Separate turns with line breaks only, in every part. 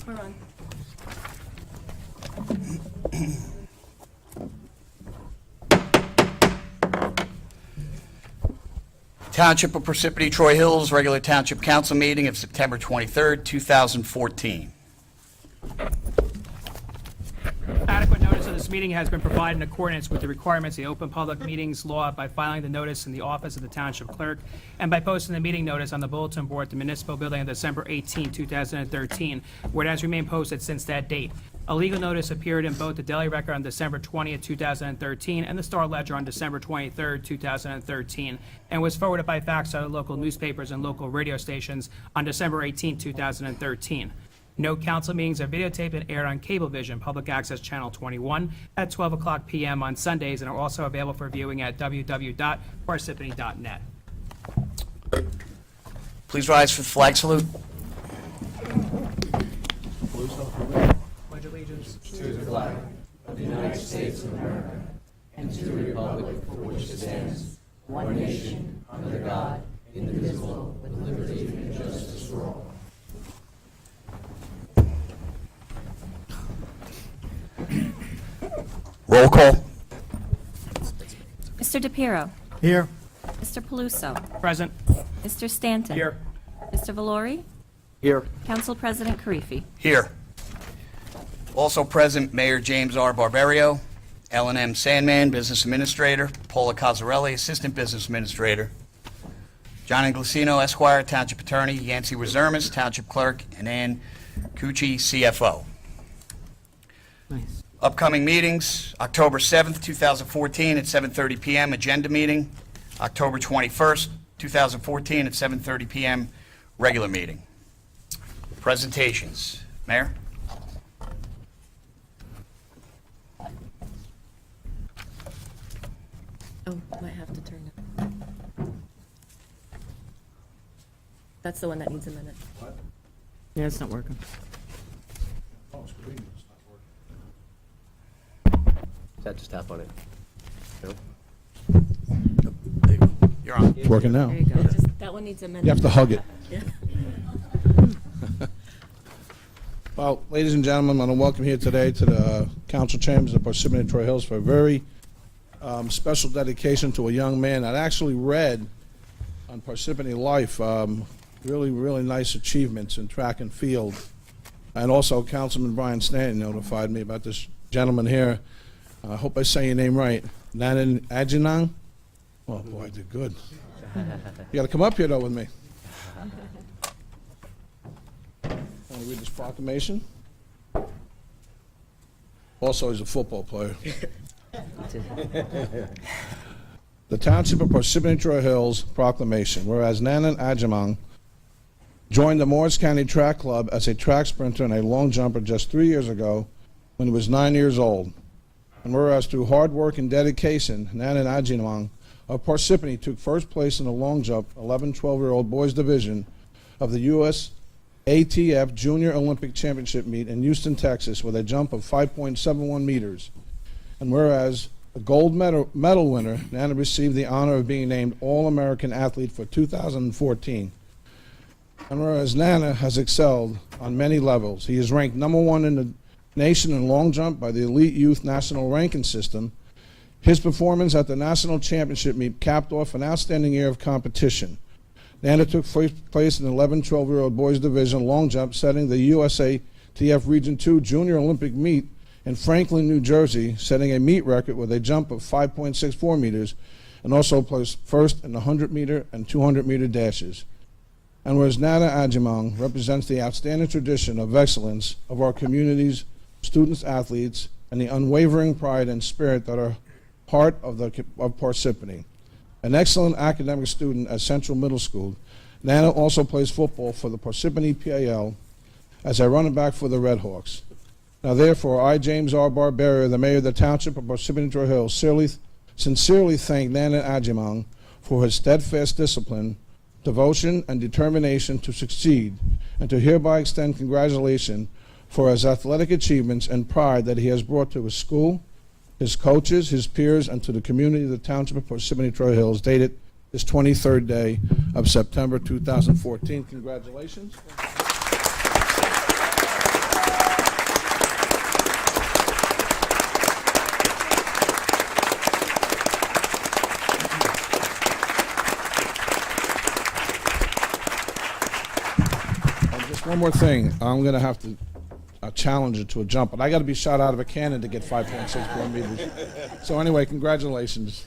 We're on.
Township of Parsippany-Troy Hills, regular Township Council meeting of September 23rd, 2014.
Adequate notice of this meeting has been provided in accordance with the requirements of the Open Public Meetings Law by filing the notice in the office of the Township Clerk and by posting the meeting notice on the bulletin board at the Municipal Building on December 18, 2013, where it has remained posted since that date. A legal notice appeared in both the Daily Record on December 20, 2013, and the Star Ledger on December 23, 2013, and was forwarded by fax to local newspapers and local radio stations on December 18, 2013. No council meetings are videotaped and aired on Cablevision, Public Access Channel 21, at 12 o'clock p.m. on Sundays, and are also available for viewing at www.parsippany.net.
Please rise for the flag salute.
Pledge allegiance.
To the flag of the United States of America and to the republic for which it stands, one nation, under God, indivisible, with liberty and justice for all.
Roll call.
Mr. DePiero.
Here.
Mr. Paluso.
Present.
Mr. Stanton.
Here.
Mr. Valori.
Here.
Council President Karifi.
Here. Also present, Mayor James R. Barbario, L&M Sandman, Business Administrator, Paula Cozzarelli, Assistant Business Administrator, John Inglesino, Esquire, Township Attorney, Yancey Rezermis, Township Clerk, and Ann Cucci, CFO.
Nice.
Upcoming meetings, October 7th, 2014 at 7:30 p.m. Agenda meeting. October 21st, 2014 at 7:30 p.m. Regular meeting. Presentations. Mayor?
Oh, might have to turn it. That's the one that needs a minute.
Yeah, it's not working.
That just tap on it. Nope.
There you go. You're on.
It's working now.
There you go. That one needs a minute.
You have to hug it.
Yeah.
Well, ladies and gentlemen, I want to welcome here today to the council chambers of Parsippany-Troy Hills for a very special dedication to a young man that actually read on Parsippany Life. Really, really nice achievements in track and field. And also, Councilman Brian Stanton notified me about this gentleman here. I hope I say your name right. Nanan Ajinang? Oh, boy, I did good. You got to come up here, though, with me. Want to read this proclamation? Also, he's a football player. The Township of Parsippany-Troy Hills proclamation. Whereas Nanan Ajimang joined the Morris County Track Club as a track sprinter and a long jumper just 3 years ago when he was 9 years old. And whereas through hard work and dedication, Nanan Ajimang of Parsippany took first place in the long jump 11, 12-year-old boys division of the U.S. ATF Junior Olympic Championship meet in Houston, Texas, with a jump of 5.71 meters. And whereas the gold medal winner, Nana received the honor of being named All-American Athlete for 2014. And whereas Nana has excelled on many levels, he is ranked #1 in the nation in long jump by the Elite Youth National Ranking System. His performance at the National Championship meet capped off an outstanding year of competition. Nana took first place in the 11, 12-year-old boys division long jump, setting the USATF Region 2 Junior Olympic meet in Franklin, New Jersey, setting a meet record with a jump of 5.64 meters, and also placed first in the 100-meter and 200-meter dashes. And whereas Nana Ajimang represents the outstanding tradition of excellence of our community's students, athletes, and the unwavering pride and spirit that are part of Parsippany. An excellent academic student at Central Middle School, Nana also plays football for the Parsippany PAL as a running back for the Red Hawks. Now, therefore, I, James R. Barbario, the Mayor of the Township of Parsippany-Troy Hills, sincerely thank Nana Ajimang for his steadfast discipline, devotion, and determination to succeed, and to hereby extend congratulations for his athletic achievements and pride that he has brought to his school, his coaches, his peers, and to the community of the Township of Parsippany-Troy Hills, dated this 23rd day of September 2014. Congratulations. And just one more thing. I'm going to have to challenge it to a jump, but I got to be shot out of a cannon to get 5.64 meters. So anyway, congratulations.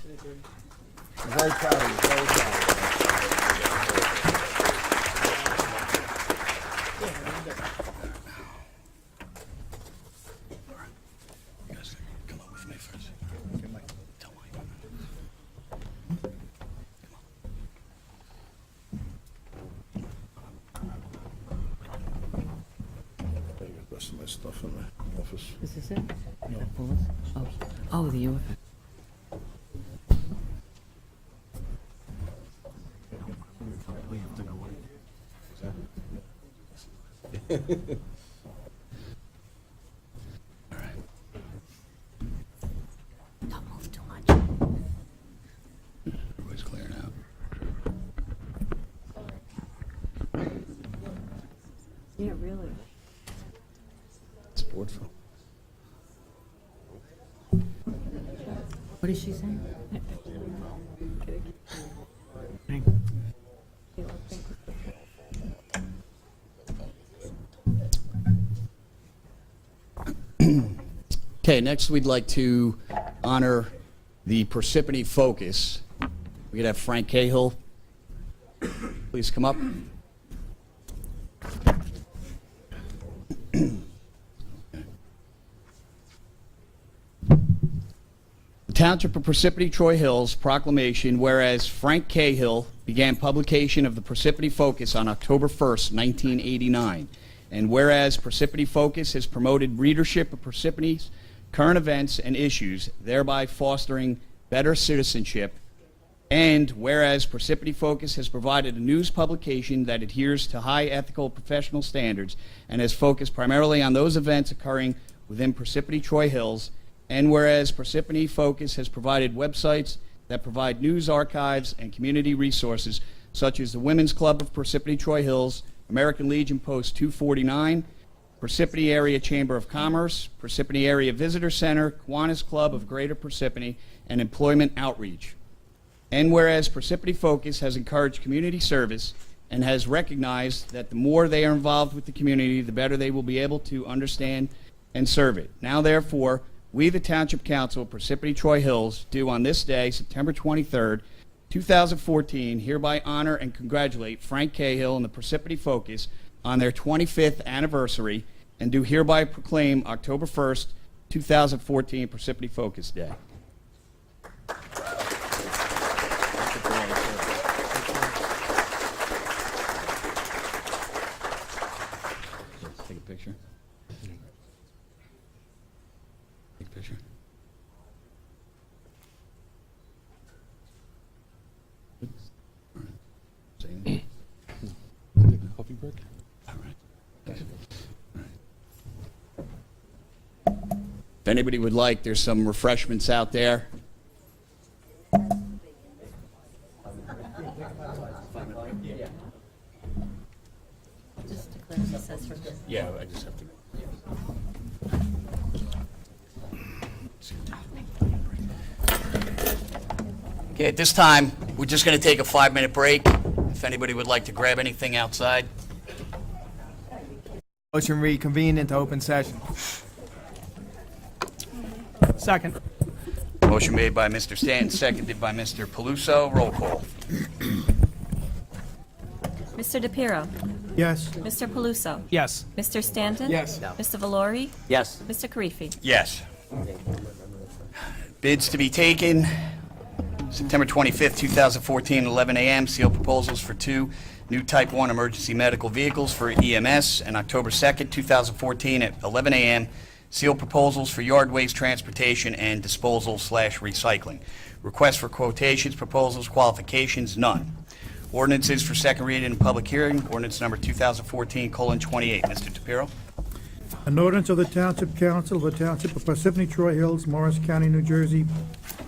I'm very proud of you. Very proud of
You guys come up with me first. Tell Mike.
you. I got the rest of my stuff in my office.
Is this it? Oh, the U.
Don't move too much.
Everybody's clearing out.
Yeah, really.
It's board film.
What is she saying?
Okay, next we'd like to honor the Parsippany Focus. We could have Frank Cahill. Please come up. Township of Parsippany-Troy Hills proclamation, whereas Frank Cahill began publication of the Parsippany Focus on October 1st, 1989, and whereas Parsippany Focus has promoted readership of Parsippany's current events and issues, thereby fostering better citizenship, and whereas Parsippany Focus has provided a news publication that adheres to high ethical professional standards and has focused primarily on those events occurring within Parsippany-Troy Hills, and whereas Parsippany Focus has provided websites that provide news archives and community resources such as the Women's Club of Parsippany-Troy Hills, American Legion Post 249, Parsippany Area Chamber of Commerce, Parsippany Area Visitor Center, Kiwanis Club of Greater Parsippany, and Employment Outreach. And whereas Parsippany Focus has encouraged community service and has recognized that the more they are involved with the community, the better they will be able to understand and serve it. Now, therefore, we, the Township Council of Parsippany-Troy Hills, do on this day, September 23rd, 2014, hereby honor and congratulate Frank Cahill and the Parsippany Focus on their 25th anniversary, and do hereby proclaim October 1st, 2014 Parsippany Focus Day. Take a picture. Take a picture.
Coffee break?
All right. If anybody would like, there's some refreshments out there.
Just declare recess for this.
Yeah, I just have to. Okay, at this time, we're just going to take a 5-minute break. If anybody would like to grab anything outside.
Motion reconvene into open session.
Second.
Motion made by Mr. Stanton, seconded by Mr. Paluso. Roll call.
Mr. DePiero,
Yes.
Mr. Paluso,
Yes.
Mr. Stanton?
Yes.
Mr. Valori?
Yes.
Mr. Karifi?
Yes. Bids to be taken. September 25th, 2014, 11 a.m. Sealed proposals for 2 new Type 1 emergency medical vehicles for EMS. And October 2nd, 2014, at 11 a.m. Sealed proposals for yard waste transportation and disposal/recycling. Requests for quotations, proposals, qualifications, none. Ordinances for second reading and public hearing. Ordinance number 2014:28. Mr. DePiero.
An ordinance of the Township Council of the Township of Parsippany-Troy Hills, Morris County, New Jersey,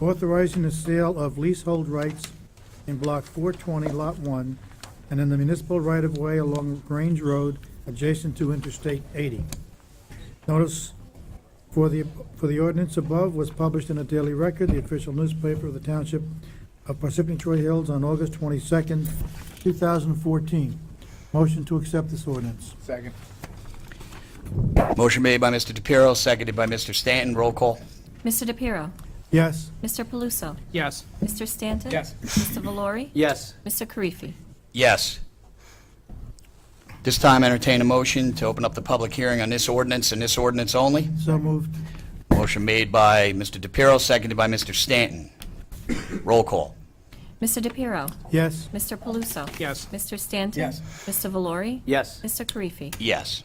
authorizing the sale of leasehold rights in Block 420, Lot 1, and in the municipal right-of-way along Grange Road adjacent to Interstate 80. Notice for the ordinance above was published in the Daily Record, the official newspaper of the Township of Parsippany-Troy Hills, on August 22nd, 2014. Motion to accept this ordinance.
Second.
Motion made by Mr. DePiero, seconded by Mr. Stanton. Roll call.
Mr. DePiero,
Yes.
Mr. Paluso,
Yes.
Mr. Stanton?
Yes.
Mr. Valori?
Yes.
Mr. Karifi?
Yes. This time entertain a motion to open up the public hearing on this ordinance and this ordinance only.
So moved.
Motion made by Mr. DePiero, seconded by Mr. Stanton. Roll call.
Mr. DePiero,
Yes.
Mr. Paluso?
Yes.
Mr. Stanton?
Yes.
Mr. Valori?
Yes.
Mr. Karifi?
Yes.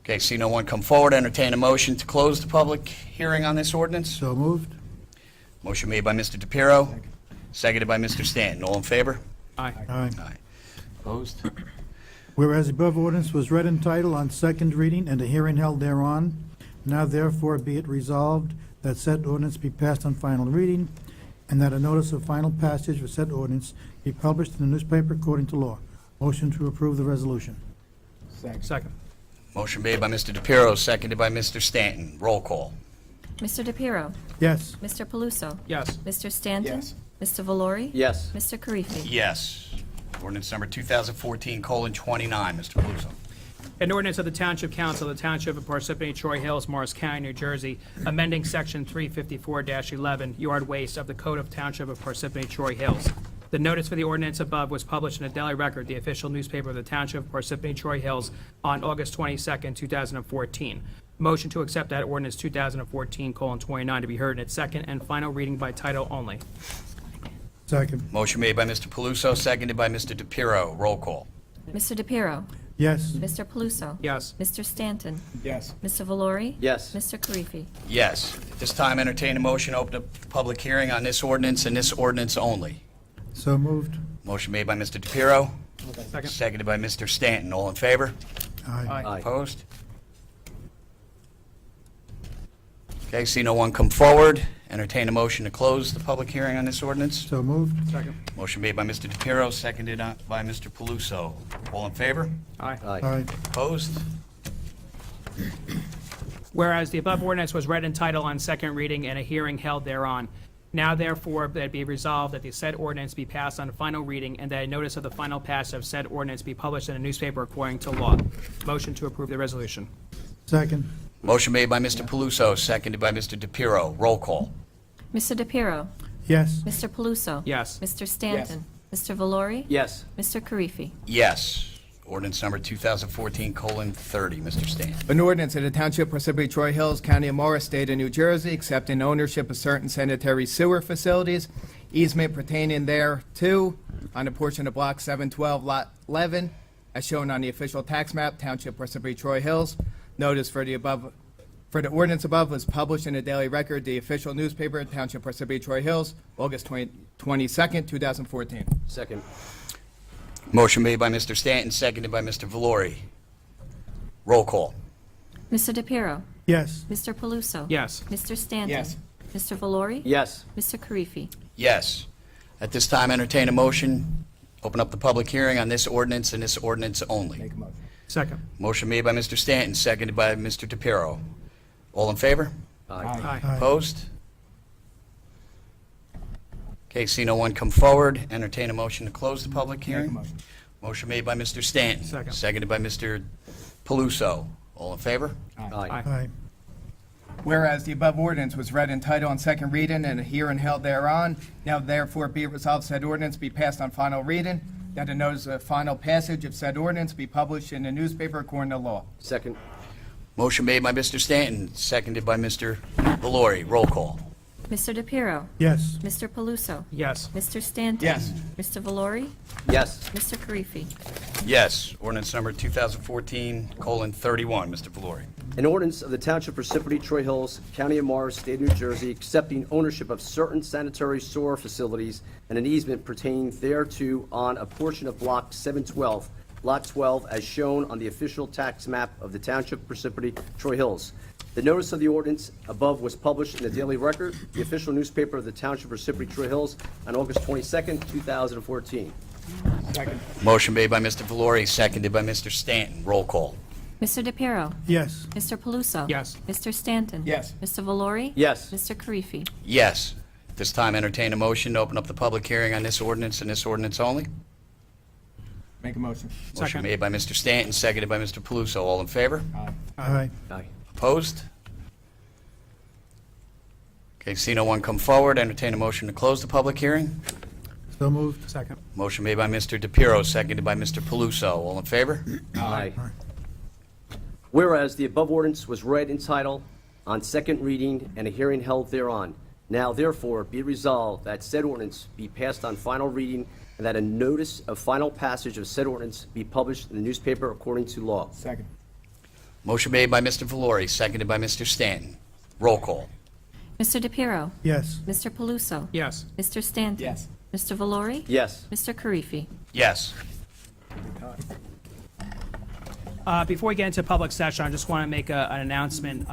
Okay, see no one come forward, entertain a motion to close the public hearing on this ordinance.
So moved.
Motion made by Mr. DePiero, seconded by Mr. Stanton. All in favor?
Aye.
Aye.
Aye. Opposed?
Whereas the above ordinance was read in title on second reading and a hearing held thereon, now therefore be it resolved that said ordinance be passed on final reading, and that a notice of final passage for said ordinance be published in the newspaper according to law. Motion to approve the resolution.
Second.
Motion made by Mr. DePiero, seconded by Mr. Stanton. Roll call.
Mr. DePiero,
Yes.
Mr. Paluso?
Yes.
Mr. Stanton?
Yes.
Mr. Valori?
Yes.
Mr. Karifi?
Yes. Ordinance number 2014:29, Mr. Paluso.
An ordinance of the Township Council of the Township of Parsippany-Troy Hills, Morris County, New Jersey, amending Section 354-11, yard waste of the Code of Township of Parsippany-Troy Hills. The notice for the ordinance above was published in the Daily Record, the official newspaper of the Township of Parsippany-Troy Hills, on August 22nd, 2014. Motion to accept that ordinance 2014:29 to be heard in its second and final reading by title only.
Second.
Motion made by Mr. Paluso, seconded by Mr. DePiero. Roll call.
Mr. DePiero,
Yes.
Mr. Paluso?
Yes.
Mr. Stanton?
Yes.
Mr. Valori?
Yes.
Mr. Karifi?
Yes. At this time, entertain a motion to open up the public hearing on this ordinance and this ordinance only.
So moved.
Motion made by Mr. DePiero,
Second.
seconded by Mr. Stanton. All in favor?
Aye.
Aye.
Opposed? Okay, see no one come forward. Entertain a motion to close the public hearing on this ordinance.
So moved.
Second.
Motion made by Mr. DePiero, seconded by Mr. Paluso. All in favor?
Aye.
Aye.
Aye.
Opposed?
Whereas the above ordinance was read in title on second reading and a hearing held thereon, now therefore that it be resolved that the said ordinance be passed on final reading and that a notice of the final passage of said ordinance be published in a newspaper according to law. Motion to approve the resolution.
Second.
Motion made by Mr. Paluso, seconded by Mr. DePiero. Roll call.
Mr. DePiero,
Yes.
Mr. Paluso?
Yes.
Mr. Stanton? Mr. Valori?
Yes.
Mr. Karifi?
Yes. Ordinance number 2014:30, Mr. Stanton.
An ordinance of the Township of Parsippany-Troy Hills, County of Morris, State of New Jersey, accepting ownership of certain sanitary sewer facilities, easement pertaining thereto on a portion of Block 712, Lot 11, as shown on the official tax map, Township Parsippany-Troy Hills. Notice for the ordinance above was published in the Daily Record, the official newspaper, Township Parsippany-Troy Hills, August 22nd, 2014.
Second.
Motion made by Mr. Stanton, seconded by Mr. Valori. Roll call.
Mr. DePiero,
Yes.
Mr. Paluso?
Yes.
Mr. Stanton?
Yes.
Mr. Valori?
Yes.
Mr. Karifi?
Yes. At this time, entertain a motion, open up the public hearing on this ordinance and this ordinance only.
Make a motion.
Second.
Motion made by Mr. Stanton, seconded by Mr. DePiero. All in favor?
Aye.
Aye.
Aye.
Opposed? Okay, see no one come forward. Entertain a motion to close the public
Make a
hearing.
motion.
Motion made by Mr. Stanton.
Second.
Seconded by Mr. Paluso. All in favor?
Aye.
Aye.
Whereas the above ordinance was read in title on second reading and a hearing held thereon, now therefore be it resolved said ordinance be passed on final reading, that a notice of final passage of said ordinance be published in the newspaper according to law.
Second.
Motion made by Mr. Stanton, seconded by Mr. Valori. Roll call.
Mr. DePiero,
Yes.
Mr. Paluso?
Yes.
Mr. Stanton?
Yes.
Mr. Valori?
Yes.
Mr. Karifi?
Yes. Ordinance number 2014:31, Mr. Valori.
An ordinance of the Township of Parsippany-Troy Hills, County of Morris, State of New Jersey, accepting ownership of certain sanitary sewer facilities and an easement pertaining thereto on a portion of Block 712, Lot 12, as shown on the official tax map of the Township of Parsippany-Troy Hills. The notice of the ordinance above was published in the Daily Record, the official newspaper of the Township of Parsippany-Troy Hills, on August 22nd, 2014.
Second.
Motion made by Mr. Valori, seconded by Mr. Stanton. Roll call.
Mr. DePiero,
Yes.
Mr. Paluso?
Yes.
Mr. Stanton?
Yes.
Mr. Valori?
Yes.
Mr. Karifi?
Yes. At this time, entertain a motion to open up the public hearing on this ordinance and this ordinance only.
Make a motion.
Motion
Second.
made by Mr. Stanton, seconded by Mr. Paluso. All in favor?
Aye.
Aye.
Opposed? Okay, see no one come forward. Entertain a motion to close the public hearing.
So moved.
Second.
Motion made by Mr. DePiero, seconded by Mr. Paluso. All in favor?
Aye. Whereas the above ordinance was read in title on second reading and a hearing held thereon, now therefore be resolved that said ordinance be passed on final reading and that a notice of final passage of said ordinance be published in the newspaper according to law.
Second.
Motion made by Mr. Valori, seconded by Mr. Stanton. Roll call.
Mr. DePiero,
Yes.
Mr. Paluso?
Yes.
Mr. Stanton?
Yes.
Mr. Valori?
Yes.
Mr. Karifi?
Yes.
Before we get into public session, I just want to make an announcement.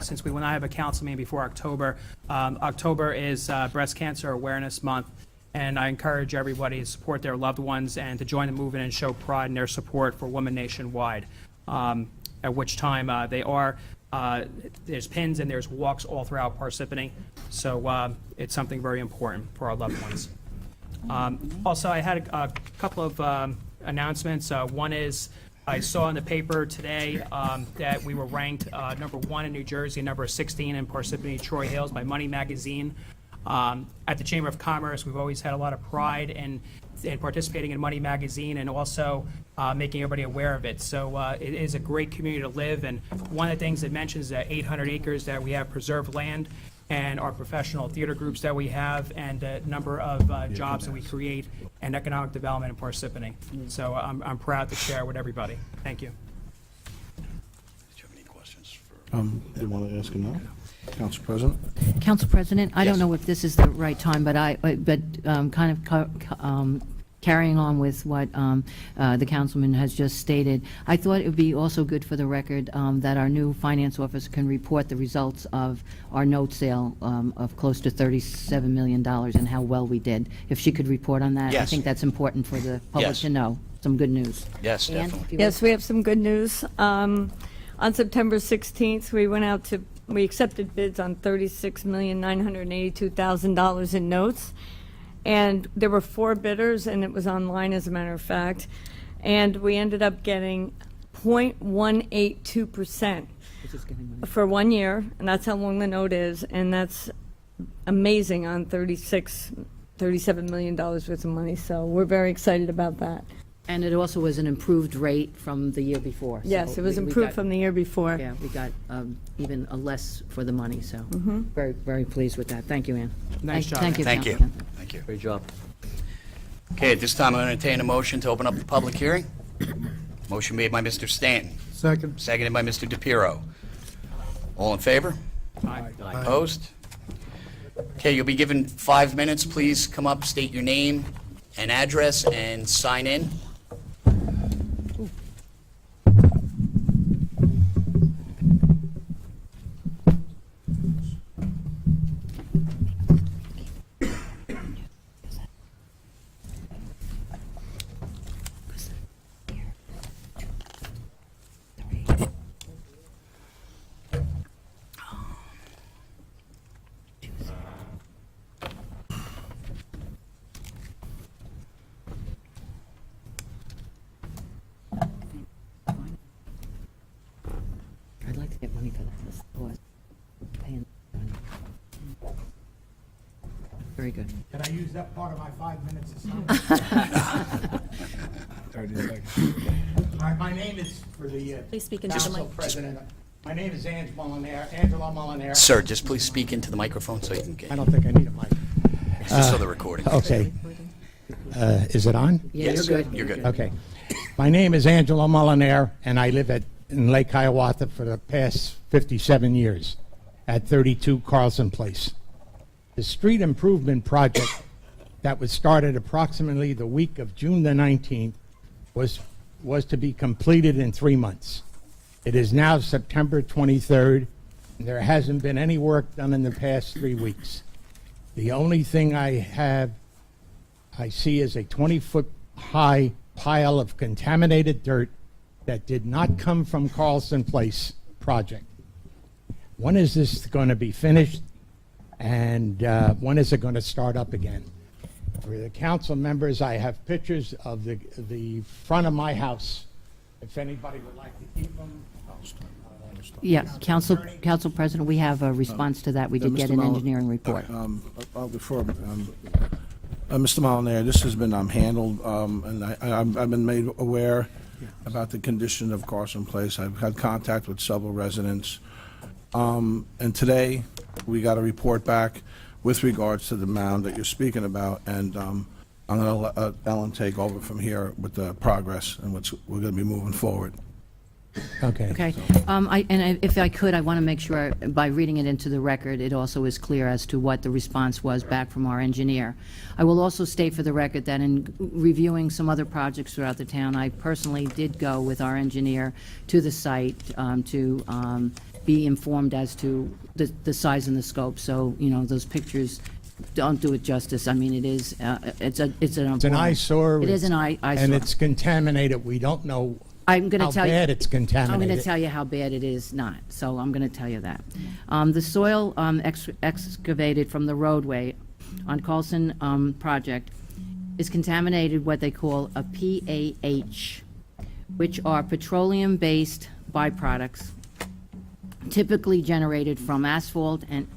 Since we will not have a council meeting before October, October is Breast Cancer Awareness Month, and I encourage everybody to support their loved ones and to join the movement and show pride in their support for women nationwide. At which time there's pins and there's walks all throughout Parsippany, so it's something very important for our loved ones. Also, I had a couple of announcements. One is, I saw in the paper today that we were ranked number 1 in New Jersey, number 16 in Parsippany-Troy Hills by Money Magazine. At the Chamber of Commerce, we've always had a lot of pride in participating in Money Magazine and also making everybody aware of it. So it is a great community to live, and one of the things it mentions is that 800 acres that we have preserved land, and our professional theater groups that we have, and the number of jobs that we create and economic development in Parsippany. So I'm proud to share with everybody. Thank you.
Do you have any questions for?
You want to ask him now? Council President?
Council President, I
Yes.
don't know if this is the right time, but carrying on with what the councilman has just stated, I thought it would be also good for the record that our new finance officer can report the results of our note sale of close to $37 million and how well we did. If she could report on that, I
Yes.
think that's important for the public
Yes.
to know. Some good news.
Yes,
Ann,
definitely.
if you
Yes, we have some good news. On September 16th, we accepted bids on $36,982,000 in notes. And there were 4 bidders, and it was online, as a matter of fact. And we ended up getting 0.182%
This is getting money.
for 1 year, and that's how long the note is. And that's amazing on $37 million worth of money. So we're very excited about that.
And it also was an improved rate from the year before.
Yes,
So
it was
we
improved
got-
from the year before.
Yeah, we got even a less for the money, so
Mm-hmm.
very, very pleased with that. Thank you, Ann.
Nice job,
Thank you,
Thank you.
Councilman.
Thank you.
Great job.
Okay, at this time, I entertain a motion to open up the public hearing. Motion made by Mr. Stanton,
Second.
seconded by Mr. DePiero. All in favor?
Aye.
Opposed? Okay, you'll be given 5 minutes. Please come up, state your name and address, and sign in.
I'd like to get money for that. This was paying money. Very good.
Can I use that part of my 5 minutes to sign?
30 seconds.
My name is, for the
Please speak into the
council
mic.
president, my name is Angela Molinare.
Sir, just please speak into the microphone so you can get,
I don't think I need a mic.
just so the recording.
Okay. Is it on?
Yeah,
Yes,
you're good.
You're good.
Okay. My name is Angela Molinare, and I live in Lake Hiawatha for the past 57 years at 32 Carlson Place. The street improvement project that was started approximately the week of June the 19th was to be completed in 3 months. It is now September 23rd, and there hasn't been any work done in the past 3 weeks. The only thing I see is a 20-foot high pile of contaminated dirt that did not come from Carlson Place project. When is this going to be finished, and when is it going to start up again? For the council members, I have pictures of the front of my house. If anybody would like to keep them.
Yeah, Council President, we have a response to that. We did get an engineering report.
Before, Mr. Molinaire, this has been handled, and I've been made aware about the condition of Carson Place. I've had contact with several residents. And today, we got a report back with regards to the mound that you're speaking about, and I'm going to let Ellen take over from here with the progress and we're going to be moving forward.
Okay.
Okay. If I could, I want to make sure, by reading it into the record, it also is clear as to what the response was back from our engineer. I will also state for the record that in reviewing some other projects throughout the town, I personally did go with our engineer to the site to be informed as to the size and the scope. So, you know, those pictures don't do it justice. I mean, it is, it's
an eyesore.
It is an eyesore.
And it's contaminated. We don't know
I'm going
how
to tell you.
bad it's contaminated.
I'm going to tell you how bad it is not. So I'm going to tell you that. The soil excavated from the roadway on Carlson project is contaminated what they call a PAH, which are petroleum-based byproducts typically generated from asphalt and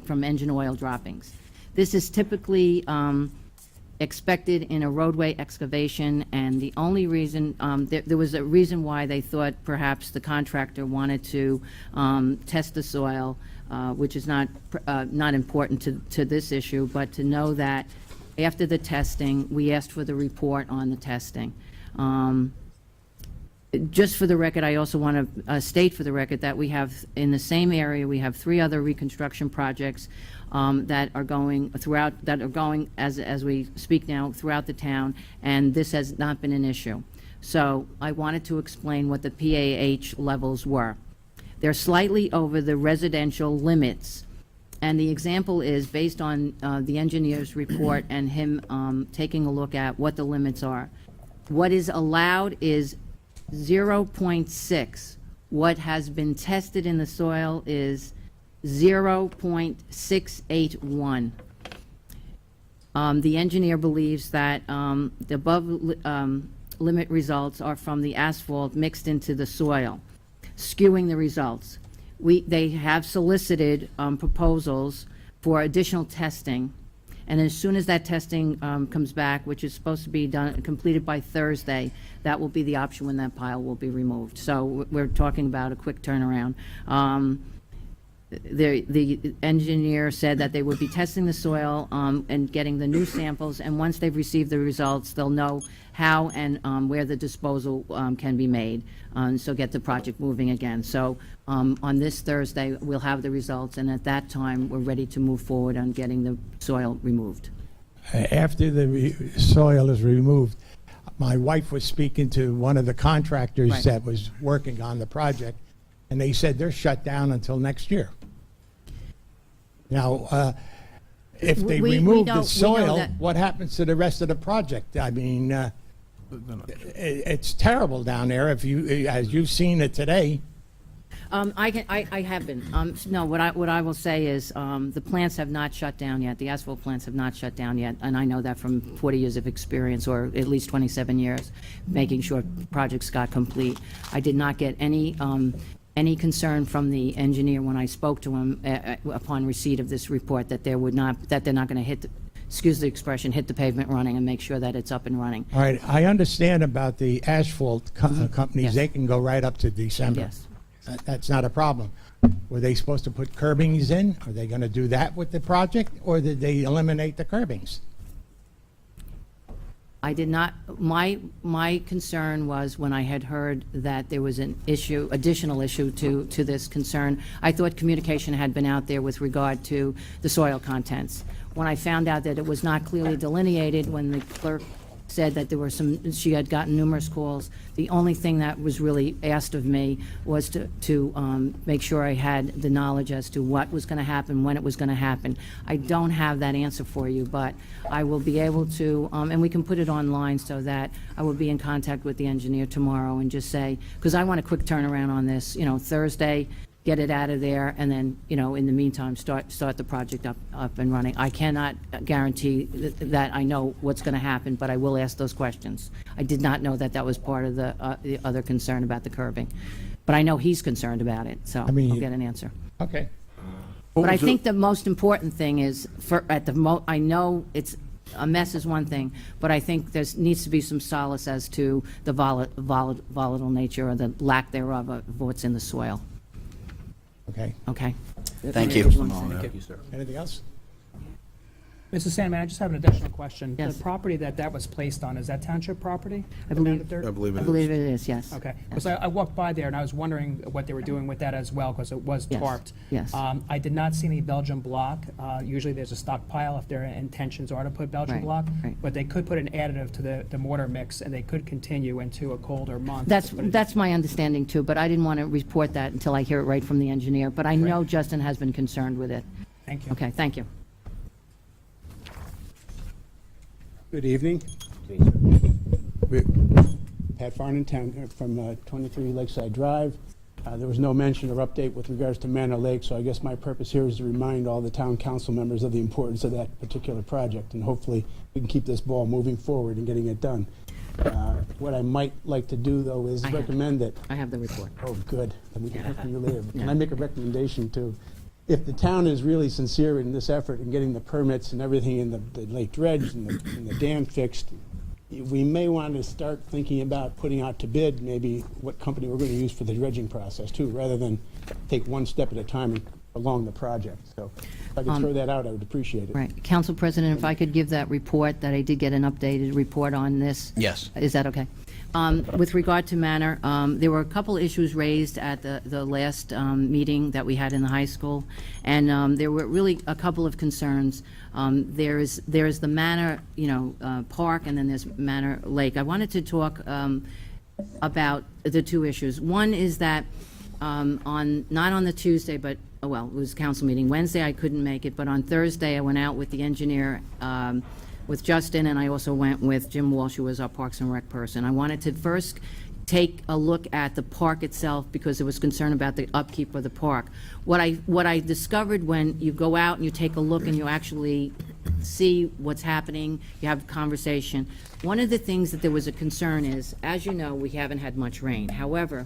from engine oil droppings. This is typically expected in a roadway excavation, and the only reason, there was a reason why they thought perhaps the contractor wanted to test the soil, which is not important to this issue, but to know that after the testing, we asked for the report on the testing. Just for the record, I also want to state for the record that we have, in the same area, we have 3 other reconstruction projects that are going as we speak now throughout the town, and this has not been an issue. So I wanted to explain what the PAH levels were. They're slightly over the residential limits, and the example is based on the engineer's report and him taking a look at what the limits are. What is allowed is 0.6. What has been tested in the soil is 0.681. The engineer believes that the above limit results are from the asphalt mixed into the soil, skewing the results. They have solicited proposals for additional testing, and as soon as that testing comes back, which is supposed to be completed by Thursday, that will be the option when that pile will be removed. So we're talking about a quick turnaround. The engineer said that they would be testing the soil and getting the new samples, and once they've received the results, they'll know how and where the disposal can be made, so get the project moving again. So on this Thursday, we'll have the results, and at that time, we're ready to move forward on getting the soil removed.
After the soil is removed, my wife was speaking to one of the contractors
Right.
that was working on the project, and they said they're shut down until next year. Now, if they
We
remove
know-
the
we know
soil,
that-
what happens to the rest of the project? I mean, it's terrible down there. If you, as you've seen it today.
I have been. No, what I will say is, the plants have not shut down yet. The asphalt plants have not shut down yet, and I know that from 40 years of experience, or at least 27 years, making sure projects got complete. I did not get any concern from the engineer when I spoke to him upon receipt of this report that they're not going to hit, excuse the expression, hit the pavement running and make sure that it's up and running.
All right, I understand about the asphalt companies.
Yes.
They can go right up to December.
Yes.
That's not a problem. Were they supposed to put curbings in? Are they going to do that with the project, or did they eliminate the curbings?
I did not, my concern was when I had heard that there was an issue, additional issue to this concern. I thought communication had been out there with regard to the soil contents. When I found out that it was not clearly delineated, when the clerk said that there were she had gotten numerous calls. The only thing that was really asked of me was to make sure I had the knowledge as to what was going to happen, when it was going to happen. I don't have that answer for you, but I will be able to, and we can put it online so that I will be in contact with the engineer tomorrow and just say, because I want a quick turnaround on this, Thursday, get it out of there, and then, in the meantime, start the project up and running. I cannot guarantee that I know what's going to happen, but I will ask those questions. I did not know that was part of the other concern about the curbing. But I know he's concerned about it, so I'll get an answer.
Okay.
But I think the most important thing is, I know it's, a mess is one thing, but I think there needs to be some solace as to the volatile nature or the lack thereof of what's in the soil.
Okay.
Okay?
Thank you.
Thank you.
Anything else?
Mrs. Sandman, I just have an additional question.
Yes.
The property that was placed on, is that township property?
I believe-
The dirt?
I believe
I believe it is, yes.
Okay, because I walked by there and I was wondering what they were doing with that as well, because it was
Yes,
tarped.
yes.
I did not see any Belgian block. Usually there's a stockpile if their intentions are to put Belgian
Right,
block.
right.
But they could put an additive to the mortar mix, and they could continue into a colder month.
That's my understanding too, but I didn't want to report that until I hear it right from the engineer. But I know Justin has been concerned with it.
Thank you.
Okay, thank you.
Good evening. Pat Farnington from 23 Lakeside Drive. There was no mention or update with regards to Manor Lake, so I guess my purpose here is to remind all the town council members of the importance of that particular project, and hopefully we can keep this ball moving forward and getting it done. What I might like to do, though, is recommend that...
I have the report.
Oh, good. Then we can hear from you later. Can I make a recommendation, too? If the town is really sincere in this effort in getting the permits and everything in the lake dredge and the dam fixed, we may want to start thinking about putting out to bid maybe what company we're going to use for the dredging process, too, rather than take one step at a time and prolong the project. So if I could throw that out, I would appreciate it.
Right. Council President, if I could give that report, that I did get an updated report on this.
Yes.
Is that okay? With regard to Manor, there were a couple issues raised at the last meeting that we had in the high school, and there were really a couple of concerns. There's the Manor, park, and then there's Manor Lake. I wanted to talk about the two issues. One is that not on the Tuesday, but it was council meeting. Wednesday I couldn't make it, but on Thursday I went out with the engineer, with Justin, and I also went with Jim Walsh, who was our Parks and Rec person. I wanted to first take a look at the park itself because there was concern about the upkeep of the park. What I discovered when you go out and you take a look and you actually see what's happening, you have a conversation, one of the things that there was a concern is, as you know, we haven't had much rain. However,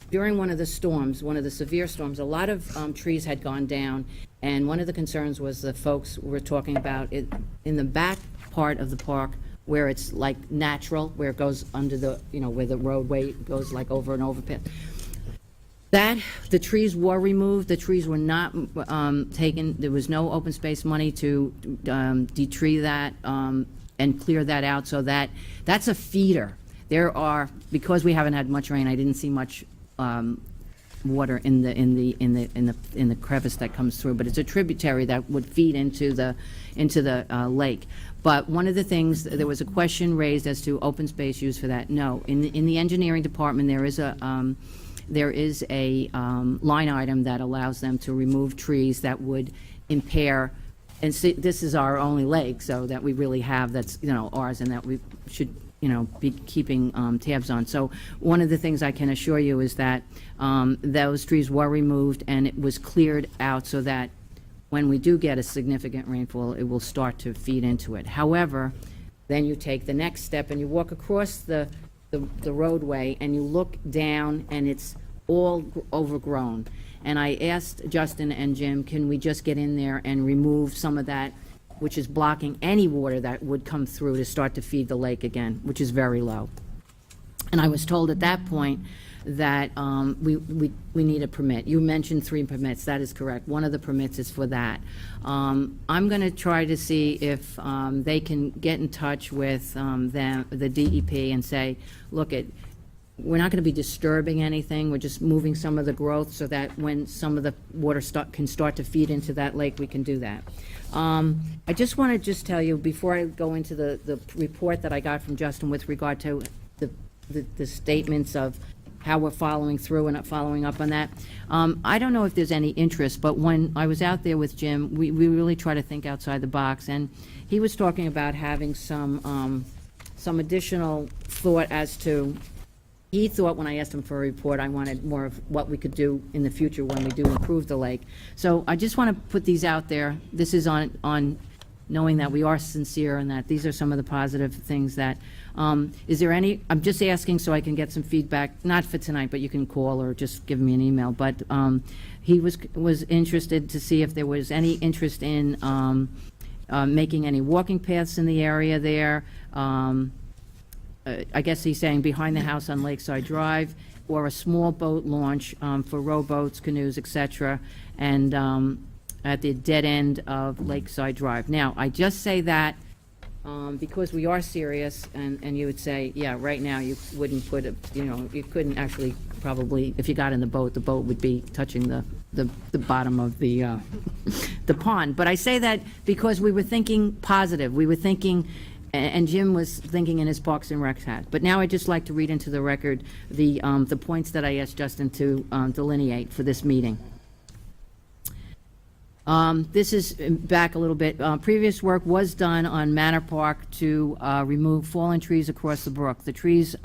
during one of the storms, one of the severe storms, a lot of trees had gone down, and one of the concerns was the folks were talking about it in the back part of the park where it's like natural, where it goes under the, where the roadway goes like over an overpass. That, the trees were removed, the trees were not taken, there was no open space money to detree that and clear that out, so that's a feeder. There are, because we haven't had much rain, I didn't see much water in the crevice that comes through, but it's a tributary that would feed into the lake. But one of the things, there was a question raised as to open space used for that. No, in the engineering department, there is a line item that allows them to remove trees that would impair, and see, this is our only lake, so that we really have, that's, ours, and that we should, be keeping tabs on. So one of the things I can assure you is that those trees were removed and it was cleared out so that when we do get a significant rainfall, it will start to feed into it. However, then you take the next step and you walk across the roadway and you look down and it's all overgrown. And I asked Justin and Jim, can we just get in there and remove some of that, which is blocking any water that would come through to start to feed the lake again, which is very low. And I was told at that point that we need a permit. You mentioned 3 permits, that is correct. One of the permits is for that. I'm going to try to see if they can get in touch with the DEP and say, look, we're not going to be disturbing anything. We're just moving some of the growth so that when some of the water can start to feed into that lake, we can do that. I just want to just tell you, before I go into the report that I got from Justin with regard to the statements of how we're following through and following up on that. I don't know if there's any interest, but when I was out there with Jim, we really try to think outside the box, and he was talking about having some additional thought as to, he thought when I asked him for a report, I wanted more of what we could do in the future when we do improve the lake. So I just want to put these out there. This is on knowing that we are sincere and that these are some of the positive things that, is there any, I'm just asking so I can get some feedback, not for tonight, but you can call or just give me an email, but he was interested to see if there was any interest in making any walking paths in the area there. I guess he's saying behind the house on Lakeside Drive, or a small boat launch for rowboats, canoes, etc., and at the dead end of Lakeside Drive. Now, I just say that because we are serious, and you would say, yeah, right now you wouldn't put a, you couldn't actually probably, if you got in the boat would be touching the bottom of the the pond. But I say that because we were thinking positive. We were thinking, and Jim was thinking in his Parks and Recs hat. But now I'd just like to read into the record the points that I asked Justin to delineate for this meeting. This is back a little bit. Previous work was done on Manor Park to remove fallen trees across the brook. The trees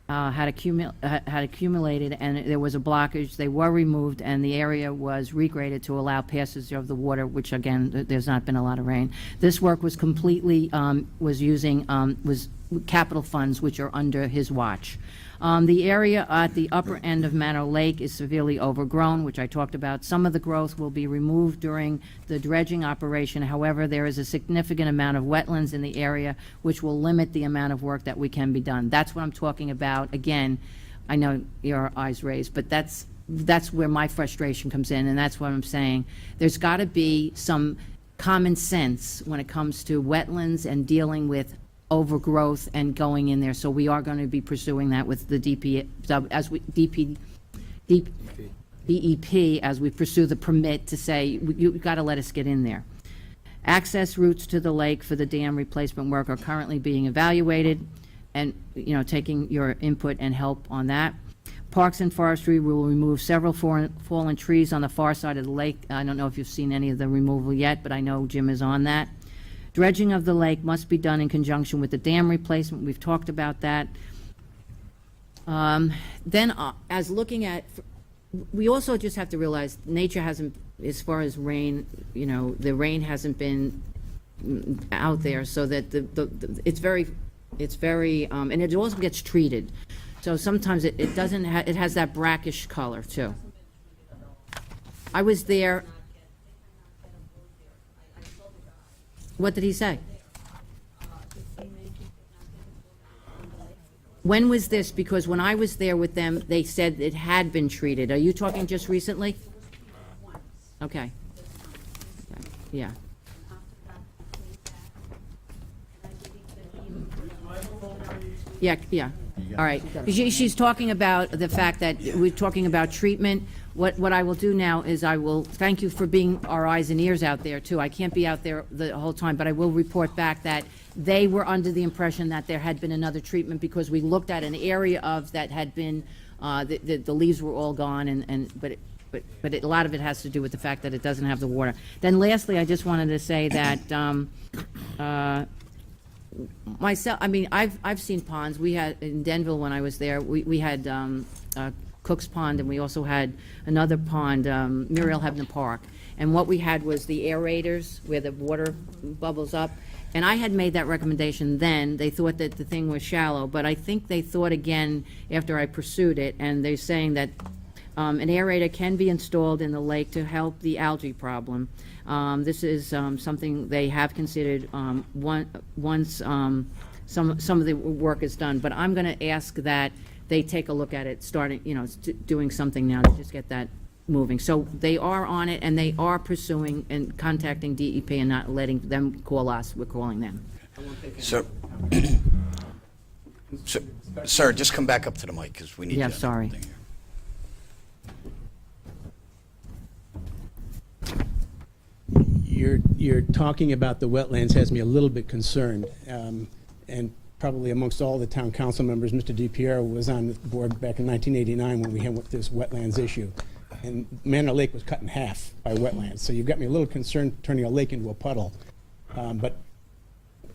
had accumulated, and there was a blockage. They were removed, and the area was regraded to allow passage of the water, which, again, there's not been a lot of rain. This work was completely, was using capital funds, which are under his watch. The area at the upper end of Manor Lake is severely overgrown, which I talked about. Some of the growth will be removed during the dredging operation. However, there is a significant amount of wetlands in the area, which will limit the amount of work that we can be done. That's what I'm talking about. Again, I know your eyes raised, but that's where my frustration comes in, and that's what I'm saying. There's got to be some common sense when it comes to wetlands and dealing with overgrowth and going in there. So we are going to be pursuing that with the DEP as we pursue the permit to say, you've got to let us get in there. Access routes to the lake for the dam replacement work are currently being evaluated, and taking your input and help on that. Parks and Forestry will remove several fallen trees on the far side of the lake. I don't know if you've seen any of the removal yet, but I know Jim is on that. Dredging of the lake must be done in conjunction with the dam replacement. We've talked about that. Then, as looking at, we also just have to realize nature hasn't, as far as rain, the rain hasn't been out there, so that it's very, and it also gets treated. So sometimes it doesn't, it has that brackish color too. I was there. What did he say? When was this? Because when I was there with them, they said it had been treated. Are you talking just recently? Okay. Yeah. Yeah. All right. She's talking about the fact that we're talking about treatment. What I will do now is I will thank you for being our eyes and ears out there, too. I can't be out there the whole time, but I will report back that they were under the impression that there had been another treatment because we looked at an area of that had been, the leaves were all gone, but a lot of it has to do with the fact that it doesn't have the water. Then lastly, I just wanted to say that myself, I mean, I've seen ponds. We had, in Denville when I was there, we had Cook's Pond, and we also had another pond, Muriel Hebner Park. And what we had was the aerators where the water bubbles up. And I had made that recommendation then. They thought that the thing was shallow, but I think they thought again after I pursued it, and they're saying that an aerator can be installed in the lake to help the algae problem. This is something they have considered once some of the work is done. But I'm going to ask that they take a look at it, starting, doing something now to just get that moving. So they are on it, and they are pursuing and contacting DEP and not letting them call us. We're calling them.
So Sir, just come back up to the mic, because we need you.
Yeah,
on the
sorry.
thing here.
You're talking about the wetlands has me a little bit concerned, and probably amongst all the town council members, Mr. DiPiero was on the board back in 1989 when we had this wetlands issue. And Manor Lake was cut in half by wetlands, so you've got me a little concerned turning a lake into a puddle. But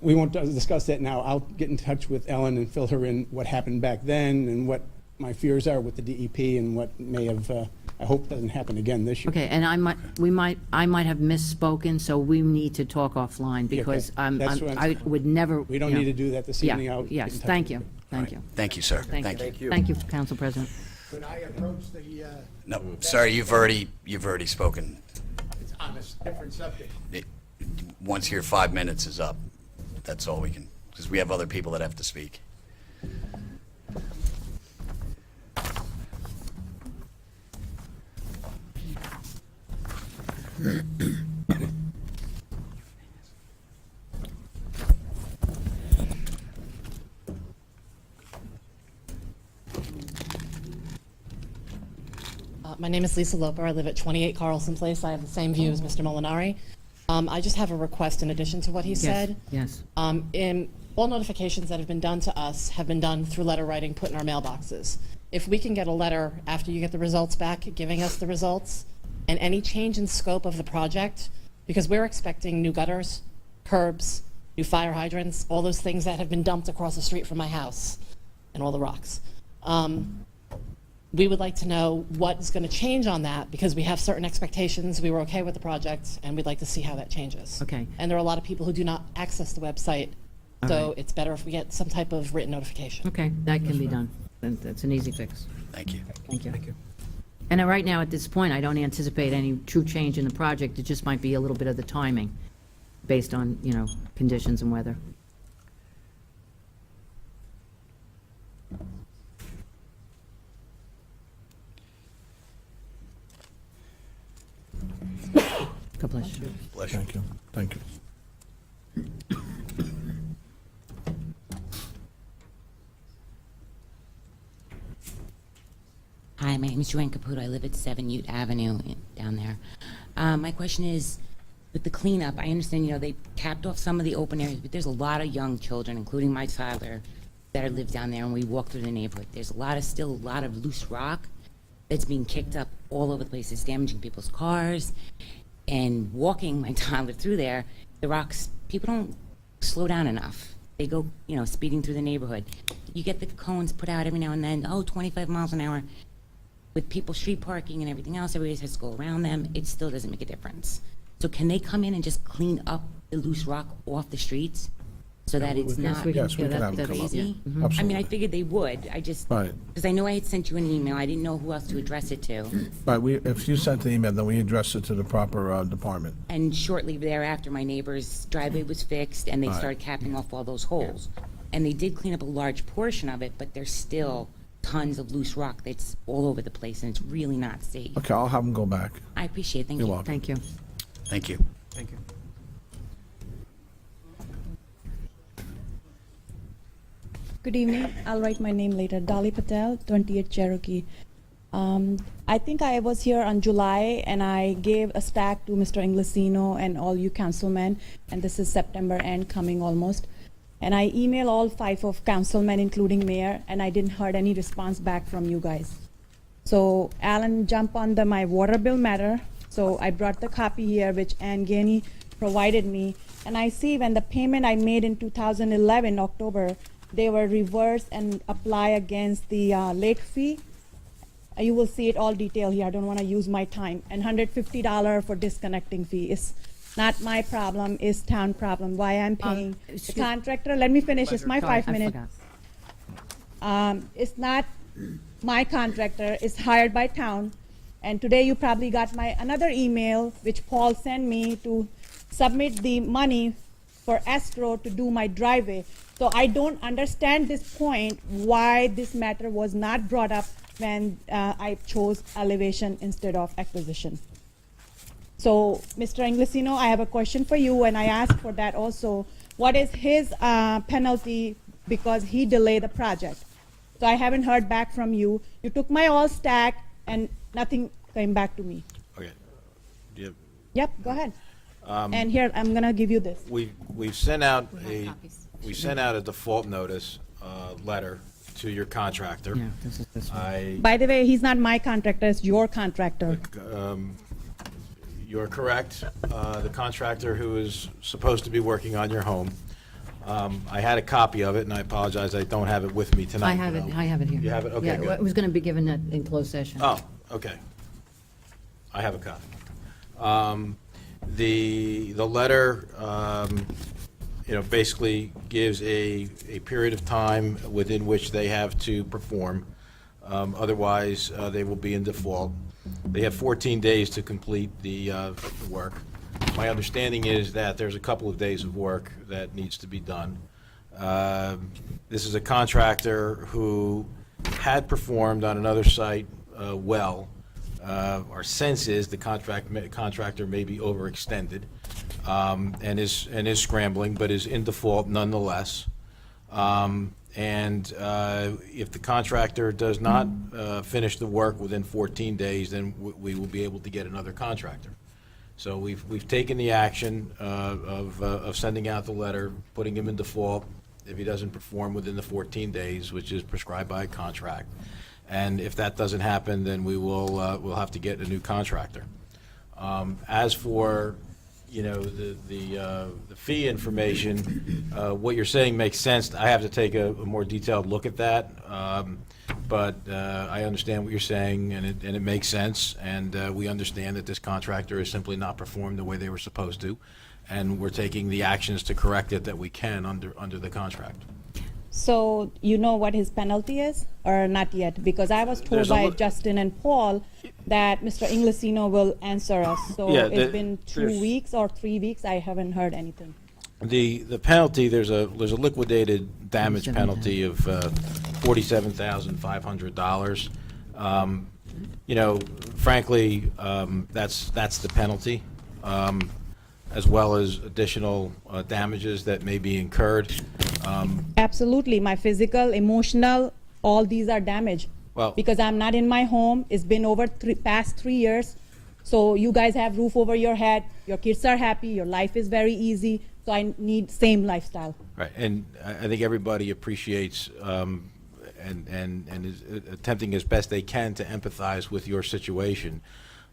we won't discuss that now. I'll get in touch with Ellen and fill her in what happened back then and what my fears are with the DEP and what may have, I hope doesn't happen again this year.
Okay, and I might have misspoken, so we need to talk offline, because
That's what
I would never.
We don't need to do that this
Yeah,
evening. I'll get in
yes,
touch
thank
with
you, thank you.
Thank you, sir.
Thank you.
Thank you.
Thank you, Council President.
Could I approach the,
No, sir, you've already spoken.
it's on a different subject?
Once your 5 minutes is up, that's all we can, because we have other people that have to speak.
My name is Lisa Loper. I live at 28 Carlson Place. I have the same view as Mr. Molinari. I just have a request in addition to what he said.
Yes.
In all notifications that have been done to us have been done through letter writing put in our mailboxes. If we can get a letter after you get the results back, giving us the results, and any change in scope of the project, because we're expecting new gutters, curbs, new fire hydrants, all those things that have been dumped across the street from my house, and all the rocks. We would like to know what is going to change on that, because we have certain expectations. We were okay with the project, and we'd like to see how that changes.
Okay.
And there are a lot of people who do not access the website, so it's better if we get some type of written notification.
Okay, that can be done. That's an easy fix.
Thank you.
Thank you. And right now, at this point, I don't anticipate any true change in the project. It just might be a little bit of the timing, based on, conditions and weather. God bless you.
Bless you.
Thank you, thank you.
Hi, my name is Joanne Caputo. I live at 7 Ute Avenue down there. My question is, with the cleanup, I understand, they capped off some of the open areas, but there's a lot of young children, including my father, that live down there, and we walk through the neighborhood. There's still a lot of loose rock that's being kicked up all over the place. It's damaging people's cars. And walking my toddler through there, the rocks, people don't slow down enough. They go, speeding through the neighborhood. You get the cones put out every now and then, 25 miles an hour. With people street parking and everything else, everybody has to go around them. It still doesn't make a difference. So can they come in and just clean up the loose rock off the streets so that it's not
Yes, we can have them come up.
crazy? I mean,
Absolutely.
I figured they would. I just,
Right.
because I know I had sent you an email. I didn't know who else to address it to.
Right, if you sent the email, then we address it to the proper department.
And shortly thereafter, my neighbor's driveway was fixed, and they
Right.
started capping off all those holes. And they did clean up a large portion of it, but there's still tons of loose rock that's all over the place, and it's really not safe.
Okay, I'll have them go back.
I appreciate it. Thank
You're
you.
welcome.
Thank you.
Thank you.
Thank you.
Good evening. I'll write my name later. Dolly Patel, 28 Cherokee. I think I was here on July, and I gave a stack to Mr. Inglesino and all you councilmen, and this is September end coming almost. And I emailed all 5 of councilmen, including mayor, and I didn't heard any response back from you guys. So Alan jumped on my water bill matter. So I brought the copy here, which Ann Gainey provided me. And I see when the payment I made in 2011, October, they were reversed and apply against the late fee. You will see it all detailed here. I don't want to use my time. And $150 for disconnecting fee. It's not my problem, it's town problem. Why I'm paying the contractor. Let me finish. It's my
Sorry,
5
I
minutes.
forgot.
It's not my contractor. It's hired by town. And today you probably got another email which Paul sent me to submit the money for escrow to do my driveway. So I don't understand this point why this matter was not brought up when I chose elevation instead of acquisition. So, Mr. Inglesino, I have a question for you, and I asked for that also. What is his penalty because he delayed the project? So I haven't heard back from you. You took my all stack and nothing came back to me.
Okay. Do you-
Yep, go ahead. And here, I'm gonna give you this.
We've sent out a default notice letter to your contractor.
Yeah, this is this one.
By the way, he's not my contractor, it's your contractor.
You're correct. The contractor who is supposed to be working on your home. I had a copy of it, and I apologize, I don't have it with me tonight.
I have it here.
You have it? Okay,
Yeah,
good.
it was going to be given in closed session.
Oh, okay. I have a copy. The letter, basically gives a period of time within which they have to perform. Otherwise, they will be in default. They have 14 days to complete the work. My understanding is that there's a couple of days of work that needs to be done. This is a contractor who had performed on another site well. Our sense is the contractor may be overextended and is scrambling, but is in default nonetheless. And if the contractor does not finish the work within 14 days, then we will be able to get another contractor. So we've taken the action of sending out the letter, putting him in default if he doesn't perform within the 14 days, which is prescribed by a contract. And if that doesn't happen, then we'll have to get a new contractor. As for the fee information, what you're saying makes sense. I have to take a more detailed look at that, but I understand what you're saying, and it makes sense. And we understand that this contractor has simply not performed the way they were supposed to, and we're taking the actions to correct it that we can under the contract.
So you know what his penalty is, or not yet? Because I was told
There's a
by
li-
Justin and Paul that Mr. Inglesino will answer us. So
Yeah,
it's been 2
there's-
weeks or 3 weeks, I haven't heard anything.
The penalty, there's a liquidated damage penalty of $47,500. Frankly, that's the penalty, as well as additional damages that may be incurred.
Absolutely, my physical, emotional, all these are damaged.
Well-
Because I'm not in my home, it's been over past 3 years. So you guys have roof over your head, your kids are happy, your life is very easy, so I need same lifestyle.
Right, and I think everybody appreciates and is attempting as best they can to empathize with your situation.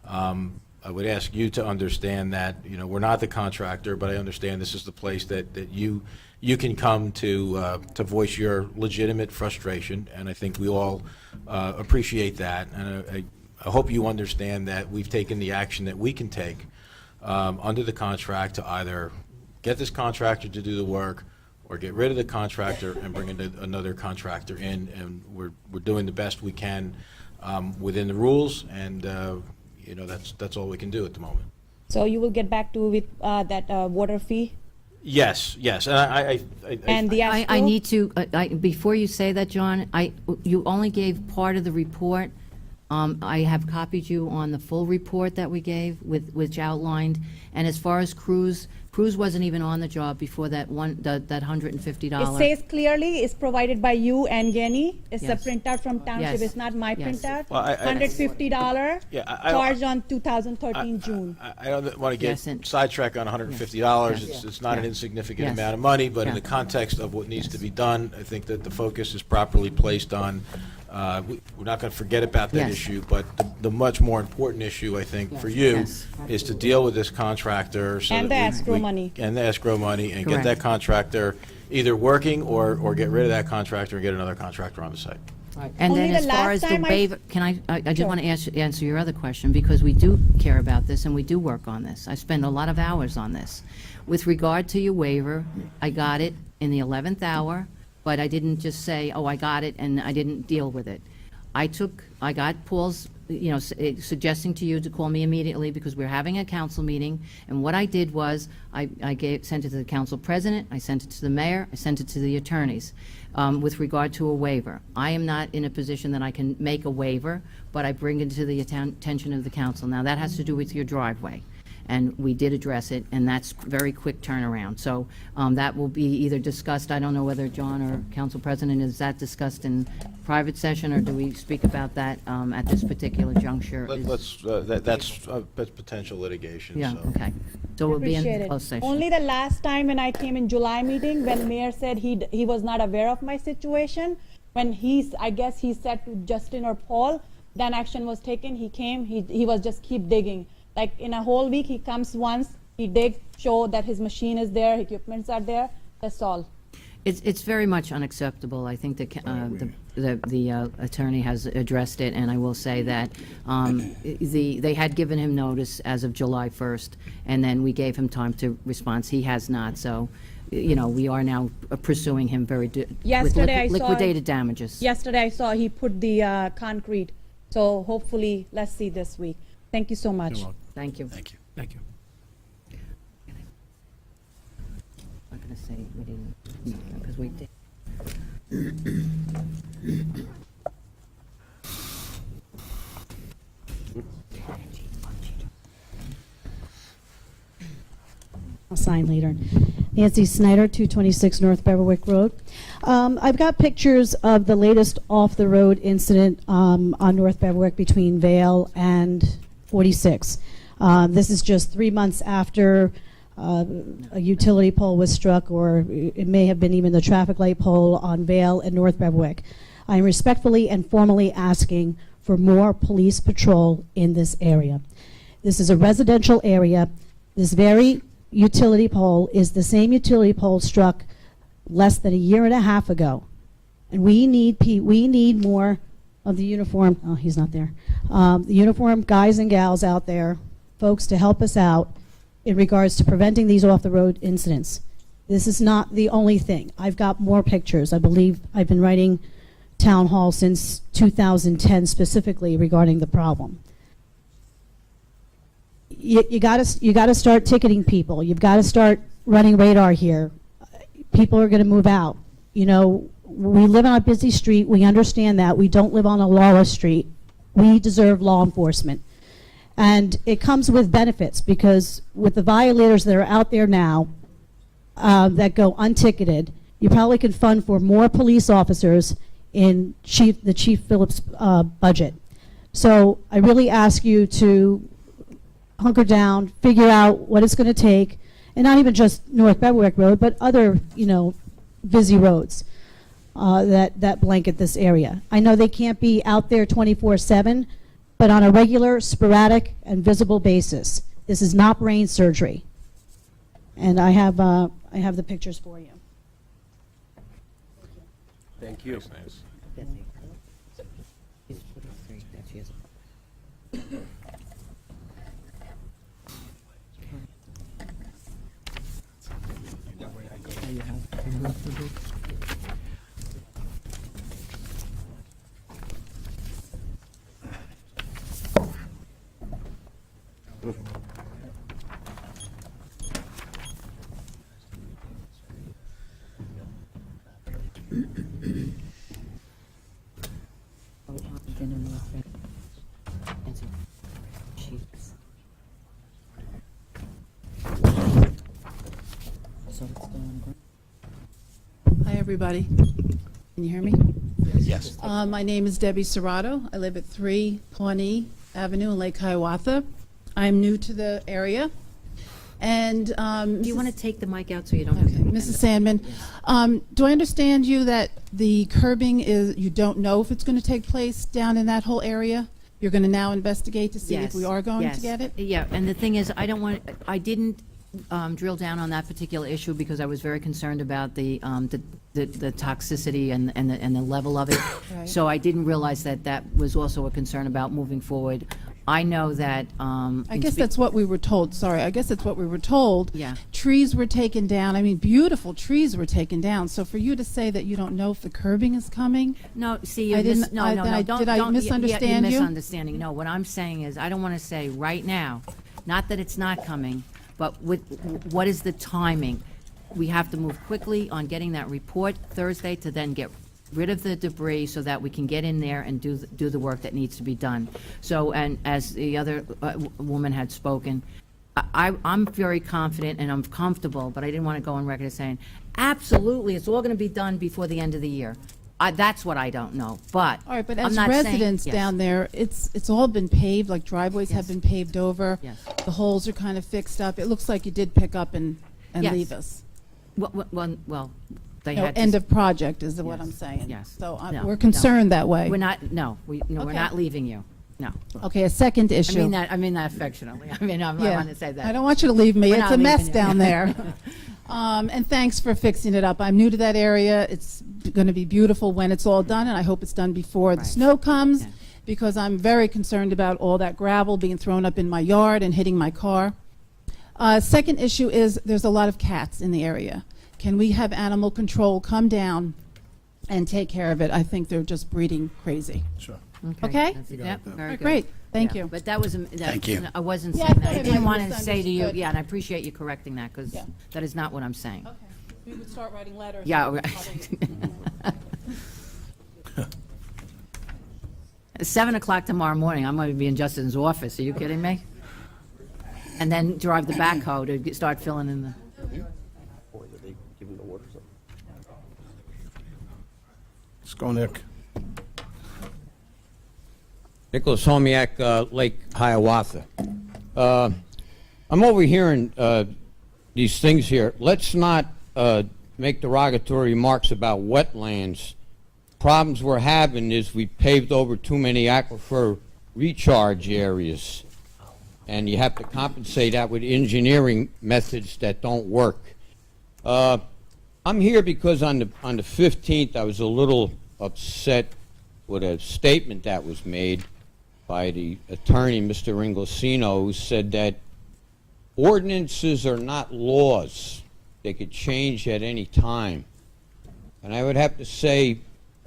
I would ask you to understand that, we're not the contractor, but I understand this is the place that you can come to voice your legitimate frustration, and I think we all appreciate that. And I hope you understand that we've taken the action that we can take under the contract to either get this contractor to do the work or get rid of the contractor and bring in another contractor in, and we're doing the best we can within the rules, and that's all we can do at the moment.
So you will get back to with that water fee
Yes, and
and the
I
escrow?
need to, before you say that, John, you only gave part of the report. I have copied you on the full report that we gave, which outlined, and as far as Cruz wasn't even on the job before that $150.
It says clearly it's provided by you and Jenny. It's a
Yes.
printout from township.
Yes.
It's not my
Yes.
printout.
Well,
$150
Yeah, I-
charged on 2013 June.
I don't want to get
Yes, and-
sidetracked on $150.
Yes.
It's not an
Yeah.
insignificant
Yes.
amount of money, but in
Yeah.
the context of what needs to be done, I think that the focus is properly placed on, we're not going to forget about that
Yes.
issue, but the much more important issue, I think, for you
Yes.
is to deal with this contractor. So
And
that
the
we-
escrow
we-
money.
And the escrow money, and get
Correct.
that contractor either working or get rid of that contractor and get another contractor on the site.
And
Only
then
the
as far
last
as the
time I-
waiver, can I just
Sure.
want to answer your other question, because we do care about this and we do work on this. I spend a lot of hours on this. With regard to your waiver, I got it in the 11th hour, but I didn't just say, oh, I got it, and I didn't deal with it. I got Paul's, suggesting to you to call me immediately because we're having a council meeting, and what I did was, I sent it to the council president, I sent it to the mayor, I sent it to the attorneys, with regard to a waiver. I am not in a position that I can make a waiver, but I bring it to the attention of the council. Now, that has to do with your driveway. and we did address it, and that's very quick turnaround. So that will be either discussed, I don't know whether John or Council President, is that discussed in private session, or do we speak about that at this particular juncture?
That's potential litigation,
Yeah,
so.
okay. So we'll be
Appreciate
in
it.
closed session.
Only the last time when I came in July meeting, when mayor said he was not aware of my situation, when I guess he said to Justin or Paul, then action was taken. He came, he was just keep digging. Like in a whole week, he comes once, he digs, show that his machine is there, equipments are there, that's all.
It's very much unacceptable. I think the attorney has addressed it, and I will say that they had given him notice as of July 1st, and then we gave him time to respond. He has not, so, we are now pursuing him with
Yesterday I saw
liquidated damages.
Yesterday I saw he put the concrete, so hopefully, let's see this week. Thank you so much.
Thank you.
Thank you.
Thank you.
I'm not going to say we didn't, because we did.
I'll sign later. Nancy Snyder, 226 North Beverwick Road. I've got pictures of the latest off-the-road incident on North Beverwick between Vale and 46. This is just 3 months after a utility pole was struck, or it may have been even the traffic light pole on Vale and North Beverwick. I am respectfully and formally asking for more police patrol in this area. This is a residential area. This very utility pole is the same utility pole struck less than a year and a half ago. And we need more of the uniform, oh, he's not there, the uniform guys and gals out there, folks, to help us out in regards to preventing these off-the-road incidents. This is not the only thing. I've got more pictures. I believe I've been writing town hall since 2010 specifically regarding the problem. You gotta start ticketing people. You've got to start running radar here. People are going to move out. We live on a busy street. We understand that. We don't live on a lawless street. We deserve law enforcement. And it comes with benefits, because with the violators that are out there now that go unticketed, you probably can fund for more police officers in the Chief Phillips budget. So I really ask you to hunker down, figure out what it's going to take, and not even just North Beverwick Road, but other, busy roads that blanket this area. I know they can't be out there 24/7, but on a regular, sporadic, and visible basis. This is not brain surgery. And I have the pictures for you.
Thank you.
Hi, everybody. Can you hear me?
Yes.
My name is Debbie Serrato. I live at 3 Pawnee Avenue in Lake Hiawatha. I'm new to the area. And
Do you want to take the mic out so you don't?
Okay. Mrs. Sandman, do I understand you that the curbing is, you don't know if it's going to take place down in that whole area? You're going to now investigate to see if we are going to get it?
Yeah, and the thing is, I didn't drill down on that particular issue because I was very concerned about the toxicity and the level of it.
Right.
So I didn't realize that was also a concern about moving forward. I know that.
I guess that's what we were told. Sorry, I guess that's what we were told.
Yeah.
Trees were taken down. I mean, beautiful trees were taken down. So for you to say that you don't know if the curbing is coming?
No, see,
I
you're
didn't. Did I
don't
misunderstand you?
You're misunderstanding. No, what I'm saying is, I don't want to say right now, not that it's not coming, but what is the timing? We have to move quickly on getting that report Thursday to then get rid of the debris so that we can get in there and do the work that needs to be done. So, and as the other woman had spoken, I'm very confident and I'm comfortable, but I didn't want to go on record as saying, absolutely, it's all going to be done before the end of the year. That's what I don't know, but
All right, but
I'm
as
not saying-
residents
yes.
down there, it's all been paved, like driveways have
Yes.
been paved over.
Yes.
The holes are kind of fixed up. It looks like you did pick up and
Yes.
leave us.
Well, they
No,
had to...
end of project is what I'm
Yes,
saying.
yes.
So
No,
we're concerned
no.
that way.
We're not, no, we're
Okay.
not leaving you, no.
Okay, a second
I
issue.
mean that affectionately. I mean, I want to say that.
I don't want you to leave me.
We're
It's
not
a mess
leaving you.
down there. And thanks for fixing it up. I'm new to that area. It's going to be beautiful when it's all done, and I hope it's done before the
Right.
snow comes,
Yeah.
because I'm very concerned about all that gravel being thrown up in my yard and hitting my car. Second issue is there's a lot of cats in the area. Can we have animal control come down and take care of it? I think they're just breeding crazy.
Sure.
Okay?
That's-
You got
Yep,
it, though.
very good.
Great. Thank
Yeah,
you.
But that was,
Thank you.
I wasn't
Yeah, I
saying
thought
that. I
I
didn't
might
want
have
to say to you,
misunderstood.
yeah, and I appreciate you correcting that, because
Yeah.
that is not what I'm saying.
Okay. We would start writing letters.
Yeah, right. 7 o'clock tomorrow morning, I'm going to be in Justin's office. Are you kidding me? And then drive the backhoe to start filling in the...
Or did they give him the water or something?
Let's go, Nick.
Nicholas Homiak, Lake Hiawatha. I'm overhearing these things here. Let's not make derogatory remarks about wetlands. Problems we're having is we paved over too many aquifer recharge areas, and you have to compensate that with engineering methods that don't work. I'm here because on the 15th I was a little upset with a statement that was made by the attorney, Mr. Inglesino, who said that ordinances are not laws. They could change at any time. And I would have to say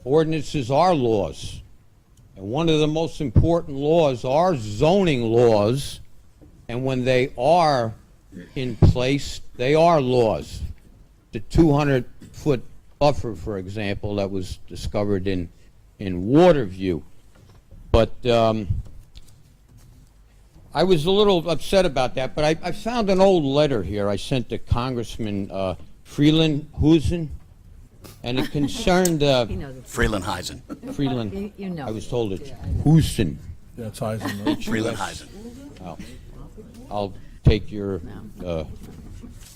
ordinances are laws. And one of the most important laws are zoning laws. And when they are in place, they are laws. The 200-foot buffer, for example, that was discovered in Waterview. But I was a little upset about that, but I found an old letter here I sent to Congressman Freeland-Husen, and it concerned
He knows it.
Freeland-Heisen.
Freeland.
You know.
I was told it's Husen.
Yeah, it's Heisen, right?
Freeland-Heisen.
Oh, I'll take your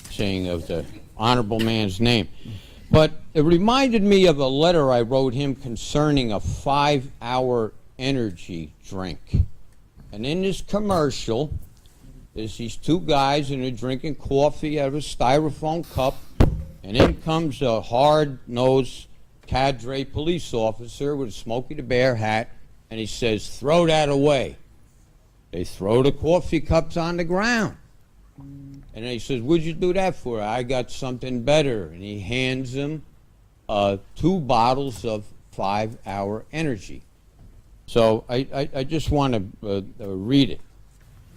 saying of the honorable man's name. But it reminded me of a letter I wrote him concerning a 5-hour energy drink. And in this commercial, there's these two guys and they're drinking coffee out of a styrofoam cup, and in comes a hard-nosed cadre police officer with a Smokey the Bear hat, and he says, "Throw that away." They throw the coffee cups on the ground. And he says, "What'd you do that for?" "I got something better." And he hands them 2 bottles of 5-hour energy. So I just want to read it.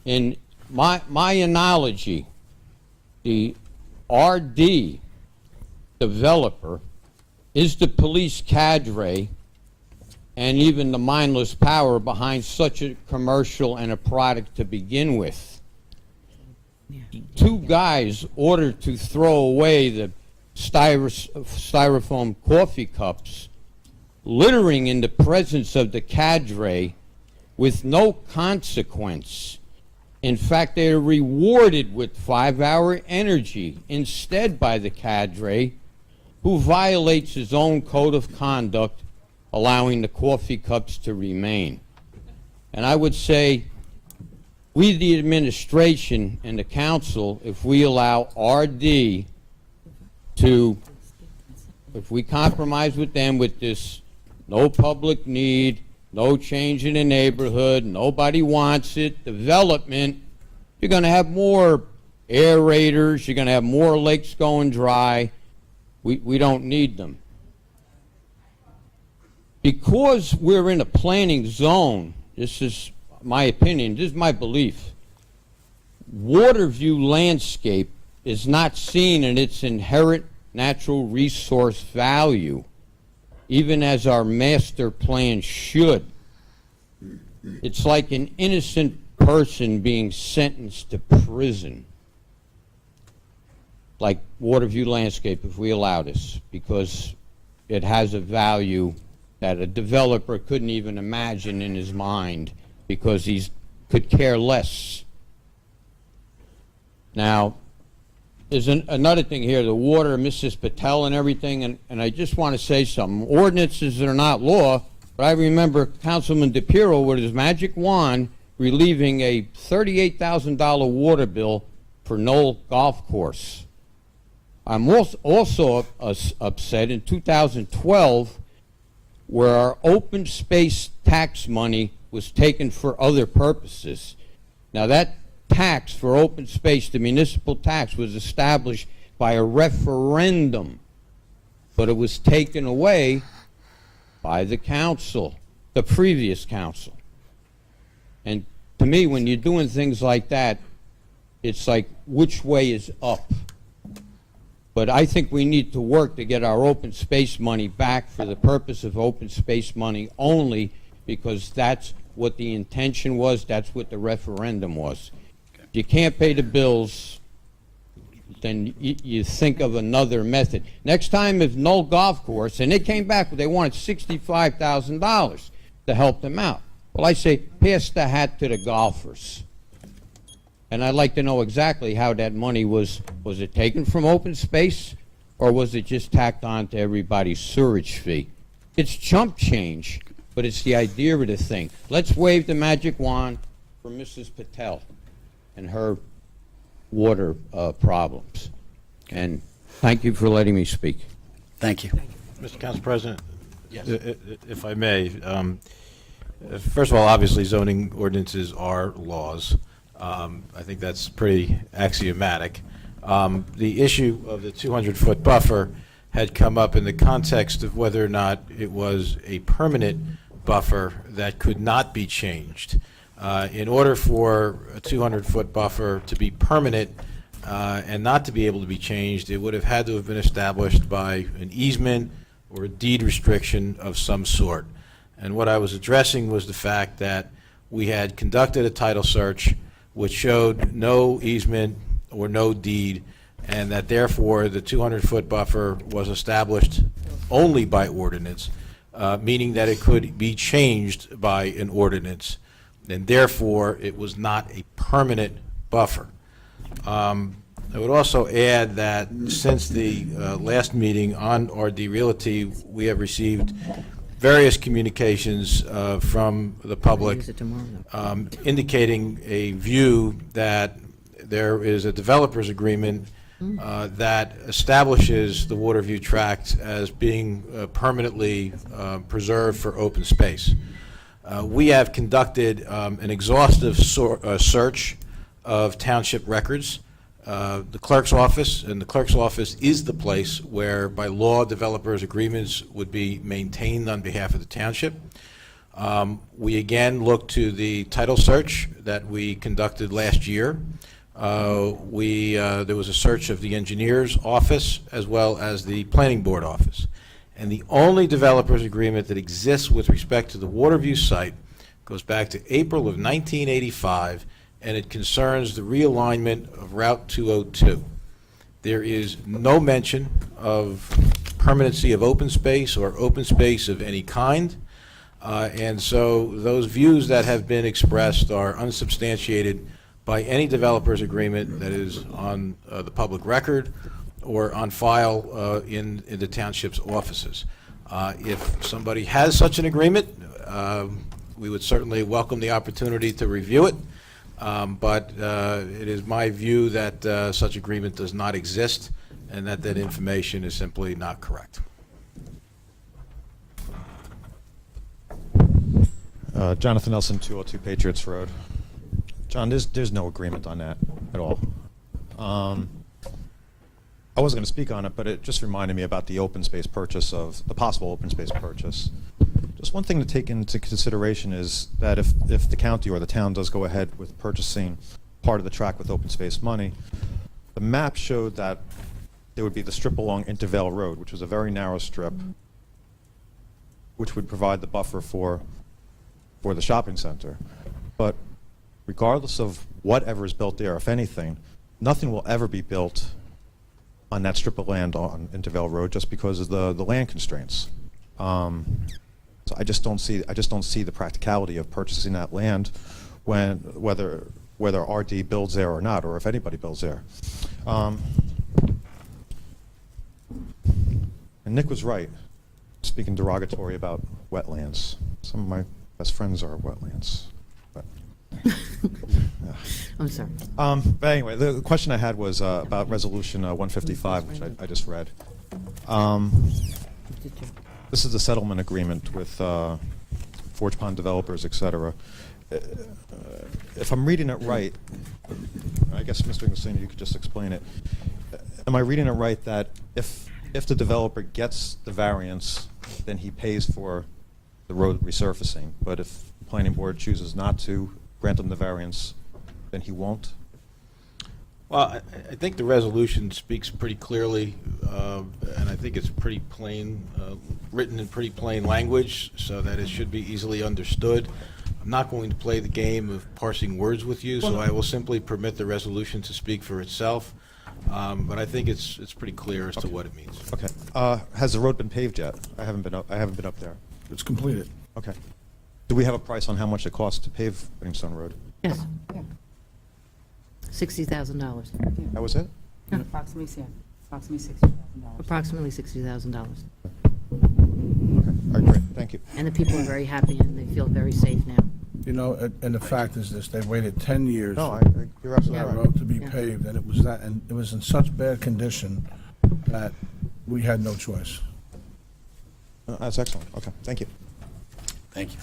In my analogy, the RD developer is the police cadre and even the mindless power behind such a commercial and a product to begin with. 2 guys ordered to throw away the styrofoam coffee cups, littering in the presence of the cadre with no consequence. In fact, they are rewarded with 5-hour energy instead by the cadre, who violates his own code of conduct, allowing the coffee cups to remain. And I would say, we, the administration and the council, if we allow RD to, if we compromise with them with this no public need, no change in the neighborhood, nobody wants it, development, you're going to have more aerators, you're going to have more lakes going dry. We don't need them. Because we're in a planning zone, this is my opinion, this is my belief, Waterview landscape is not seen in its inherent natural resource value, even as our master plan should. It's like an innocent person being sentenced to prison, like Waterview Landscape, if we allow this, because it has a value that a developer couldn't even imagine in his mind because he could care less. Now, there's another thing here, the water, Mrs. Patel and everything, and I just want to say something. Ordinances are not law, but I remember Councilman DePiero with his magic wand relieving a $38,000 water bill for Knoll Golf Course. I'm also upset in 2012 where our open space tax money was taken for other purposes. Now that tax for open space, the municipal tax, was established by a referendum, but it was taken away by the council, the previous council. And to me, when you're doing things like that, it's like, which way is up? But I think we need to work to get our open space money back for the purpose of open space money only, because that's what the intention was, that's what the referendum was. If you can't pay the bills, then you think of another method. Next time, if Knoll Golf Course, and they came back, they wanted $65,000 to help them out. Well, I say, pass the hat to the golfers. And I'd like to know exactly how that money was it taken from open space, or was it just tacked on to everybody's sewerage fee? It's chump change, but it's the idea of the thing. Let's wave the magic wand for Mrs. Patel and her water problems. And thank you for letting me speak.
Thank you.
Mr. Council President?
Yes.
If I may, first of all, obviously zoning ordinances are laws. I think that's pretty axiomatic. The issue of the 200-foot buffer had come up in the context of whether or not it was a permanent buffer that could not be changed. In order for a 200-foot buffer to be permanent and not to be able to be changed, it would have had to have been established by an easement or a deed restriction of some sort. And what I was addressing was the fact that we had conducted a title search which showed no easement or no deed, and that therefore the 200-foot buffer was established only by ordinance, meaning that it could be changed by an ordinance, and therefore it was not a permanent buffer. I would also add that since the last meeting on RD Realty, we have received various communications from the public indicating a view that there is a developer's agreement that establishes the Waterview Tract as being permanently preserved for open space. We have conducted an exhaustive search of township records. The clerk's office, and the clerk's office is the place where, by law, developers' agreements would be maintained on behalf of the township. We again looked to the title search that we conducted last year. There was a search of the engineer's office as well as the planning board office. And the only developer's agreement that exists with respect to the Waterview site goes back to April of 1985, and it concerns the realignment of Route 202. There is no mention of permanency of open space or open space of any kind, and so those views that have been expressed are unsubstantiated by any developer's agreement that is on the public record or on file in the township's offices. If somebody has such an agreement, we would certainly welcome the opportunity to review it. But it is my view that such agreement does not exist and that that information is simply not correct.
Jonathan Nelson, 202 Patriots Road. John, there's no agreement on that at all. I wasn't going to speak on it, but it just reminded me about the open space purchase of the possible open space purchase. Just one thing to take into consideration is that if the county or the town does go ahead with purchasing part of the tract with open space money, the map showed that there would be the strip along Intervale Road, which was a very narrow strip, which would provide the buffer for the shopping center. But regardless of whatever is built there, if anything, nothing will ever be built on that strip of land on Intervale Road just because of the land constraints. So I just don't see the practicality of purchasing that land whether RD builds there or not, or if anybody builds there. And Nick was right, speaking derogatory about wetlands. Some of my best friends are wetlands. But,
I'm sorry.
But anyway, the question I had was about Resolution 155, which I just read. This is a settlement agreement with Forge Pond developers, et cetera. If I'm reading it right, I guess, Mr. Inglesino, you could just explain it. Am I reading it right that if the developer gets the variance, then he pays for the road resurfacing, but if the planning board chooses not to grant him the variance, then he won't?
Well, I think the resolution speaks pretty clearly, and I think it's pretty plain, written in pretty plain language, so that it should be easily understood. I'm not going to play the game of parsing words with you, so I will simply permit the resolution to speak for itself. But I think it's pretty clear as to what it means.
Okay. Has the road been paved yet? I haven't been up there.
It's completed.
Okay. Do we have a price on how much it costs to pave Brimstone Road?
Yes. $60,000.
That was it?
Approximately $60,000.
Approximately $60,000.
Okay. All right, great. Thank you.
And the people are very happy and they feel very safe now.
You know, and the fact is this, they waited 10 years
No,
for
you're absolutely
that
right.
road to be paved, and it was in such bad condition that we had no choice.
That's excellent. Okay, thank you.
Thank you.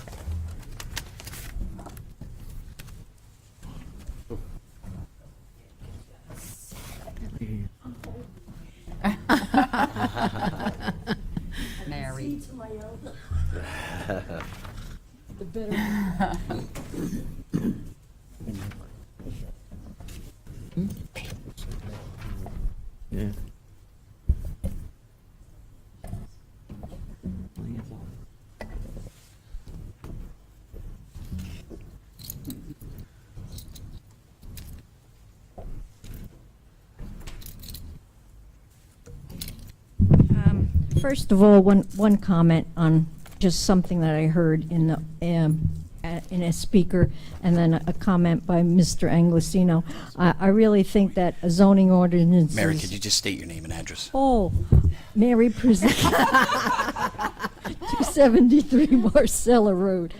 Mary.
The better.
Yeah.
First of all, one comment on just something that I heard in the in a speaker, and then a comment by Mr. Anglesino. I really think that a zoning ordinance.
Mary, could you just state your name and address?
Oh, Mary present 273 Marcella Road.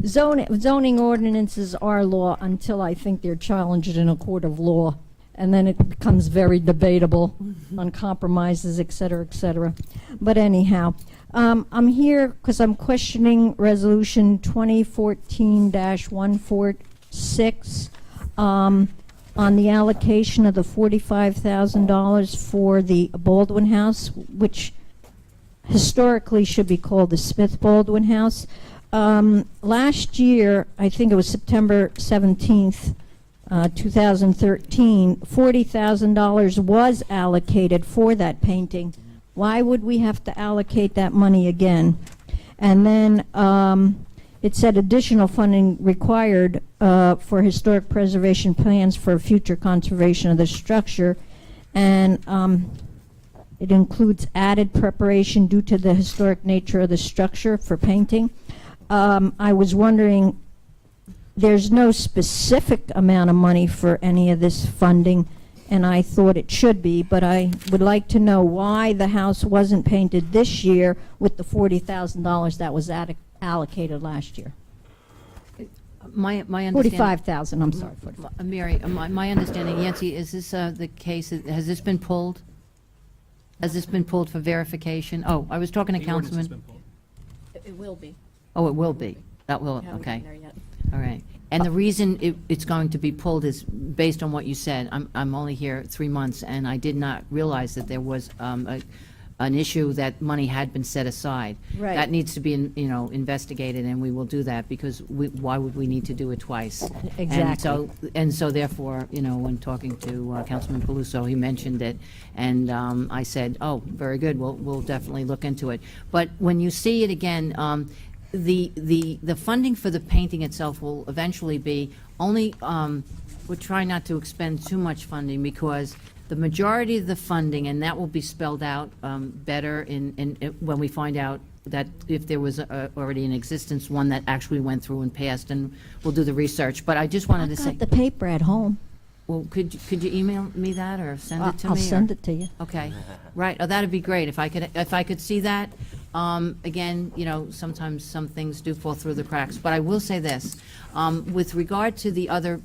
Zoning ordinances are law until I think they're challenged in a court of law, and then it becomes very debatable on compromises, et cetera, et cetera. But anyhow, I'm here because I'm questioning Resolution 2014-146 on the allocation of the $45,000 for the Baldwin House, which historically should be called the Smith Baldwin House. Last year, I think it was September 17th, 2013, $40,000 was allocated for that painting. Why would we have to allocate that money again? And then it said additional funding required for historic preservation plans for future conservation of the structure, and it includes added preparation due to the historic nature of the structure for painting. I was wondering, there's no specific amount of money for any of this funding, and I thought it should be, but I would like to know why the house wasn't painted this year with the $40,000 that was allocated last year.
My understanding.
45,000, I'm sorry.
Mary, my understanding, Yancy, is this the case, has this been pulled? Has this been pulled for verification? Oh, I was talking to
The ordinance has
Councilman.
been pulled.
It will be.
Oh, it will be. That will,
Haven't
okay.
gotten there yet.
All right. And the reason it's going to be pulled is based on what you said. I'm only here 3 months, and I did not realize that there was an issue that money had been set aside.
Right.
That needs to be, investigated, and we will do that, because why would we need to do it twice?
Exactly.
And so therefore, when talking to Councilman Paluso, he mentioned it, and I said, oh, very good, we'll definitely look into it. But when you see it again, the funding for the painting itself will eventually be Only, we're trying not to expend too much funding because the majority of the funding, and that will be spelled out better when we find out that if there was already in existence one that actually went through and passed, and we'll do the research. But I just wanted to say.
Got the paper at home.
Well, could you email me that or send it to me?
I'll send it to you.
Okay, right. Oh, that'd be great if I could see that. Again, sometimes some things do fall through the cracks. But I will say this, with regard to the other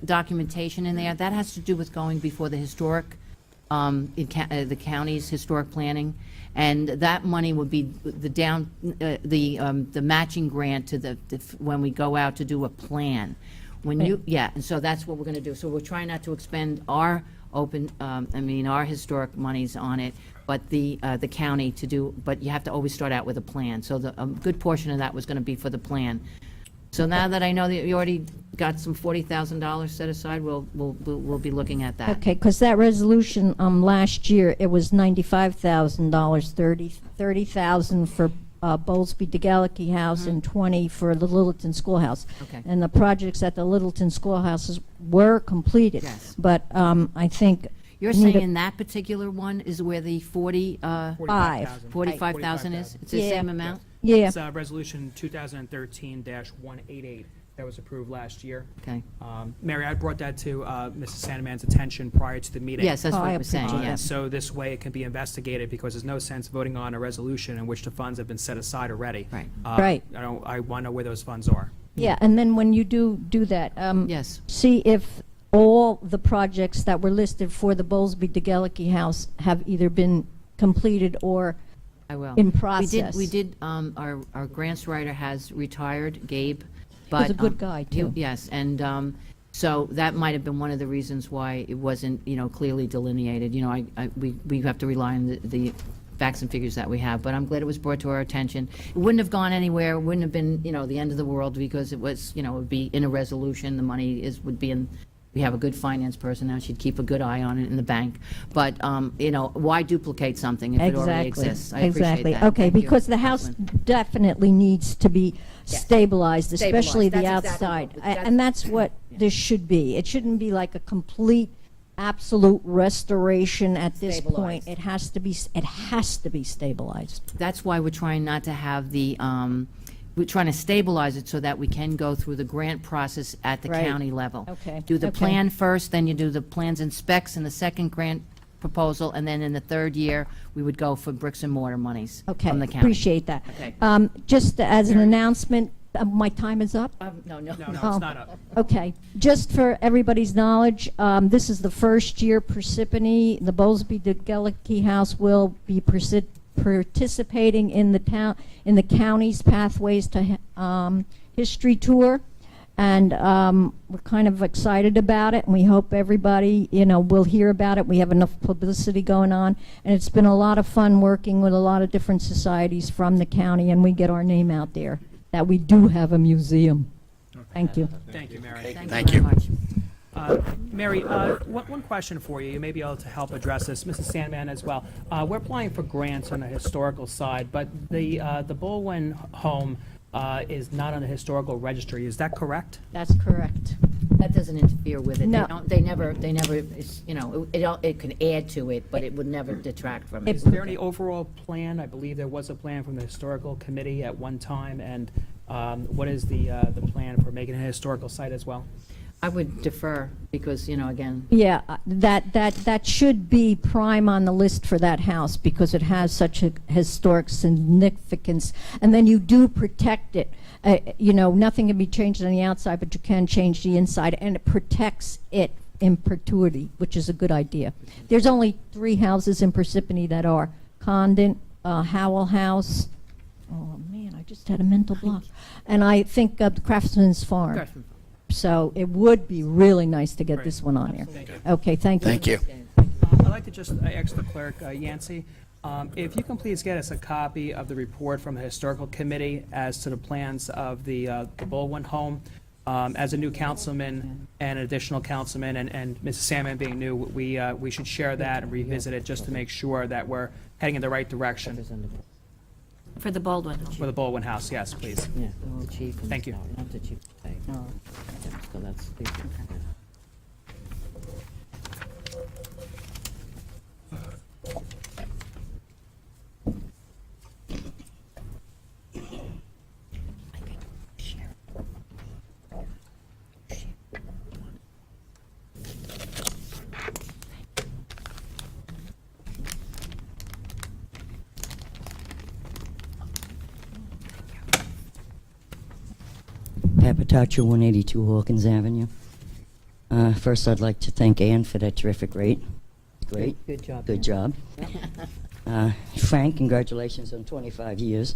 documentation in there, that has to do with going before the historic, the county's historic planning, and that money would be the matching grant to when we go out to do a plan. And so that's what we're going to do. So we're trying not to expend our our historic monies on it, but the county to do, but you have to always start out with a plan. So a good portion of that was going to be for the plan. So now that I know that you already got some $40,000 set aside, we'll be looking at that.
Okay, because that resolution last year, it was $95,000, $30,000 for Bowlesby DeGallicky House and 20 for the Littleton Schoolhouse.
Okay.
And the projects at the Littleton Schoolhouses were completed.
Yes.
But I think
You're
we need
saying that particular one is where the 45,000 is? It's the
Yeah.
same amount?
Yeah.
It's Resolution 2013-188 that was approved last year.
Okay.
Mary, I brought that to Mrs. Sandman's attention prior to the meeting.
Yes, that's what I was saying, yes.
So this way it can be investigated, because there's no sense voting on a resolution in which the funds have been set aside already.
Right.
Right.
I want to know where those funds are.
Yeah, and then when you do that,
Yes.
see if all the projects that were listed for the Bowlesby DeGallicky House have either been completed or
I will.
in process.
We did, our grants writer has retired, Gabe.
He was
But,
a good guy, too.
Yes, and so that might have been one of the reasons why it wasn't, clearly delineated. We have to rely on the facts and figures that we have, but I'm glad it was brought to our attention. It wouldn't have gone anywhere, it wouldn't have been, the end of the world, because it was, it would be in a resolution, the money would be in. We have a good finance person now, she'd keep a good eye on it in the bank. But, why duplicate something if it already exists? I appreciate
Exactly.
that.
Okay,
Thank you,
because the house
Councilman.
definitely needs to be stabilized, especially the
Stabilized. That's exactly
outside.
what-
And that's what this should be. It shouldn't be like a complete, absolute restoration at this point.
Stabilized.
It has to be stabilized.
That's why we're trying not to have we're trying to stabilize it so that we can go through the grant process at the
Right.
county level.
Okay,
Do the
okay.
plan first, then you do the plans and specs in the second grant proposal, and then in the third year, we would go for bricks and mortar monies
Okay,
from the county.
appreciate that.
Okay.
Just as an announcement, my time is up?
No.
No, it's
Oh.
not up.
Okay, just for everybody's knowledge, this is the first year Parsippany, the Bowlesby DeGallicky House will be participating in the county's Pathways to History Tour, and we're kind of excited about it, and we hope everybody, will hear about it. We have enough publicity going on, and it's been a lot of fun working with a lot of different societies from the county, and we get our name out there, that we do have a museum. Thank you.
Thank you, Mary.
Thank you.
Mary, one question for you. You may be able to help address this, Mrs. Sandman as well. We're applying for grants on the historical side, but the Baldwin home is not on the historical registry. Is that correct?
That's correct.
That doesn't interfere with it.
No.
They never, it's, it could add to it, but it would never detract from it.
Is there any overall plan? I believe there was a plan from the historical committee at one time, and what is the plan for making it a historical site as well?
I would defer, because, again,
Yeah, that should be prime on the list for that house, because it has such a historic significance. And then you do protect it. Nothing can be changed on the outside, but you can change the inside, and it protects it in perpetuity, which is a good idea. There's only 3 houses in Parsippany that are: Condon, Howell House. Oh man, I just had a mental block. And I think the Craftsman's Farm.
Craftsman.
So it would be really nice to get
Great.
this one on here.
Thank you.
Okay, thank you.
Thank you.
I'd like to just ask the clerk, Yancey, if you can please get us a copy of the report from the historical committee as to the plans of the Baldwin home. As a new councilman and an additional councilman, and Mrs. Salmon being new, we should share that and revisit it just to make sure that we're heading in the right direction
For the Baldwin.
for the Baldwin house. Yes, please.
yeah, the chief.
Thank you.
Not the chief. No. so that's.
Papatacho, 182 Hawkins Avenue. First, I'd like to thank Ann for that terrific rate. Great.
Good job,
Good
Ann.
job. Frank, congratulations on 25 years.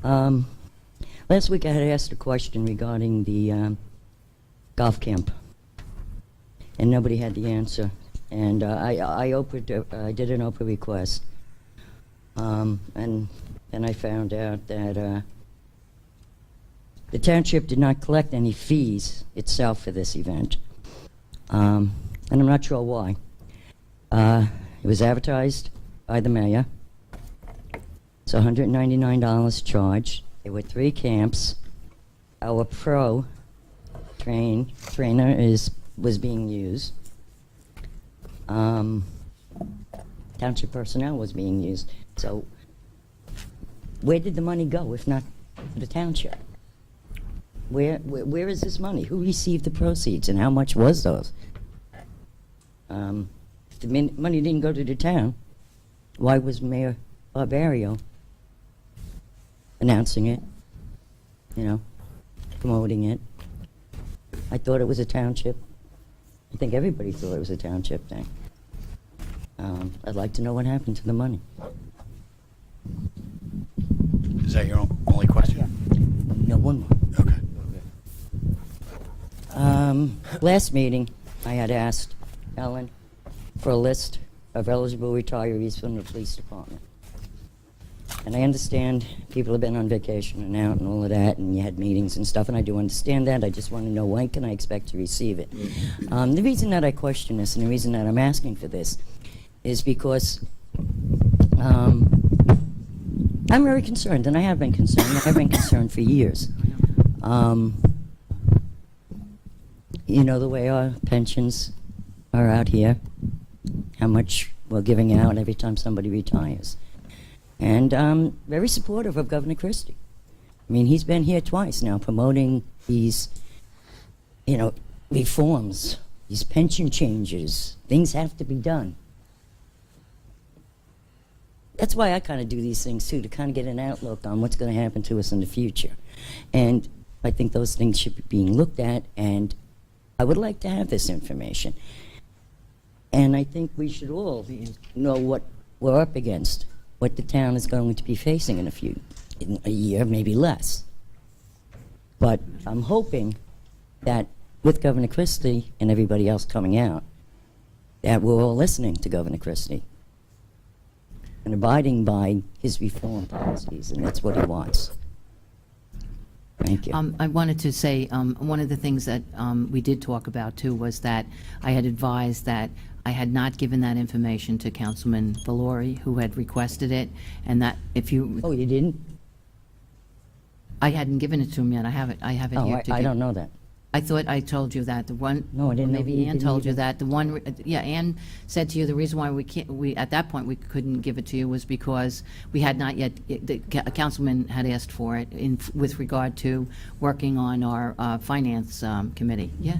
Last week I had asked a question regarding the golf camp, and nobody had the answer. And I did an open request, and then I found out that the township did not collect any fees itself for this event, and I'm not sure why. It was advertised by the mayor. It's $199 charged. There were 3 camps. Our pro trainer was being used. Township personnel was being used. So where did the money go if not to the township? Where is this money? Who received the proceeds and how much was those? If the money didn't go to the town, why was Mayor Barbario announcing it, promoting it? I thought it was a township. I think everybody thought it was a township thing. I'd like to know what happened to the money.
Is that your only question?
No, one more.
Okay.
Last meeting, I had asked Ellen for a list of eligible retirees from the police department. And I understand people have been on vacation and out and all of that, and you had meetings and stuff, and I do understand that. I just want to know, when can I expect to receive it? The reason that I question this and the reason that I'm asking for this is because I'm very concerned, and I have been concerned. I have been concerned for years. The way our pensions are out here, how much we're giving out every time somebody retires. And I'm very supportive of Governor Christie. I mean, he's been here twice now promoting these, reforms, these pension changes. Things have to be done. That's why I kind of do these things, too, to kind of get an outlook on what's going to happen to us in the future. And I think those things should be being looked at, and I would like to have this information. And I think we should all know what we're up against, what the town is going to be facing in a year, maybe less. But I'm hoping that with Governor Christie and everybody else coming out, that we're all listening to Governor Christie and abiding by his reform policies, and that's what he wants. Thank you.
I wanted to say, one of the things that we did talk about, too, was that I had advised that I had not given that information to Councilman Valori, who had requested it, and that if you...
Oh, you didn't?
I hadn't given it to him yet. I have it here.
I don't know that.
I thought I told you that. The one...
No, I didn't know.
Maybe Ann told you that. The one... Yeah, Ann said to you the reason why at that point we couldn't give it to you was because we had not yet... The councilman had asked for it with regard to working on our finance committee. Yeah?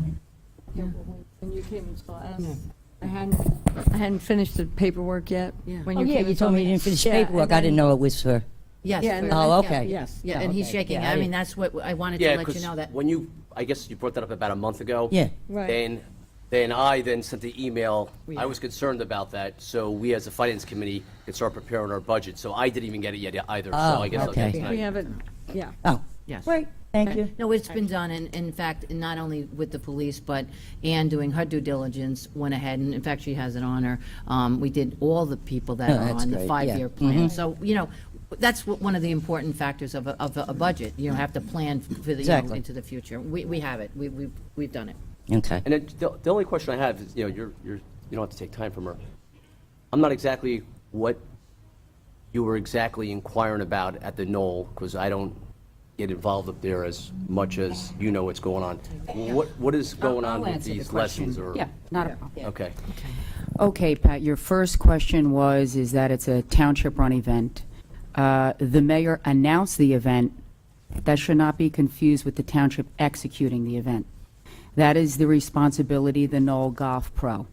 When you came and saw us, I hadn't finished the paperwork yet.
Yeah.
When
You
came and saw
told me
me.
you didn't finish
Yeah,
paperwork.
and
I
then-
didn't know it was for...
Yes.
Yeah, and
Oh,
then-
okay.
Yes.
Yeah, and he's
okay.
shaking.
Yeah,
I
I
mean, that's what I wanted to let you know that.
When I guess you brought that up about a month ago.
Yeah.
Right.
Then I sent the email. I was concerned about that, so we as a finance committee could start preparing our budget. So I didn't even get it yet either. So
Oh,
I guess I'll
okay.
get it tonight.
We have it, yeah.
Oh,
Yes.
great. Thank you.
No, it's been done, and in fact, not only with the police, but Ann doing her due diligence went ahead, and in fact, she has it on her. We did all the people that
Oh,
are
that's
on the
great,
5-year
yeah.
plan.
Mhm.
So, that's one of the important factors of a budget. You have to plan for the,
Exactly.
into the future. We have it. We've done it.
Okay.
And then the only question I have is, you don't have to take time from her. I'm not exactly what you were exactly inquiring about at the Knoll, because I don't get involved up there as much as you know what's going on. What is going on
I'll
with
answer the
these
question.
lessons? Or
Yeah, not a problem.
Okay.
Okay, Pat, your first question is that it's a township-run event. The mayor announced the event. That should not be confused with the township executing the event. That is the responsibility of the Knoll Golf Pro.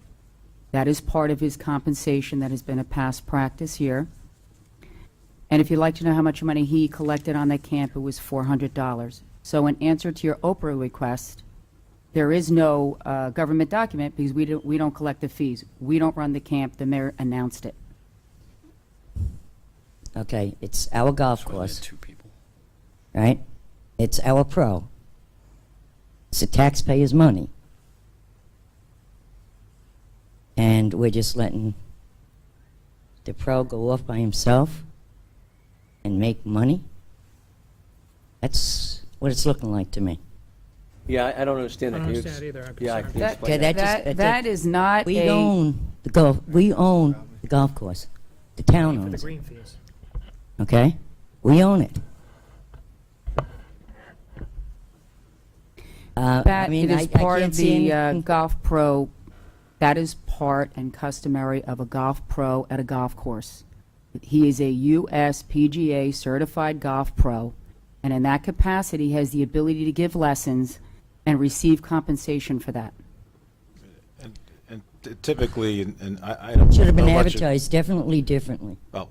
That is part of his compensation that has been a past practice here. And if you'd like to know how much money he collected on that camp, it was $400. So in answer to your Oprah request, there is no government document because we don't collect the fees. We don't run the camp. The mayor announced it.
Okay, it's our golf course,
Two people.
right? It's our pro. It's the taxpayers' money. And we're just letting the pro go off by himself and make money? That's what it's looking like to me.
Yeah, I don't understand that.
I don't
Can you
understand either. I'm
Yeah, I
concerned.
can
That,
explain
that-
that is not
We
a...
own the golf. We own the golf course. The town
For the
owns it.
green fees.
Okay, we own it.
That it is part
can't
of
see
the
anything.
golf pro. That is part and customary of a golf pro at a golf course. He is a U.S. PGA certified golf pro, and in that capacity has the ability to give lessons and receive compensation for that.
And typically, and I don't
Should have been
know much of-
advertised definitely differently.
Well,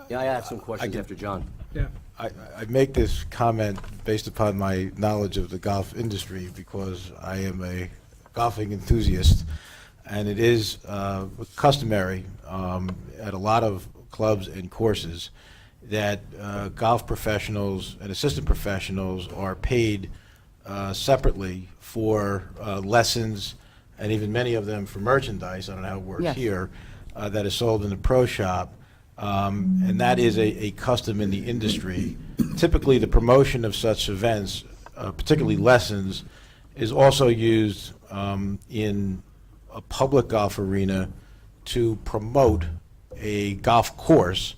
Yeah, I have some questions after John.
Yeah.
I make this comment based upon my knowledge of the golf industry because I am a golfing enthusiast, and it is customary at a lot of clubs and courses that golf professionals and assistant professionals are paid separately for lessons, and even many of them for merchandise. I don't know how it works
Yes.
here, that is sold in the pro shop. And that is a custom in the industry. Typically, the promotion of such events, particularly lessons, is also used in a public golf arena to promote a golf course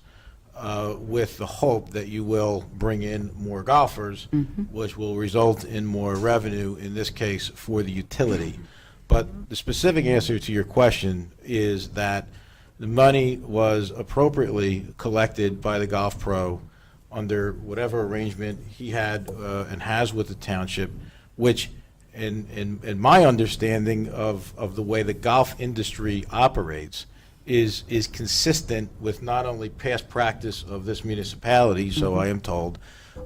with the hope that you will bring in more golfers, which will result in more revenue, in this case, for the utility. But the specific answer to your question is that the money was appropriately collected by the golf pro under whatever arrangement he had and has with the township, which, in my understanding of the way the golf industry operates, is consistent with not only past practice of this municipality, so I am told,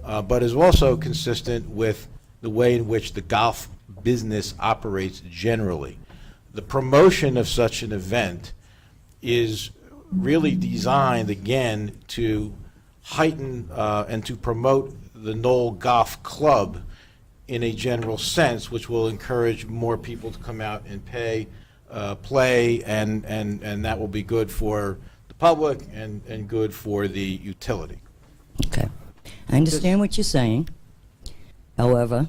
but is also consistent with the way in which the golf business operates generally. The promotion of such an event is really designed, again, to heighten and to promote the Knoll Golf Club in a general sense, which will encourage more people to come out and play, and that will be good for the public and good for the utility.
Okay. I understand what you're saying. However,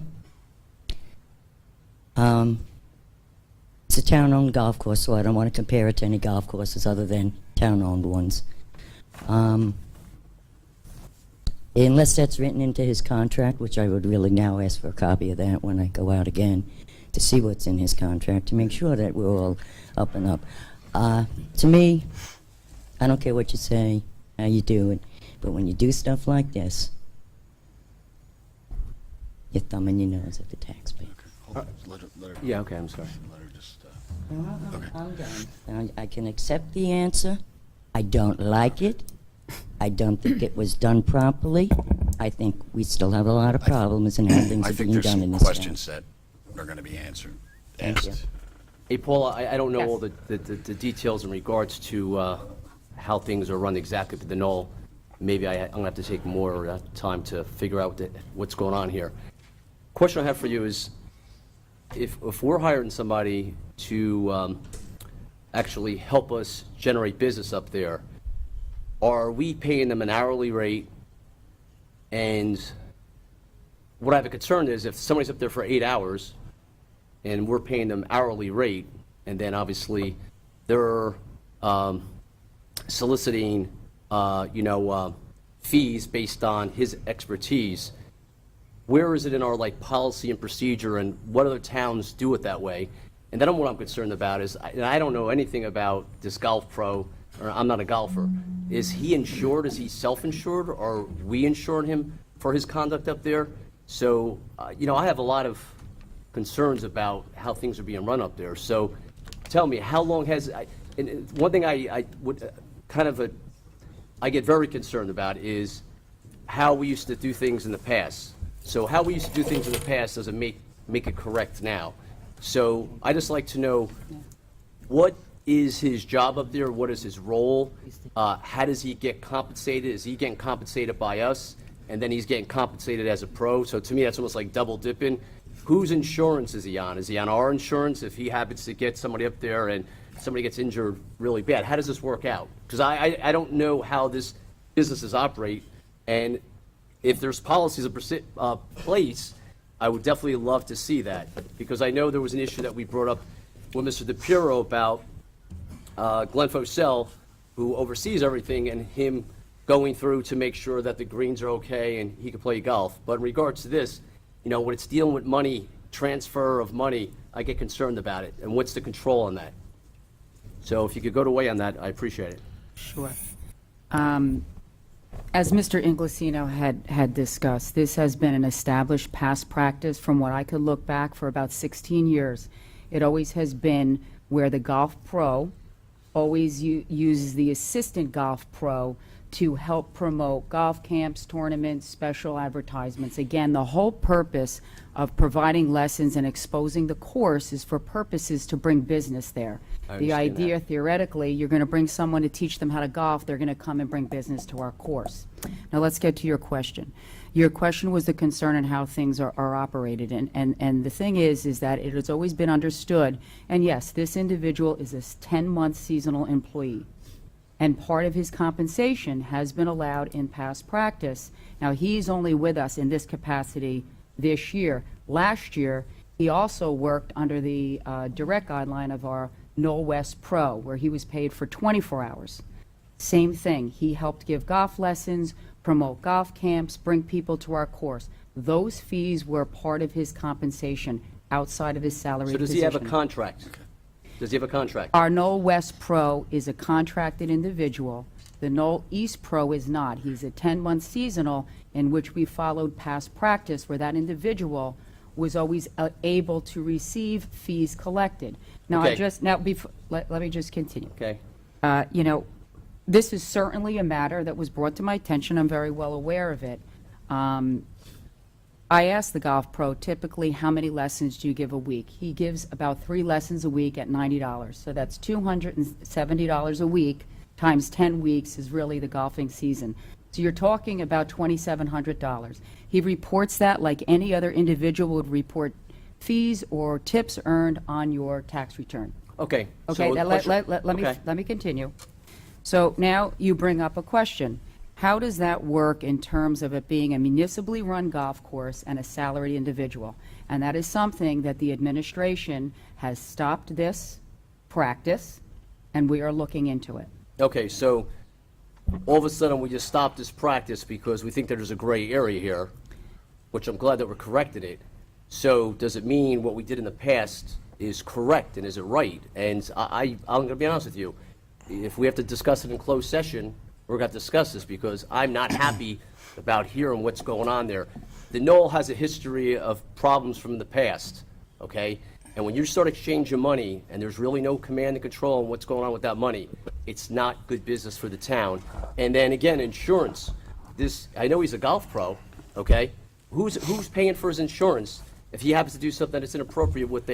it's a town-owned golf course, so I don't want to compare it to any golf courses other than town-owned ones. Unless that's written into his contract, which I would really now ask for a copy of that when I go out again to see what's in his contract, to make sure that we're all up and up. To me, I don't care what you say, how you do it, but when you do stuff like this, you're thumbing your nose at the taxpayer.
Yeah, okay, I'm sorry.
I'm done. I can accept the answer. I don't like it. I don't think it was done properly. I think we still have a lot of problems in how things
I
are
think
being
there's
done in
some
this
questions that are going to be answered.
Thank you.
asked.
Hey, Paula, I don't know all the details in regards to how things are run exactly for the Knoll. Maybe I'm going to have to take more time to figure out what's going on here. Question I have for you is, if we're hiring somebody to actually help us generate business up there, are we paying them an hourly rate? And what I have a concern is if somebody's up there for 8 hours and we're paying them hourly rate, and then obviously they're soliciting, fees based on his expertise, where is it in our like policy and procedure, and what other towns do it that way? And then what I'm concerned about is, and I don't know anything about this golf pro, or I'm not a golfer. Is he insured? Is he self-insured? Or are we insuring him for his conduct up there? So, you know, I have a lot of concerns about how things are being run up there. So tell me, how long has, and one thing I would I get very concerned about is how we used to do things in the past. So how we used to do things in the past doesn't make it correct now. So I just like to know, what is his job up there? What is his role? How does he get compensated? Is he getting compensated by us, and then he's getting compensated as a pro? So to me, that's almost like double dipping. Whose insurance is he on? Is he on our insurance if he happens to get somebody up there and somebody gets injured really bad? How does this work out? Because I don't know how this businesses operate, and if there's policies in place, I would definitely love to see that, because I know there was an issue that we brought up with Mr. DePiero about Glenn Fosell, who oversees everything, and him going through to make sure that the greens are okay and he can play golf. But in regards to this, you know, when it's dealing with money, transfer of money, I get concerned about it. And what's the control on that? So if you could go to weigh on that, I appreciate it.
Sure. As Mr. Inglesino had discussed, this has been an established past practice from what I could look back for about 16 years. It always has been where the golf pro always uses the assistant golf pro to help promote golf camps, tournaments, special advertisements. Again, the whole purpose of providing lessons and exposing the course is for purposes to bring business there. The idea, theoretically, you're going to bring someone to teach them how to golf, they're going to come and bring business to our course. Now let's get to your question. Your question was the concern in how things are operated, and the thing is that it has always been understood, and yes, this individual is a 10-month seasonal employee, and part of his compensation has been allowed in past practice. Now, he's only with us in this capacity this year. Last year, he also worked under the direct guideline of our Knoll West Pro, where he was paid for 24 hours. Same thing. He helped give golf lessons, promote golf camps, bring people to our course. Those fees were part of his compensation outside of his salary
So does
position.
he have a contract? Does he have a contract?
Our Knoll West Pro is a contracted individual. The Knoll East Pro is not. He's a 10-month seasonal in which we followed past practice where that individual was always able to receive fees collected. Now,
Okay.
let me just continue.
Okay.
You know, this is certainly a matter that was brought to my attention. I'm very well aware of it. I asked the golf pro, typically, how many lessons do you give a week? He gives about 3 lessons a week at $90. So that's $270 a week times 10 weeks is really the golfing season. So you're talking about $2,700. He reports that like any other individual would report fees or tips earned on your tax return.
Okay.
Okay,
so
now let me continue. So now you bring up a question. How does that work in terms of it being a municipally run golf course and a salaried individual? And that is something that the administration has stopped this practice, and we are looking into it.
Okay, so all of a sudden we just stopped this practice because we think that there's a gray area here, which I'm glad that we're correcting it. So does it mean what we did in the past is correct, and is it right? And I'm going to be honest with you. If we have to discuss it in closed session, we're going to discuss this, because I'm not happy about hearing what's going on there. The Knoll has a history of problems from the past, okay? And when you start exchanging money and there's really no command and control on what's going on with that money, it's not good business for the town. And then again, insurance. I know he's a golf pro, okay? Who's paying for his insurance if he happens to do something that's inappropriate with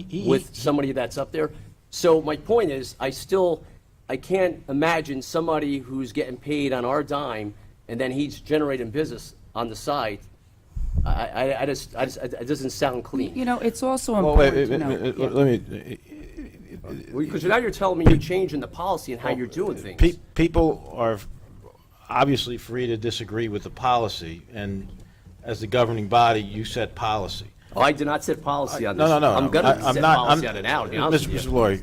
with somebody that's up there? So my point is, I can't imagine somebody who's getting paid on our dime and then he's generating business on the side. It doesn't sound clean.
You know, it's also important to know.
Let me.
Because now you're telling me you're changing the policy and how you're doing things.
People are obviously free to disagree with the policy, and as the governing body, you set policy.
Oh, I did not set policy on this.
No.
I'm going to set policy on it now, to be honest with you.
Mr. Laurie,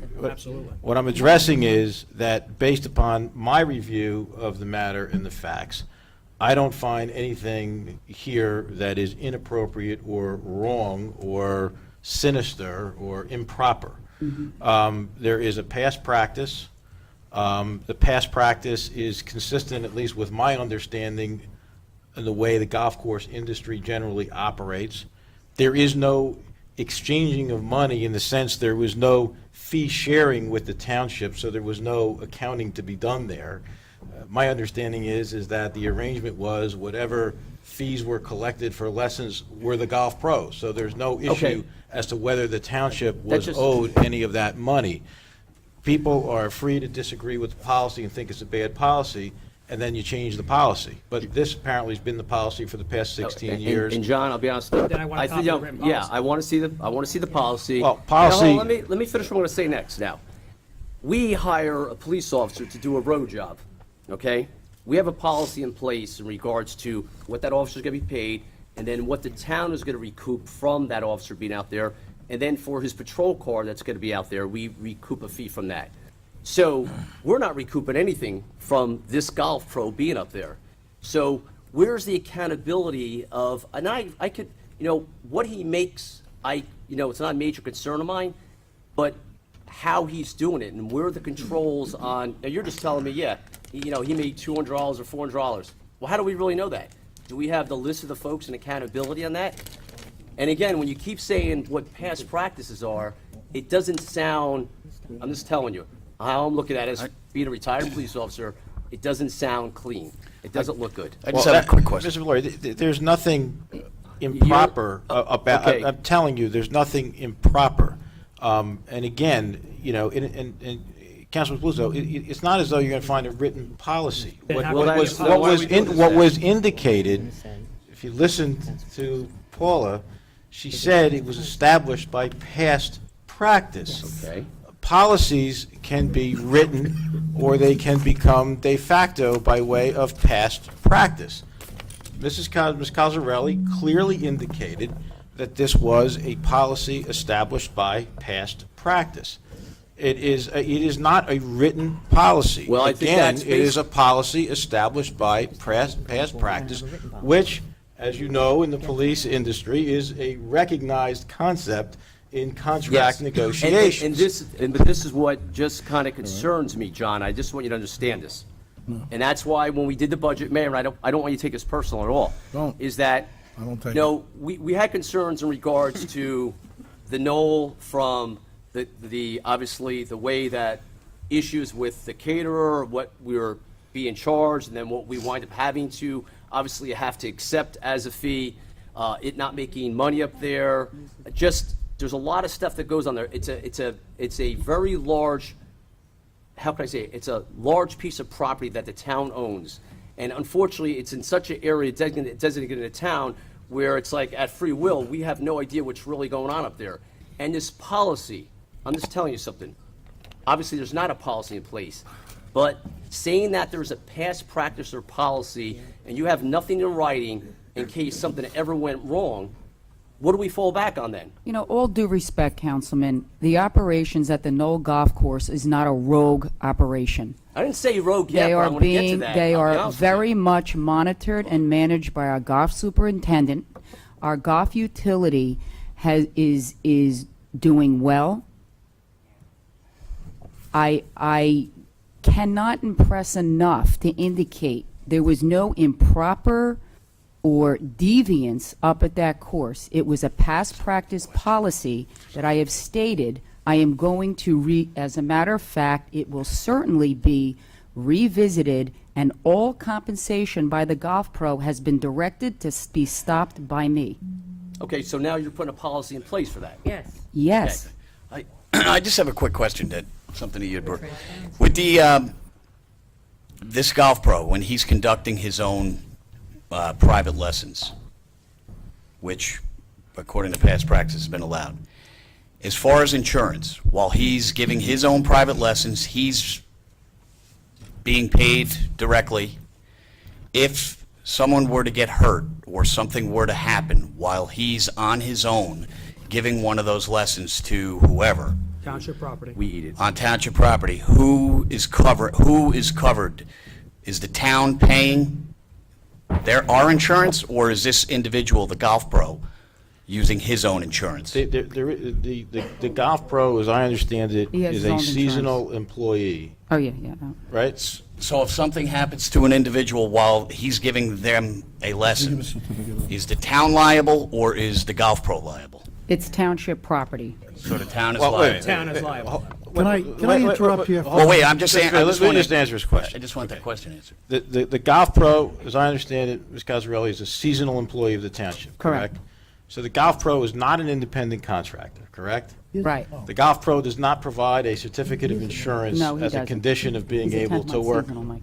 what I'm addressing is that based upon my review of the matter and the facts, I don't find anything here that is inappropriate or wrong or sinister or improper. There is a past practice. The past practice is consistent, at least with my understanding, in the way the golf course industry generally operates. There is no exchanging of money in the sense there was no fee sharing with the township, so there was no accounting to be done there. My understanding is that the arrangement was whatever fees were collected for lessons were the golf pros. So there's no issue
Okay.
as to whether the township
That's
was
just-
owed any of that money. People are free to disagree with the policy and think it's a bad policy, and then you change the policy. But this apparently has been the policy for the past 16 years.
And John, I'll be honest.
Then I want a
think,
copy of the written
yeah,
policy.
I want to see the policy.
Well, policy-
Now, let me finish what I'm going to say next. Now, we hire a police officer to do a road job. Okay, we have a policy in place in regards to what that officer is going to be paid, and then what the town is going to recoup from that officer being out there, and then for his patrol car that's going to be out there, we recoup a fee from that. So we're not recouping anything from this golf pro being up there. So where's the accountability of, and I could, what he makes, it's not a major concern of mine, but how he's doing it and where are the controls on, now you're just telling me, yeah, he made $200 or $400. Well, how do we really know that? Do we have the list of the folks and accountability on that? And again, when you keep saying what past practices are, it doesn't sound, I'm just telling you, how I'm looking at it as being a retired police officer, it doesn't sound clean. It doesn't look good.
I just have a quick question.
Mr. Valori, there's nothing improper about,
okay.
I'm telling you, there's nothing improper. And again, and Councilman Bluso, it's not as though you're going to find a written policy. What was indicated, if you listen to Paula, she said it was established by past practice.
Okay.
Policies can be written or they can become de facto by way of past practice. Ms. Cosarelli clearly indicated that this was a policy established by past practice. It is not a written policy.
Well, I think
Again,
that's
it is a policy established by past practice, which, as you know, in the police industry, is a recognized concept in contract negotiations.
But this is what just kind of concerns me, John. I just want you to understand this. And that's why when we did the budget, Mayor, and I don't want you to take this personal at all.
Don't.
Is that,
I don't take
we had concerns in regards to the Knoll from the obviously the way that issues with the caterer, what we were being charged, and then what we wind up having to obviously have to accept as a fee, it not making money up there. Just there's a lot of stuff that goes on there. It's a very large, how can I say it? It's a large piece of property that the town owns. And unfortunately, it's in such an area designated in a town where it's like at free will, we have no idea what's really going on up there. And this policy, I'm just telling you something. Obviously, there's not a policy in place. But saying that there's a past practice or policy and you have nothing in writing in case something ever went wrong, what do we fall back on then?
All due respect, Councilman, the operations at the Knoll Golf Course is not a rogue operation.
I didn't say rogue yet,
They
but I
are
want to get to
being,
that.
they
I'll be
are
honest with
very
you.
much monitored and managed by our golf superintendent. Our golf utility is doing well. I cannot impress enough to indicate there was no improper or deviance up at that course. It was a past practice policy that I have stated I am going to as a matter of fact, it will certainly be revisited, and all compensation by the golf pro has been directed to be stopped by me.
Okay, so now you're putting a policy in place for that?
Yes. Yes.
Okay. I just have a quick question that something that you had brought. With the this golf pro, when he's conducting his own private lessons, which according to past practice has been allowed, as far as insurance, while he's giving his own private lessons, he's being paid directly. If someone were to get hurt or something were to happen while he's on his own giving one of those lessons to whoever,
Township property.
We eat it.
on township property, who is covered? Is the town paying our insurance, or is this individual, the golf pro, using his own insurance?
The golf pro, as I understand it,
He has
is
his
a
own
seasonal employee,
Oh, yeah, yeah.
right?
So if something happens to an individual while he's giving them a lesson, is the town liable or is the golf pro liable?
It's township property.
So the town is
Well,
liable.
wait.
Town is liable.
Can I interrupt here?
Well, wait, I'm just saying.
Let me just answer his question.
I just want that question answered.
The golf pro, as I understand it, Ms. Cosarelli, is a seasonal employee of the township,
Correct.
correct? So the golf pro is not an independent contractor, correct?
Right.
The golf pro does not provide a certificate of insurance
No, he
as a
doesn't.
condition of being
He's a
able to
10-month
work.
seasonal, Mike.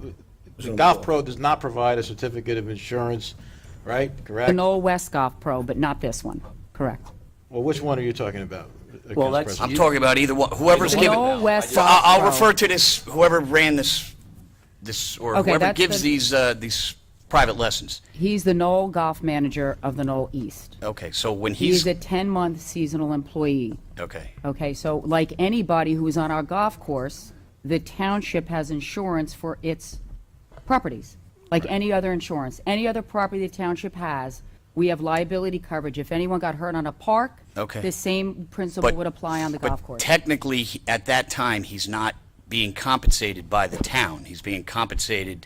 The golf pro does not provide a certificate of insurance, right?
The
Correct?
Knoll West Golf Pro, but not this one. Correct.
Well, which one are you talking about?
Well,
Council
that's-
President?
I'm talking about either one, whoever's
The
giving.
Knoll West
So
Golf
I'll
Pro.
refer to this, whoever ran this, or
Okay,
whoever
that's
gives
the-
these private lessons.
He's the Knoll Golf Manager of the Knoll East.
Okay, so when
He's a 10-month seasonal employee.
okay,
Okay, so like anybody who's on our golf course, the township has insurance for its properties, like any other insurance. Any other property the township has, we have liability coverage. If anyone got hurt on a park,
Okay.
the same principle
But-
would apply on the golf course.
technically, at that time, he's not being compensated by the town. He's being compensated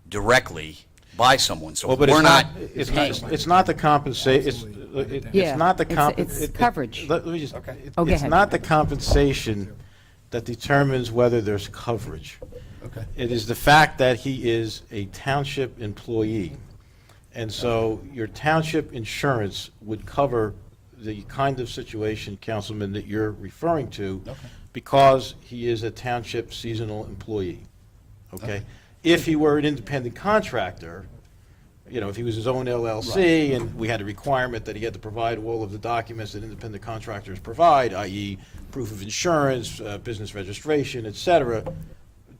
directly by someone, so
Well, but
we're not.
it's not the compensation,
Yeah,
it's not the
it's coverage.
Let me just,
Oh, go
it's
ahead.
not the compensation that determines whether there's coverage.
Okay.
It is the fact that he is a township employee. And so your township insurance would cover the kind of situation, Councilman, that you're referring to, because he is a township seasonal employee. Okay? If he were an independent contractor, you know, if he was his own LLC and we had a requirement that he had to provide all of the documents that independent contractors provide, i.e. proof of insurance, business registration, et cetera,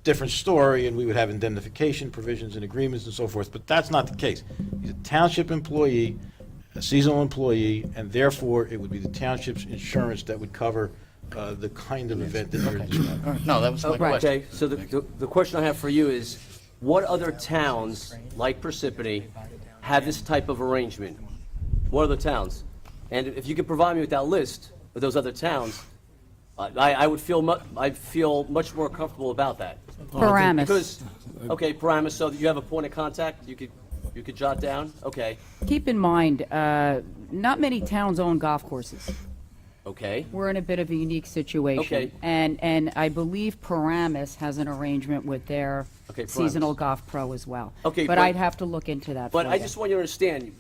different story, and we would have indemnification provisions and agreements and so forth, but that's not the case. He's a township employee, a seasonal employee, and therefore it would be the township's insurance that would cover the kind of event that you're describing.
No, that was my question.
Okay, so the question I have for you is, what other towns, like Parsippany, have this type of arrangement? What other towns? And if you could provide me with that list of those other towns, I would feel I'd feel much more comfortable about that.
Paramus.
Because, okay, Paramus, so that you have a point of contact you could jot down? Okay,
Keep in mind, not many towns own golf courses.
okay.
We're in a bit of a unique situation.
Okay.
And I believe Paramus has an arrangement with their
Okay, Paramus.
seasonal golf pro as well.
Okay,
But
but-
I'd have to look into that
But
for
I
you.
just want you to understand,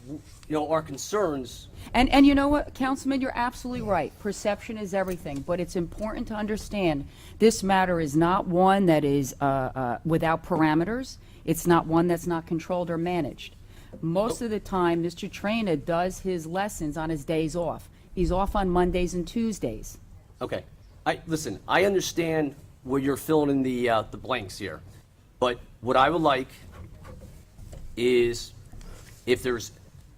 our concerns.
And you know what, Councilman, you're absolutely right. Perception is everything, but it's important to understand this matter is not one that is without parameters. It's not one that's not controlled or managed. Most of the time, Mr. Traina does his lessons on his days off. He's off on Mondays and Tuesdays.
Okay. Listen, I understand where you're filling in the blanks here, but what I would like is if there's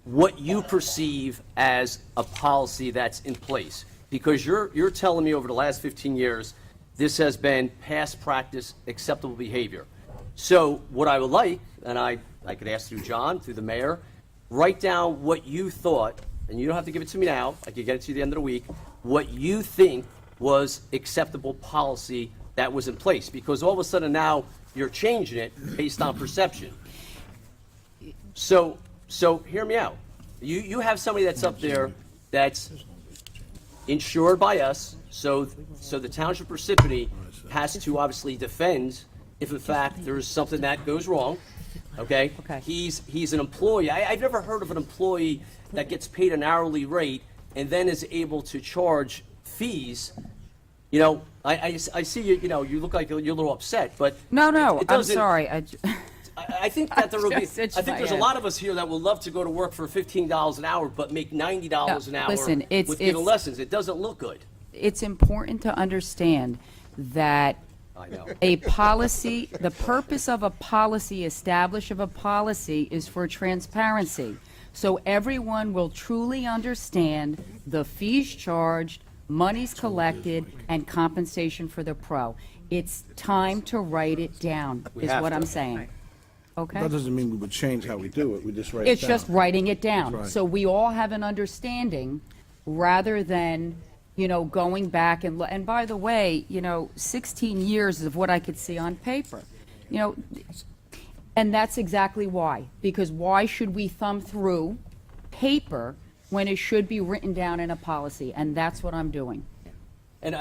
what you perceive as a policy that's in place, because you're telling me over the last 15 years this has been past practice, acceptable behavior. So what I would like, and I could ask through John, through the mayor, write down what you thought, and you don't have to give it to me now, I could get it to you at the end of the week, what you think was acceptable policy that was in place, because all of a sudden now you're changing it based on perception. So hear me out. You have somebody that's up there that's insured by us, so the township Parsippany has to obviously defend if in fact there is something that goes wrong. Okay?
Okay.
He's an employee. I've never heard of an employee that gets paid an hourly rate and then is able to charge fees. You know, I see you. You know, you look like you're a little upset, but
No,
it
I'm
doesn't-
sorry.
I think that there will be.
Just itched
I think
my
there's a
head.
lot of us here that would love to go to work for $15 an hour, but make $90 an hour
listen,
with giving lessons. It doesn't look good.
It's important to understand that
I know.
a policy, the purpose of a policy, establish of a policy is for transparency. So everyone will truly understand the fees charged, monies collected, and compensation for the pro. It's time to write it down,
We
is
have
what
to.
I'm saying. Okay?
That doesn't mean we would change how we do it, we just write it down.
It's just writing it down.
That's right.
So we all have an understanding, rather than, going back and by the way, 16 years of what I could see on paper. And that's exactly why. Because why should we thumb through paper when it should be written down in a policy? And that's what I'm doing.
And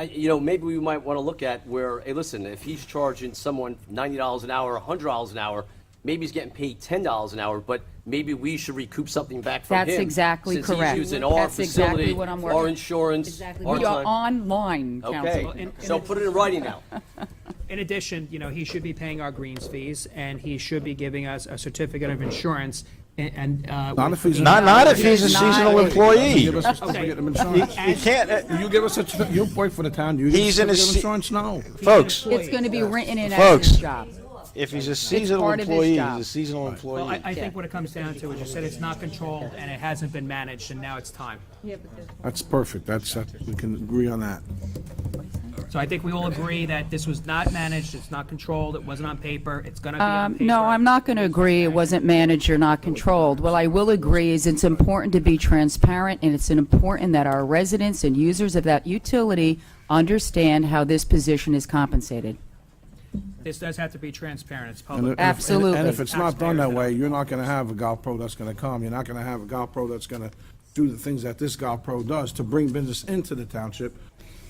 maybe we might want to look at where, hey, listen, if he's charging someone $90 an hour, $100 an hour, maybe he's getting paid $10 an hour, but maybe we should recoup something back from him.
That's exactly
since
correct.
He's using our
That's
facility,
exactly what I'm working.
our insurance, our
We are
time.
online,
Okay,
Council.
so put it in writing now.
In addition, he should be paying our greens fees, and he should be giving us a certificate of insurance.
Not if he's
Not if he's a seasonal employee.
Give us a certificate of insurance.
You can't.
You give us a, you work for the town, you give
He's
us a
in a
certificate of insurance? No.
Folks,
It's going to be written in as
Folks.
his job.
if he's a seasonal
part of his
employee,
job.
he's a seasonal
Well,
employee.
I think what it comes down to is you said it's not controlled, and it hasn't been managed, and now it's time.
That's perfect, we can agree on that.
So I think we all agree that this was not managed, it's not controlled, it wasn't on paper, it's gonna be on paper.
No, I'm not going to agree it wasn't managed or not controlled. What I will agree is it's important to be transparent, and it's important that our residents and users of that utility understand how this position is compensated.
This does have to be transparent, it's
And
public.
if-
Absolutely.
And if it's not done that way, you're not gonna have a golf pro that's gonna come, you're not gonna have a golf pro that's gonna do the things that this golf pro does to bring business into the township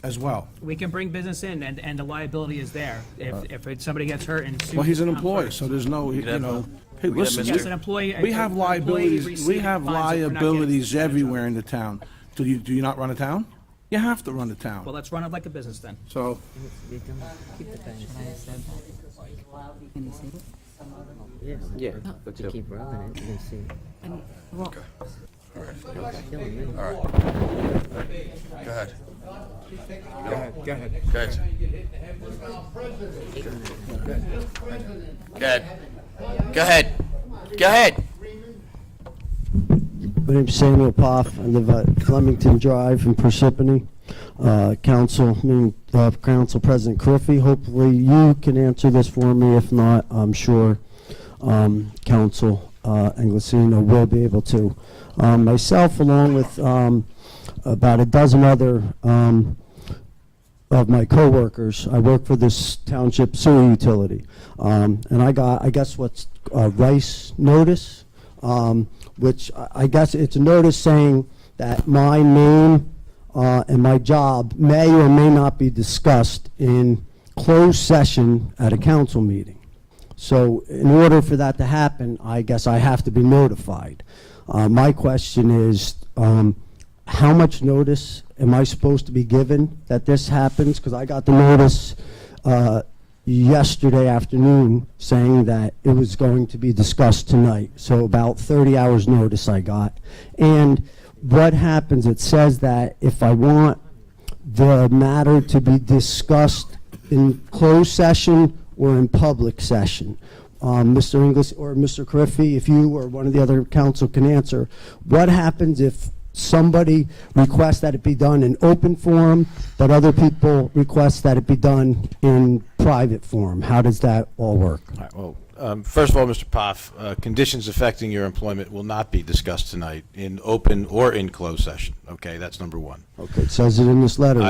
as well.
We can bring business in, and the liability is there. If somebody gets hurt and sues.
Well, he's an
I'm
employee,
first.
so there's no, hey, listen,
Yes, an employee.
we have
an employee
liabilities, we
receiving
have
funds if we're not getting
liabilities
percentage of it.
everywhere in the town. Do you not run a town? You have to run a town.
Well, let's run it like a business then.
So,
Yeah, go to.
Go ahead. Go ahead. Go ahead. Go ahead. Go ahead.
My name's Samuel Poff. I live at Flemington Drive in Parsippany. Council President Griffey, hopefully you can answer this for me. If not, I'm sure Council Inglesino will be able to. Myself, along with about a dozen other of my coworkers, I work for this township sewer utility, and I got, I guess, what's a rice notice, which I guess it's a notice saying that my name and my job may or may not be discussed in closed session at a council meeting. So in order for that to happen, I guess I have to be notified. My question is, how much notice am I supposed to be given that this happens? Because I got the notice yesterday afternoon saying that it was going to be discussed tonight. So about 30 hours notice I got. And what happens, it says that if I want the matter to be discussed in closed session or in public session, Mr. Inglis or Mr. Griffey, if you or one of the other council can answer, what happens if somebody requests that it be done in open forum, but other people request that it be done in private forum? How does that all work?
All right, well, first of all, Mr. Poff, conditions affecting your employment will not be discussed tonight in open or in closed session. Okay, that's number one.
Okay, it says it in this letter.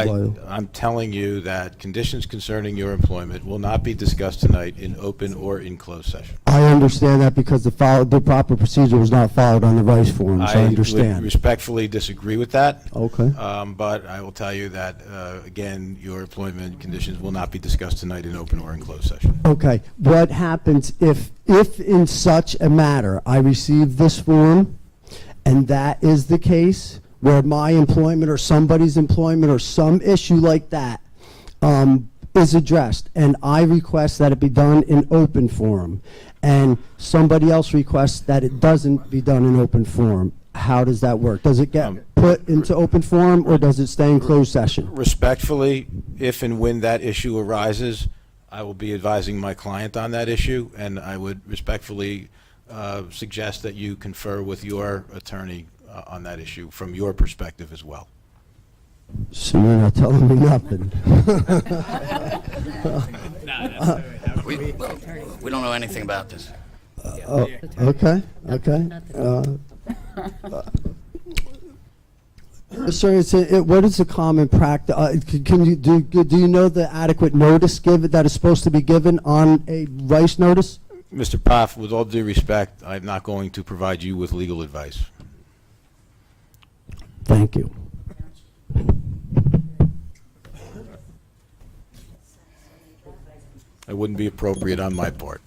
I'm telling you that conditions concerning your employment will not be discussed tonight in open or in closed session.
I understand that because the proper procedure was not followed on the rice forum, so I
would
understand.
respectfully disagree with that.
Okay.
But I will tell you that, again, your employment conditions will not be discussed tonight in open or in closed session.
Okay, what happens if in such a matter I receive this form and that is the case, where my employment or somebody's employment or some issue like that is addressed, and I request that it be done in open forum, and somebody else requests that it doesn't be done in open forum? How does that work? Does it get put into open forum, or does it stay in closed session?
Respectfully, if and when that issue arises, I will be advising my client on that issue, and I would respectfully suggest that you confer with your attorney on that issue from your perspective as well.
So you're not telling me nothing.
We don't know anything about this.
Okay, okay. Sir, what is the common practice? Can you do you know the adequate notice given that is supposed to be given on a rice notice?
Mr. Poff, with all due respect, I'm not going to provide you with legal advice.
Thank you.
It wouldn't be appropriate on my part.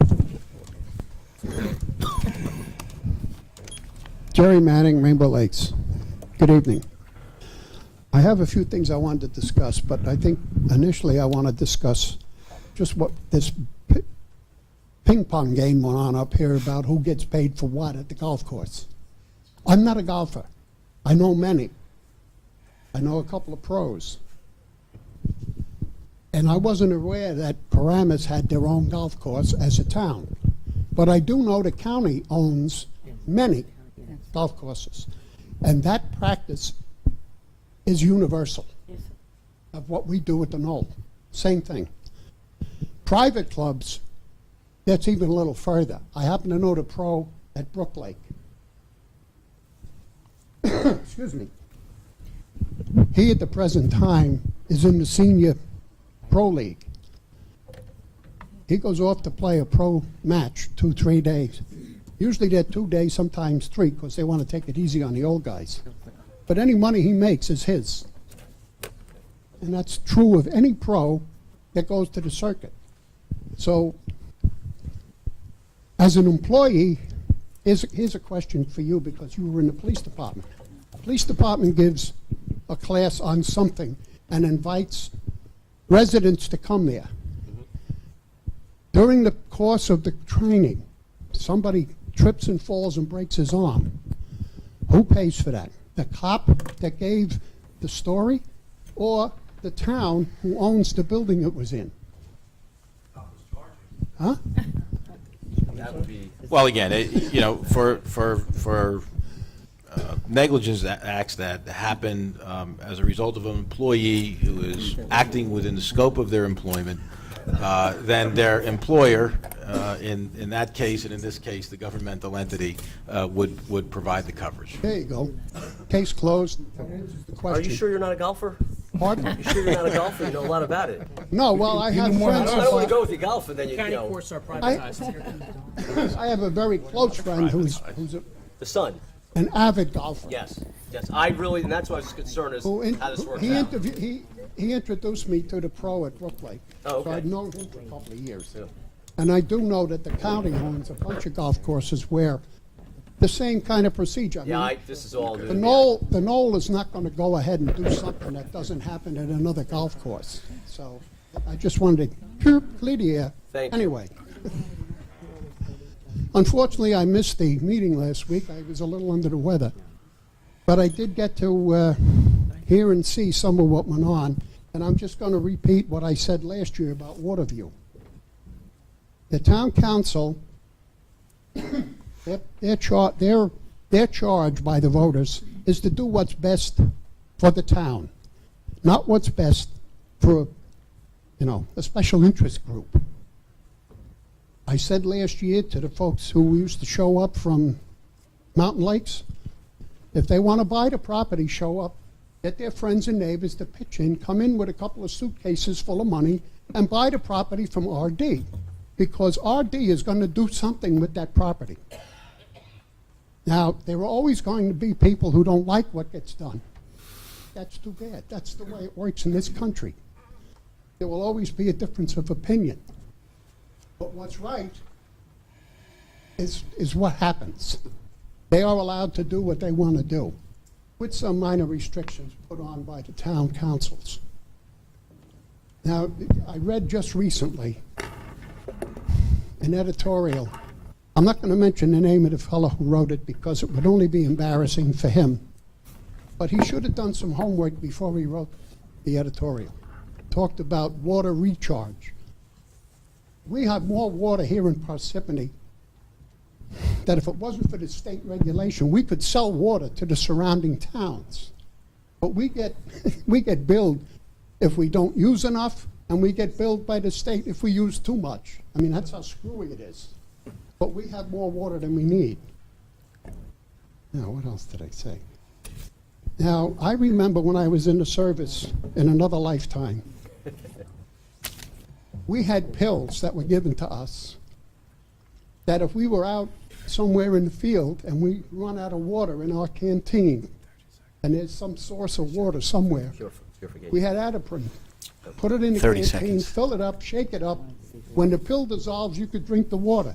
Jerry Manning, Rainbow Lakes. Good evening. I have a few things I wanted to discuss, but I think initially I want to discuss just what this ping pong game went on up here about who gets paid for what at the golf course. I'm not a golfer. I know many. I know a couple of pros. And I wasn't aware that Paramus had their own golf course as a town. But I do know the county owns many golf courses. And that practice is universal of what we do at the Knoll. Same thing. Private clubs, that's even a little further. I happen to know the pro at Brook Lake. Excuse me. He, at the present time, is in the senior pro league. He goes off to play a pro match 2-3 days. Usually they're 2 days, sometimes 3, because they want to take it easy on the old guys. But any money he makes is his. And that's true of any pro that goes to the circuit. So, as an employee, here's a question for you, because you were in the police department. The police department gives a class on something and invites residents to come there. During the course of the training, somebody trips and falls and breaks his arm. Who pays for that? The cop that gave the story, or the town who owns the building it was in? Huh?
That would be.
Well, again, for negligence acts that happen as a result of an employee who is acting within the scope of their employment, then their employer, in that case and in this case, the governmental entity, would provide the coverage.
There you go. Case closed. That answers the question.
Are you sure you're not a golfer?
Pardon?
You sure you're not a golfer? You know a lot about it.
No, well, I have friends.
I don't want to go with your golf, and then you
County
know.
courts are privatized.
I have a very close friend who's
The son.
an avid golfer.
Yes. I really, and that's why I was concerned is how this works out.
He introduced me to the pro at Brook Lake.
Oh, okay.
So I've known him for a couple of years. Yeah. And I do know that the county owns a bunch of golf courses where the same kind of procedure.
This is all new.
The Knoll is not going to go ahead and do something that doesn't happen at another golf course. So I just wanted to clear the air.
Thank you.
Anyway. Unfortunately, I missed the meeting last week. I was a little under the weather. But I did get to hear and see some of what went on. And I'm just going to repeat what I said last year about Waterview. The town council, their charge by the voters is to do what's best for the town, not what's best for, a special interest group. I said last year to the folks who used to show up from Mountain Lakes, if they want to buy the property, show up, get their friends and neighbors to pitch in, come in with a couple of suitcases full of money, and buy the property from RD. Because RD is going to do something with that property. Now, there are always going to be people who don't like what gets done. That's too bad. That's the way it works in this country. There will always be a difference of opinion. But what's right is what happens. They are allowed to do what they want to do, with some minor restrictions put on by the town councils. Now, I read just recently an editorial. I'm not going to mention the name of the fellow who wrote it because it would only be embarrassing for him. But he should have done some homework before he wrote the editorial. Talked about water recharge. We have more water here in Parsippany that if it wasn't for the state regulation, we could sell water to the surrounding towns. But we get billed if we don't use enough, and we get billed by the state if we use too much. I mean, that's how screwy it is. but we have more water than we need. Now, what else did I say? Now, I remember when I was in the service in another lifetime, we had pills that were given to us that if we were out somewhere in the field and we run out of water in our canteen, and there's some source of water somewhere, we had Adaprin. Put it in the
30
canteen,
seconds.
fill it up, shake it up. When the pill dissolves, you could drink the water.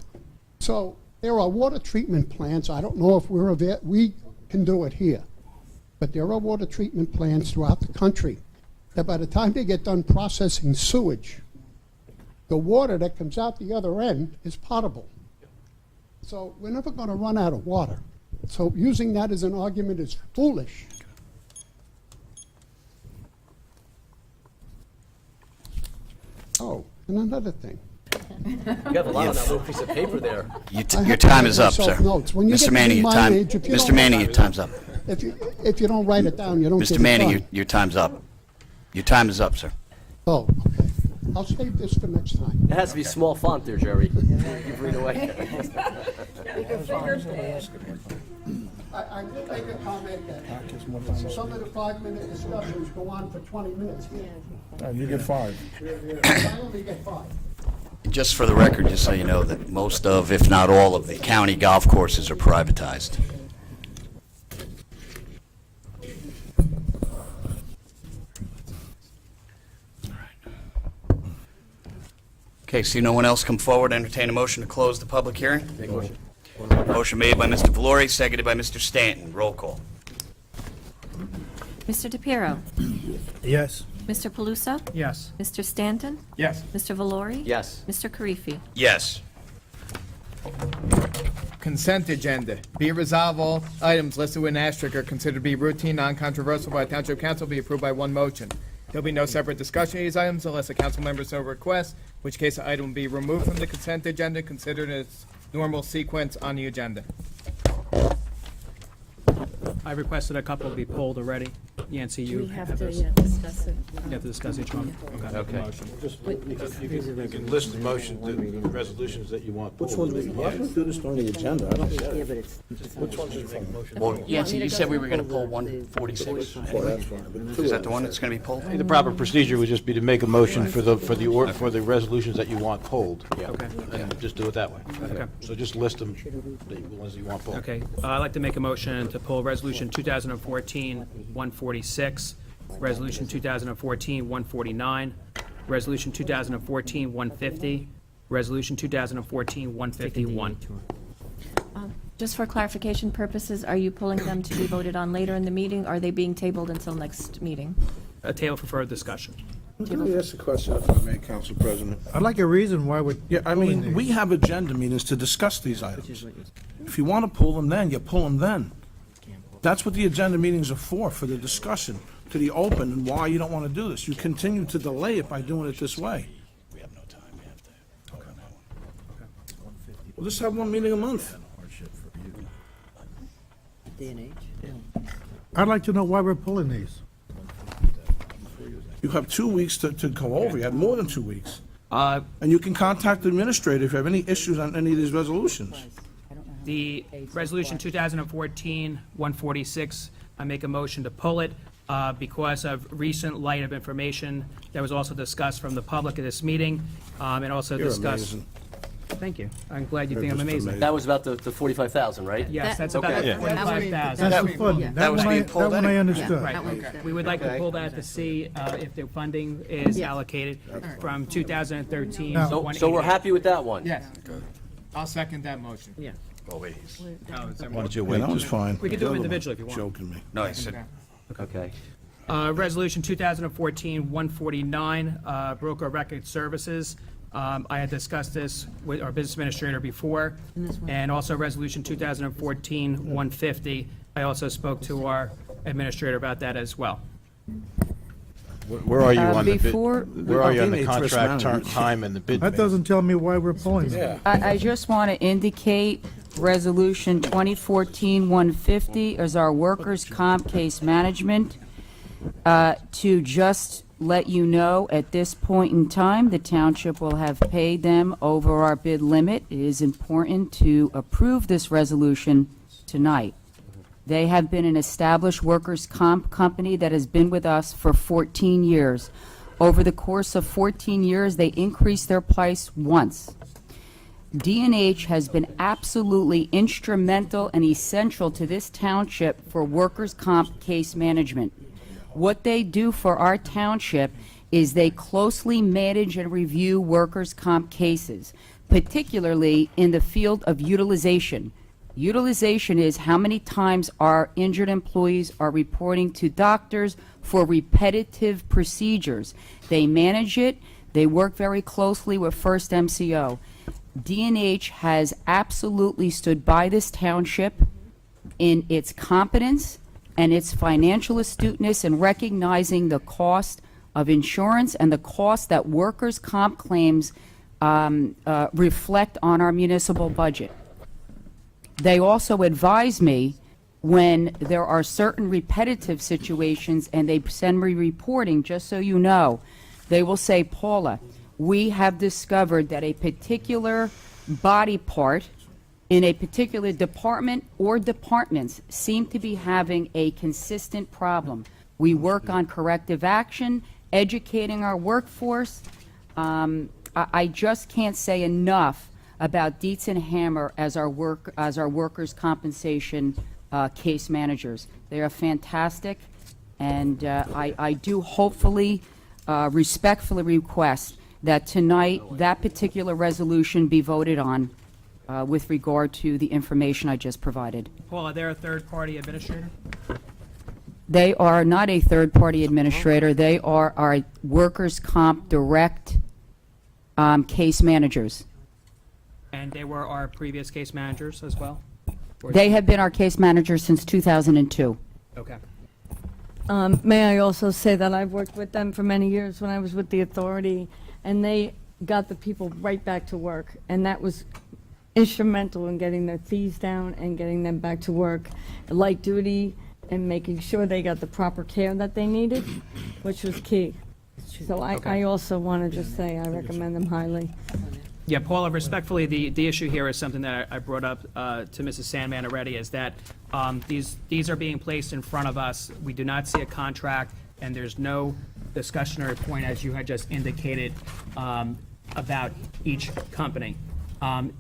So there are water treatment plants. I don't know if we can do it here, but there are water treatment plants throughout the country that by the time they get done processing sewage, the water that comes out the other end is potable. So we're never going to run out of water. So using that as an argument is foolish. Oh, and another thing.
You have a lot on that little piece of paper there.
Your time is up, sir.
myself notes. When you
Mr.
get to
Manning,
be
your
my
time.
age, if you
Mr.
don't-
Manning, your time's up.
If you don't write it down, you don't get
Mr.
it
Manning,
done.
your time's up. Your time is up, sir.
Oh, okay. I'll save this for next time.
It has to be small font there, Jerry. You've read away.
I will make a comment that some of the 5-minute discussions go on for 20 minutes.
You get 5.
I only get 5.
Just for the record, just so you know, that most of, if not all of, the county golf courses are privatized. Okay, see no one else come forward, entertain a motion to close the public hearing?
Make motion.
Motion made by Mr. Valori, seconded by Mr. Stanton. Roll call.
Mr. DePiero?
Yes.
Mr. Paluso?
Yes.
Mr. Stanton?
Yes.
Mr. Valori?
Yes.
Mr. Karifi?
Yes.
Consent agenda. Be it resolved, all items listed with an asterisk are considered to be routine, non-controversial by the Township Council, be approved by one motion. There'll be no separate discussion of these items unless a council member so requests, in which case the item will be removed from the consent agenda, considered in its normal sequence on the agenda.
I requested a couple to be pulled already. Yancy, you
We have
have
to
those.
discuss it.
You have to discuss each one?
Okay.
Motion.
You can list the motion, the resolutions that you want pulled.
Which one do we do this on the agenda? I don't get it.
Yeah, but it's.
Which one's it from?
Well, Yancy, you said we were going to pull 146.
Well, that's fine. But
Is that the one that's going to be pulled?
The proper procedure would just be to make a motion for the resolutions that you want pulled.
Okay.
And just do it that way.
Okay.
So just list them, the ones that you want pulled.
Okay, I'd like to make a motion to pull Resolution 2014-146, Resolution 2014-149, Resolution 2014-150, Resolution 2014-151.
Just for clarification purposes, are you pulling them to be voted on later in the meeting? Are they being tabled until next meeting?
A table for further discussion.
Let me ask a question, if I may, Council President.
I'd like a reason why we're.
Yeah, I mean, we have agenda meetings to discuss these items. If you want to pull them then, you pull them then. That's what the agenda meetings are for the discussion, to the open, and why you don't want to do this. You continue to delay it by doing it this way. We'll just have one meeting a month.
I'd like to know why we're pulling these.
You have 2 weeks to go over. You have more than 2 weeks.
Uh,
And you can contact the administrator if you have any issues on any of these resolutions.
The Resolution 2014-146, I make a motion to pull it because of recent light of information that was also discussed from the public at this meeting, and also
You're
discussed.
amazing.
Thank you. I'm glad you
You're
think I'm
just
amazing.
amazing.
That was about the 45,000, right?
Yes, that's about
Okay.
the 45,000.
That's the funding.
that was being pulled
That one I
anyway.
understood.
Right. We would like to pull that to see if the funding is allocated from 2013 to
So
188.
we're happy with that one?
Yes. I'll second that motion.
Yeah.
Oh, wait. he's-
Oh, is that
Why
right?
don't you
Yeah,
wait?
that was fine.
We could do
The
them
other one
individually if you want.
Joking me.
No, he said,
Okay.
Resolution 2014-149, broker record services. I had discussed this with our business administrator before, and also Resolution 2014-150. I also spoke to our administrator about that as well.
Where are you on the bid?
Before-
Where are you on the
He needs risk
contract
management.
time and the bid?
That doesn't tell me why we're pulling them.
I just want to indicate Resolution 2014-150 is our workers' comp case management. To just let you know, at this point in time, the township will have paid them over our bid limit. It is important to approve this resolution tonight. They have been an established workers' comp company that has been with us for 14 years. Over the course of 14 years, they increased their price once. D&H has been absolutely instrumental and essential to this township for workers' comp case management. What they do for our township is they closely manage and review workers' comp cases, particularly in the field of utilization. Utilization is how many times our injured employees are reporting to doctors for repetitive procedures. They manage it. They work very closely with First MCO. D&H has absolutely stood by this township in its competence and its financial astuteness in recognizing the cost of insurance and the cost that workers' comp claims reflect on our municipal budget. They also advise me when there are certain repetitive situations and they send me reporting, just so you know, they will say, Paula, we have discovered that a particular body part in a particular department or departments seem to be having a consistent problem. We work on corrective action, educating our workforce. I just can't say enough about Dietz and Hammer as our workers' compensation case managers. They are fantastic, and I do hopefully, respectfully request that tonight that particular resolution be voted on with regard to the information I just provided.
Paul, are they a third-party administrator?
They are not a third-party administrator. They are our workers' comp direct case managers.
And they were our previous case managers as well? Or-
They have been our case managers since 2002.
Okay.
May I also say that I've worked with them for many years when I was with the authority, and they got the people right back to work, and that was instrumental in getting their fees down and getting them back to work, light duty, and making sure they got the proper care that they needed, which was key. So I also want to just say I recommend them highly.
Yeah, Paula, respectfully, the issue here is something that I brought up to Mrs. Sandman already, is that these are being placed in front of us. We do not see a contract, and there's no discussionary point, as you had just indicated, about each company.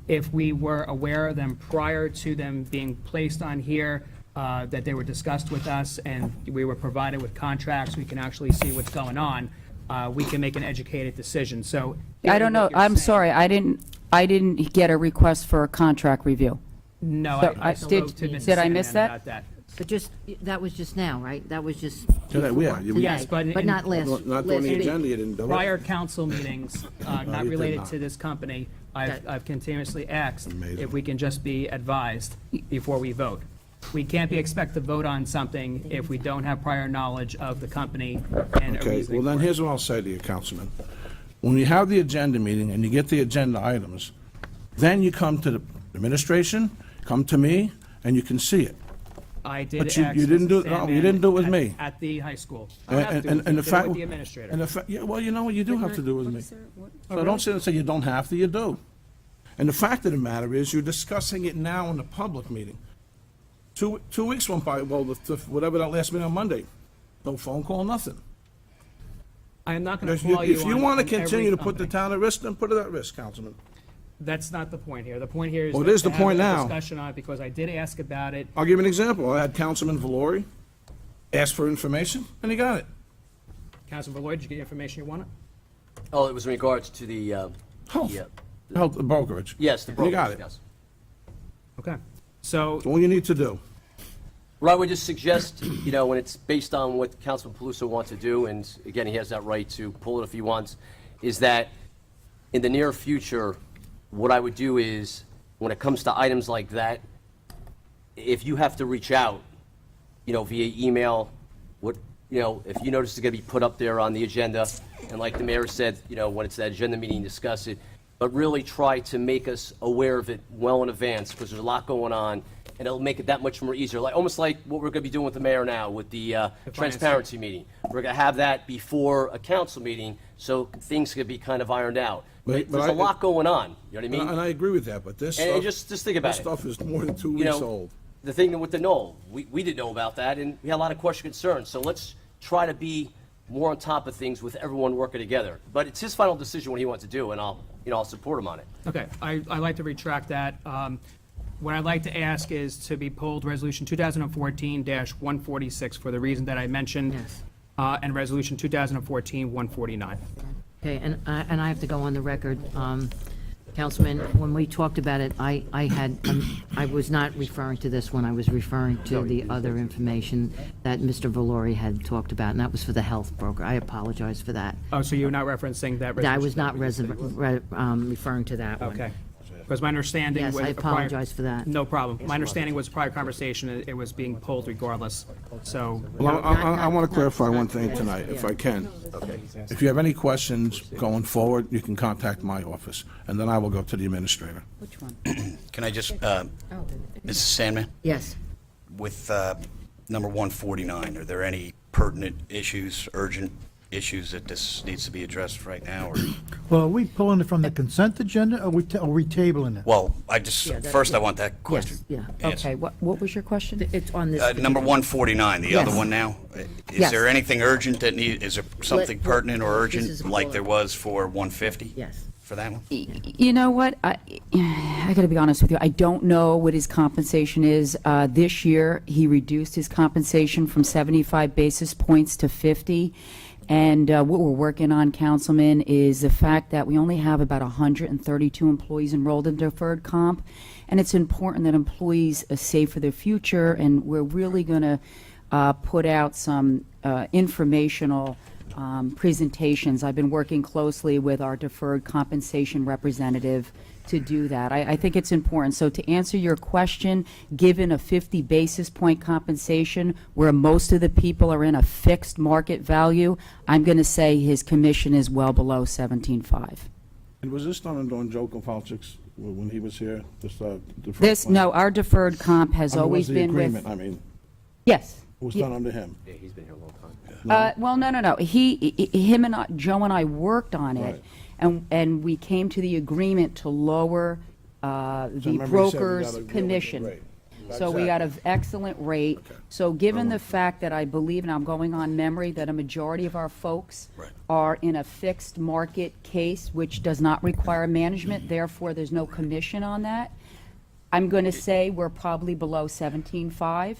If we were aware of them prior to them being placed on here, that they were discussed with us and we were provided with contracts, we can actually see what's going on, we can make an educated decision. So
I don't know. I'm sorry. I didn't get a request for a contract review.
No,
So
I spoke to Mrs.
did I miss
Sandman
that?
about that.
But that was just now, right? That was just
Today,
before,
yeah,
today,
Yes, but in-
not last.
Not on
last
the
week.
agenda, you didn't do it.
Prior council meetings, not
you did
related
not.
to this company, I've continuously asked
Amazing.
if we can just be advised before we vote. We can't be expected to vote on something if we don't have prior knowledge of the company and a
Okay,
reasoning
well then
for it.
here's what I'll say to you, Councilman. When you have the agenda meeting and you get the agenda items, then you come to the administration, come to me, and you can see it.
I did
But you
ask
didn't do
Mrs.
it- no, you
Sandman
didn't do it with
at-
me.
At the high school. I don't have to.
And
You
the
do it
fact,
with the administrator.
and the yeah, well, you know what, you do have to do it with me. So don't sit and say you don't have to, you do. And the fact of the matter is, you're discussing it now in the public meeting. 2 weeks went by, well, whatever that last meeting on Monday, no phone call, nothing.
I am not going to
If
call you
you
on
want to
every
continue to put the
company.
town at risk, then put it at risk, Councilman.
That's not the point here. The point here is
Well, it
to
is the
have
point
a
now.
discussion on it because I did ask about it.
I'll give you an example. I had Councilman Valori ask for information, and he got it.
Councilman Lloyd, did you get the information you wanted?
Oh, it was in regards to the,
Health brokerage.
yes, the
And you got
brokers,
it.
yes.
Okay. So
All you need to do.
What I would just suggest, when it's based on what Councilman Paluso wants to do, and again, he has that right to pull it if he wants, is that in the near future, what I would do is, when it comes to items like that, if you have to reach out, via email, if you notice it's going to be put up there on the agenda, and like the mayor said, when it's that agenda meeting, discuss it, but really try to make us aware of it well in advance, because there's a lot going on, and it'll make it that much more easier, like, almost like what we're gonna be doing with the mayor now, with the transparency meeting. We're gonna have that before a council meeting, so things could be kind of ironed out.
But
There's a lot going on, you know what I mean?
And I agree with that, but this
And
stuff.
just think about
this
it.
stuff is more than 2
You
weeks
know,
old.
the thing with the Knoll, we didn't know about that, and we had a lot of question concerns. So let's try to be more on top of things with everyone working together. But it's his final decision what he wants to do, and I'll support him on it.
Okay, I'd like to retract that. What I'd like to ask is to be pulled Resolution 2014-146 for the reason that I mentioned.
Yes.
And Resolution 2014-149.
Okay, and I have to go on the record, Councilman, when we talked about it, I was not referring to this when I was referring to the other information that Mr. Valori had talked about, and that was for the health broker. I apologize for that.
Oh, so you're not referencing that resolution?
I was not referring to that one.
Okay. Because my understanding
Yes,
was...
I apologize for that.
No problem. My understanding was prior conversation, it was being pulled regardless, so...
Well, I want to clarify one thing tonight, if I can. Okay. If you have any questions going forward, you can contact my office, and then I will go to the administrator.
Which one?
Can I just, Mrs. Sandman?
Yes.
With number 149, are there any pertinent issues, urgent issues that this needs to be addressed right now? Or?
Well, are we pulling it from the consent agenda, or are we tabling it?
Well, first I want that question.
Yeah.
answered.
Okay, what was your question?
It's on this.
Number 149, the
Yes.
other one now. Is
Yes.
there anything urgent is there something pertinent or
This is
urgent
a
like
bullet.
there was for 150?
Yes.
For that one?
You know what? I got to be honest with you. I don't know what his compensation is. This year, he reduced his compensation from 75 basis points to 50. And what we're working on, Councilman, is the fact that we only have about 132 employees enrolled in deferred comp. And it's important that employees save for their future. And we're really going to put out some informational presentations. I've been working closely with our deferred compensation representative to do that. I think it's important. So to answer your question, given a 50 basis point compensation where most of the people are in a fixed market value, I'm going to say his commission is well below 17.5.
And was this done during Joe Kowalczyk's, when he was here? This,
No, our deferred comp has always been with...
agreement, I mean,
Yes.
it was done under him.
Yeah, he's been here a long time.
Well, no. Joe and I worked on it, and we came to the agreement to lower the
remember you said we got
broker's
a deal with the
commission.
rate.
So we got an excellent rate. So given the fact that I believe, and I'm going on memory, that a majority of our folks are in a fixed market case, which does not require management, therefore there's no commission on that, I'm going to say we're probably below 17.5.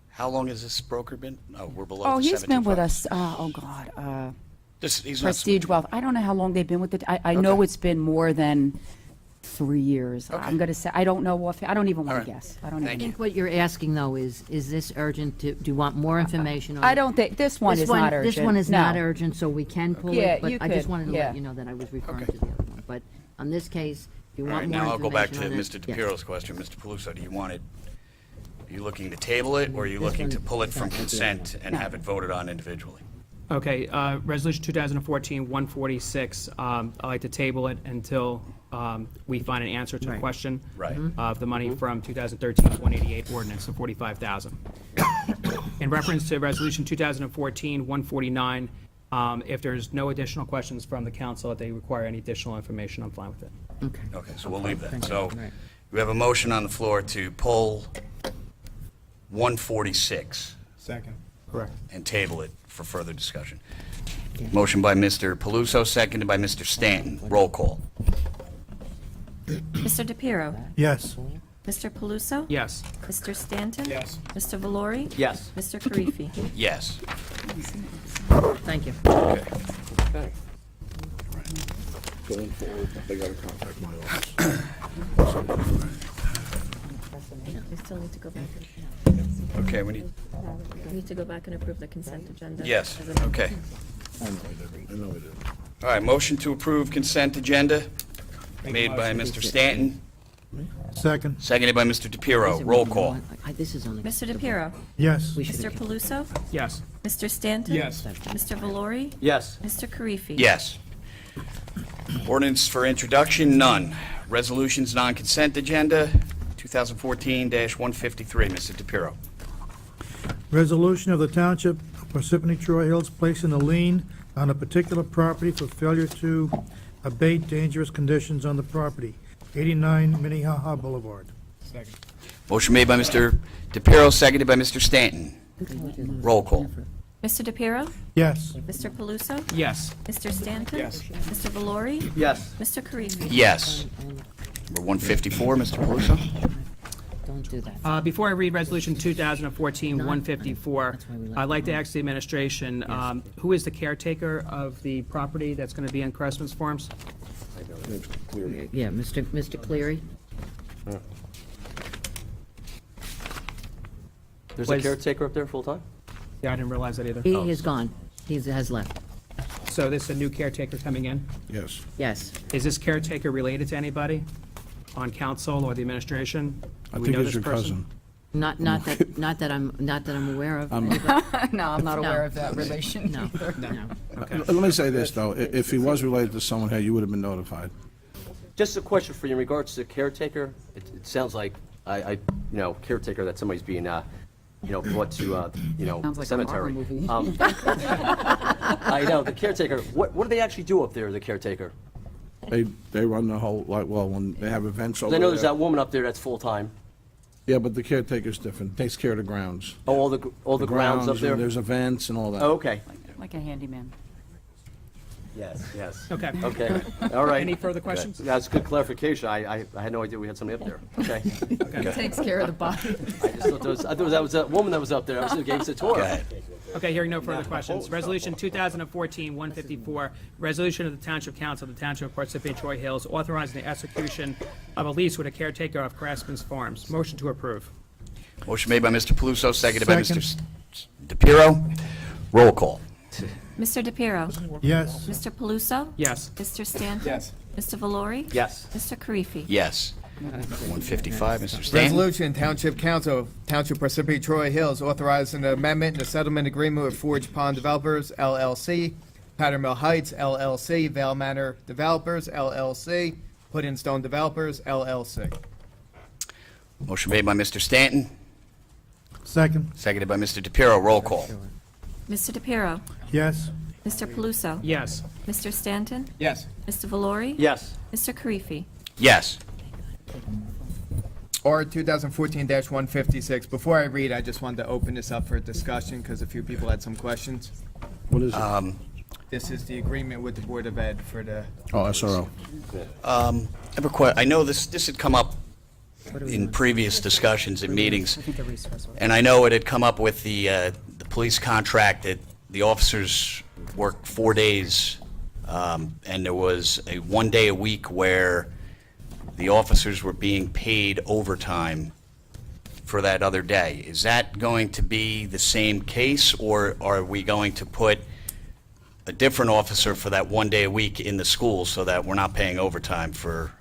How long has this broker been? Oh, we're below
Oh,
the
he's been with
75.
us, God,
He's not-
Prestige Wealth. I don't know how long they've been with it. I know it's been more than 3 years. I'm going to say, I don't know, I don't even want to guess. I don't
I
even.
think what you're asking, though, is this urgent? Do you want more information on it?
I don't think, this one is not urgent.
This one is
No.
not urgent, so we can pull
Yeah,
it, but
you
I just
could,
wanted to
yeah.
let you know that I was referring to the other one. But on this case, if you
All
want
right,
more
now I'll go back to
information on
Mr.
it-
DePiero's question. Mr. Paluso, do you want it, are you looking to table it, or are you looking to pull it from consent and have it voted on individually?
Okay, Resolution 2014-146, I'd like to table it until we find an answer to the question of the money from 2013-188 ordinance of $45,000. In reference to Resolution 2014-149, if there's no additional questions from the council, if they require any additional information, I'm fine with it.
Okay, so we'll leave that. So we have a motion on the floor to pull 146.
Second.
Correct.
And table it for further discussion. Motion by Mr. Paluso, seconded by Mr. Stanton. Roll call.
Mr. DePiero?
Yes.
Mr. Paluso?
Yes.
Mr. Stanton?
Yes.
Mr. Valori?
Yes.
Mr. Karifi?
Yes.
Thank you.
Okay.
Going forward, they got to contact my office.
We still need to go back.
Okay,
We need to go back and approve the consent agenda.
yes,
as amended.
okay.
I know it is.
All right, motion to approve consent agenda made by Mr. Stanton,
Second.
seconded by Mr. DePiero. Roll call.
This is only.
Mr. DePiero?
Yes.
Mr. Paluso?
Yes.
Mr. Stanton?
Yes.
Mr. Valori?
Yes.
Mr. Karifi?
Yes. Ordinance for introduction, none. Resolutions, non-consent agenda, 2014-153, Mr. DePiero.
Resolution of the Township of Parsippany-Troy Hills placing a lien on a particular property for failure to abate dangerous conditions on the property, 89 Minnehaha Boulevard.
Second.
Motion made by Mr. DePiero, seconded by Mr. Stanton. Roll call.
Mr. DePiero?
Yes.
Mr. Paluso?
Yes.
Mr. Stanton?
Yes.
Mr. Valori?
Yes.
Mr. Karifi?
Yes. Number 154, Mr. Paluso.
Don't do that.
Before I read Resolution 2014-154, I'd like to ask the administration, who is the caretaker of the property that's going to be in Crestman's Farms?
Yeah, Mr. Cleary?
There's a caretaker up there full-time?
Yeah, I didn't realize that either.
He is gone. He has left.
So this is a new caretaker coming in?
Yes.
Yes.
Is this caretaker related to anybody on council or the administration?
I
Do we
think
know
it's
this
your
person?
cousin.
Not that I'm aware of.
No, I'm not aware of that relation
No.
either.
No.
Let me say this, though. If he was related to someone here, you would have been notified.
Just a question for you in regards to caretaker. It sounds like caretaker that somebody's being, brought to,
Sounds like a horror
cemetery.
movie.
I know, the caretaker, what do they actually do up there, the caretaker?
They run the whole, when they have events over
I
there.
know there's that woman up there that's full-time.
Yeah, but the caretaker's different. Takes care of the grounds.
Oh, all the grounds up there?
and there's events and all that.
Oh, okay.
Like a handyman.
Yes.
Okay.
Okay, all right.
Any further questions?
That's good clarification. I had no idea we had somebody up there. Okay.
Takes care of the body.
I just thought that was a woman that was up there. I was gave us a tour.
Go ahead.
Okay, hearing no further questions. Resolution 2014-154, resolution of the Township Council of the Township of Parsippany-Troy Hills authorizing the execution of a lease with a caretaker of Craftsman's Farms. Motion to approve.
Motion made by Mr. Paluso, seconded by
Second.
Mr. DePiero. Roll call.
Mr. DePiero?
Yes.
Mr. Paluso?
Yes.
Mr. Stanton?
Yes.
Mr. Valori?
Yes.
Mr. Karifi?
Yes. 155, Mr. Stanton.
Resolution, Township Council, Township Parsippany-Troy Hills, authorizing an amendment in the settlement agreement with Forge Pond Developers, LLC, Powder Mill Heights, LLC, Vale Manor Developers, LLC, Put in Stone Developers, LLC.
Motion made by Mr. Stanton,
Second.
seconded by Mr. DePiero. Roll call.
Mr. DePiero?
Yes.
Mr. Paluso?
Yes.
Mr. Stanton?
Yes.
Mr. Valori?
Yes.
Mr. Karifi?
Yes.
Or 2014-156. Before I read, I just wanted to open this up for discussion because a few people had some questions.
What is it?
This is the agreement with the Board of Ed for the,
Oh, SRO.
I have a I know this had come up in previous discussions and meetings, and I know it had come up with the police contract that the officers work 4 days, and there was a 1 day a week where the officers were being paid overtime for that other day. Is that going to be the same case, or are we going to put a different officer for that 1 day a week in the school so that we're not paying overtime for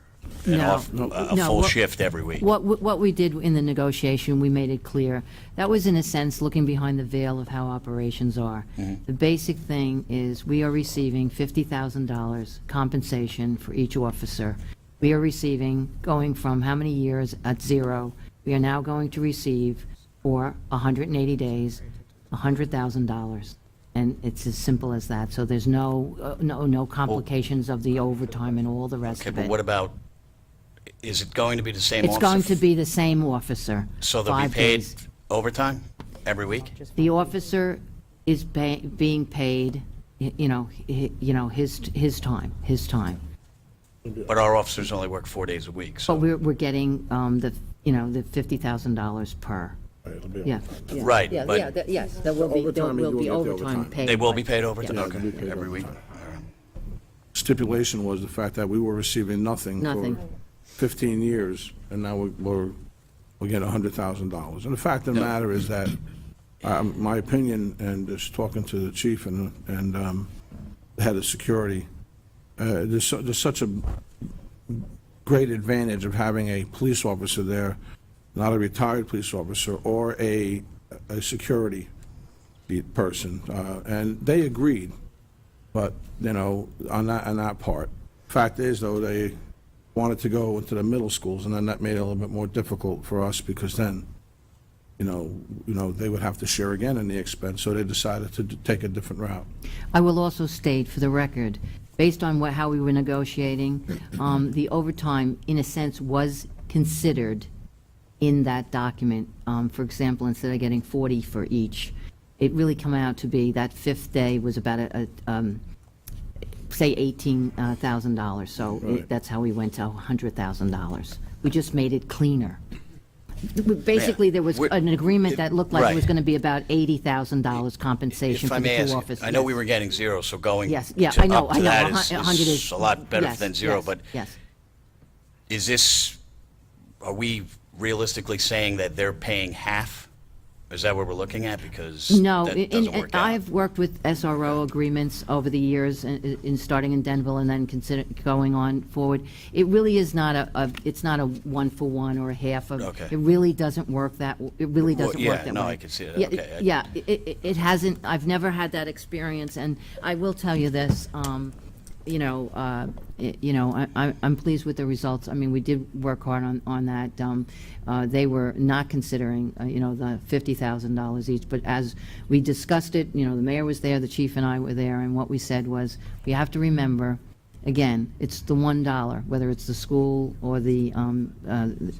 a full shift every week?
What we did in the negotiation, we made it clear. That was, in a sense, looking behind the veil of how operations are. The basic thing is we are receiving $50,000 compensation for each officer. We are receiving, going from how many years at zero, we are now going to receive for 180 days, $100,000. And it's as simple as that. So there's no complications of the overtime and all the rest
Okay,
of
but
it.
what about, is it going to be the same
It's
officer?
going to be the same officer.
So they'll be
5
paid
days.
overtime every week?
The officer is being paid, his time.
But our officers only work 4 days a week,
But
so.
we're getting the $50,000 per. Yeah.
Right,
Yeah,
but-
yeah, yes, there will be
Overtime, you will get the
overtime
overtime.
paid.
They will
right.
be paid overtime?
Yeah.
Okay,
They'll be paid
every week?
overtime. Stipulation was the fact that we were receiving nothing
Nothing.
for 15 years, and now we're getting $100,000. And the fact of the matter is that, my opinion, and just talking to the chief and the head of security, there's such a great advantage of having a police officer there, not a retired police officer or a security person, and they agreed. But on that part, fact is though, wanted to go into the middle schools, and then that made it a little bit more difficult for us, because then, you know, they would have to share again in the expense, so they decided to take a different route.
I will also state for the record, based on how we were negotiating, the overtime, in a sense, was considered in that document. For example, instead of getting 40 for each, it really come out to be that fifth day was about say $18,000. So
Right.
that's how we went to $100,000. We just made it cleaner. Basically, there was an agreement that looked like it was
Right.
going to be about $80,000 compensation
If I
for the
may
two
ask,
offices.
I know
Yes.
we were getting zero, so going
Yes, yeah,
to
I know,
up to
I know.
that
100
is a lot better
yes,
than zero,
yes,
but
yes.
is this, are we realistically saying that they're paying half? Is that what we're looking at? Because
No,
that doesn't work out.
I've worked with SRO agreements over the years, in starting in Denville and then going on forward. It really is not it's not a one-for-one or a half of.
Okay.
It really doesn't work that, it really doesn't
yeah,
work that way.
no, I can see that.
Yeah,
Okay,
yeah, it hasn't, I've never had that experience, and I will tell you this, I'm pleased with the results. I mean, we did work hard on that. They were not considering, the $50,000 each, but as we discussed it, the mayor was there, the chief and I were there, and what we said was, we have to remember, again, it's the $1, whether it's the school or the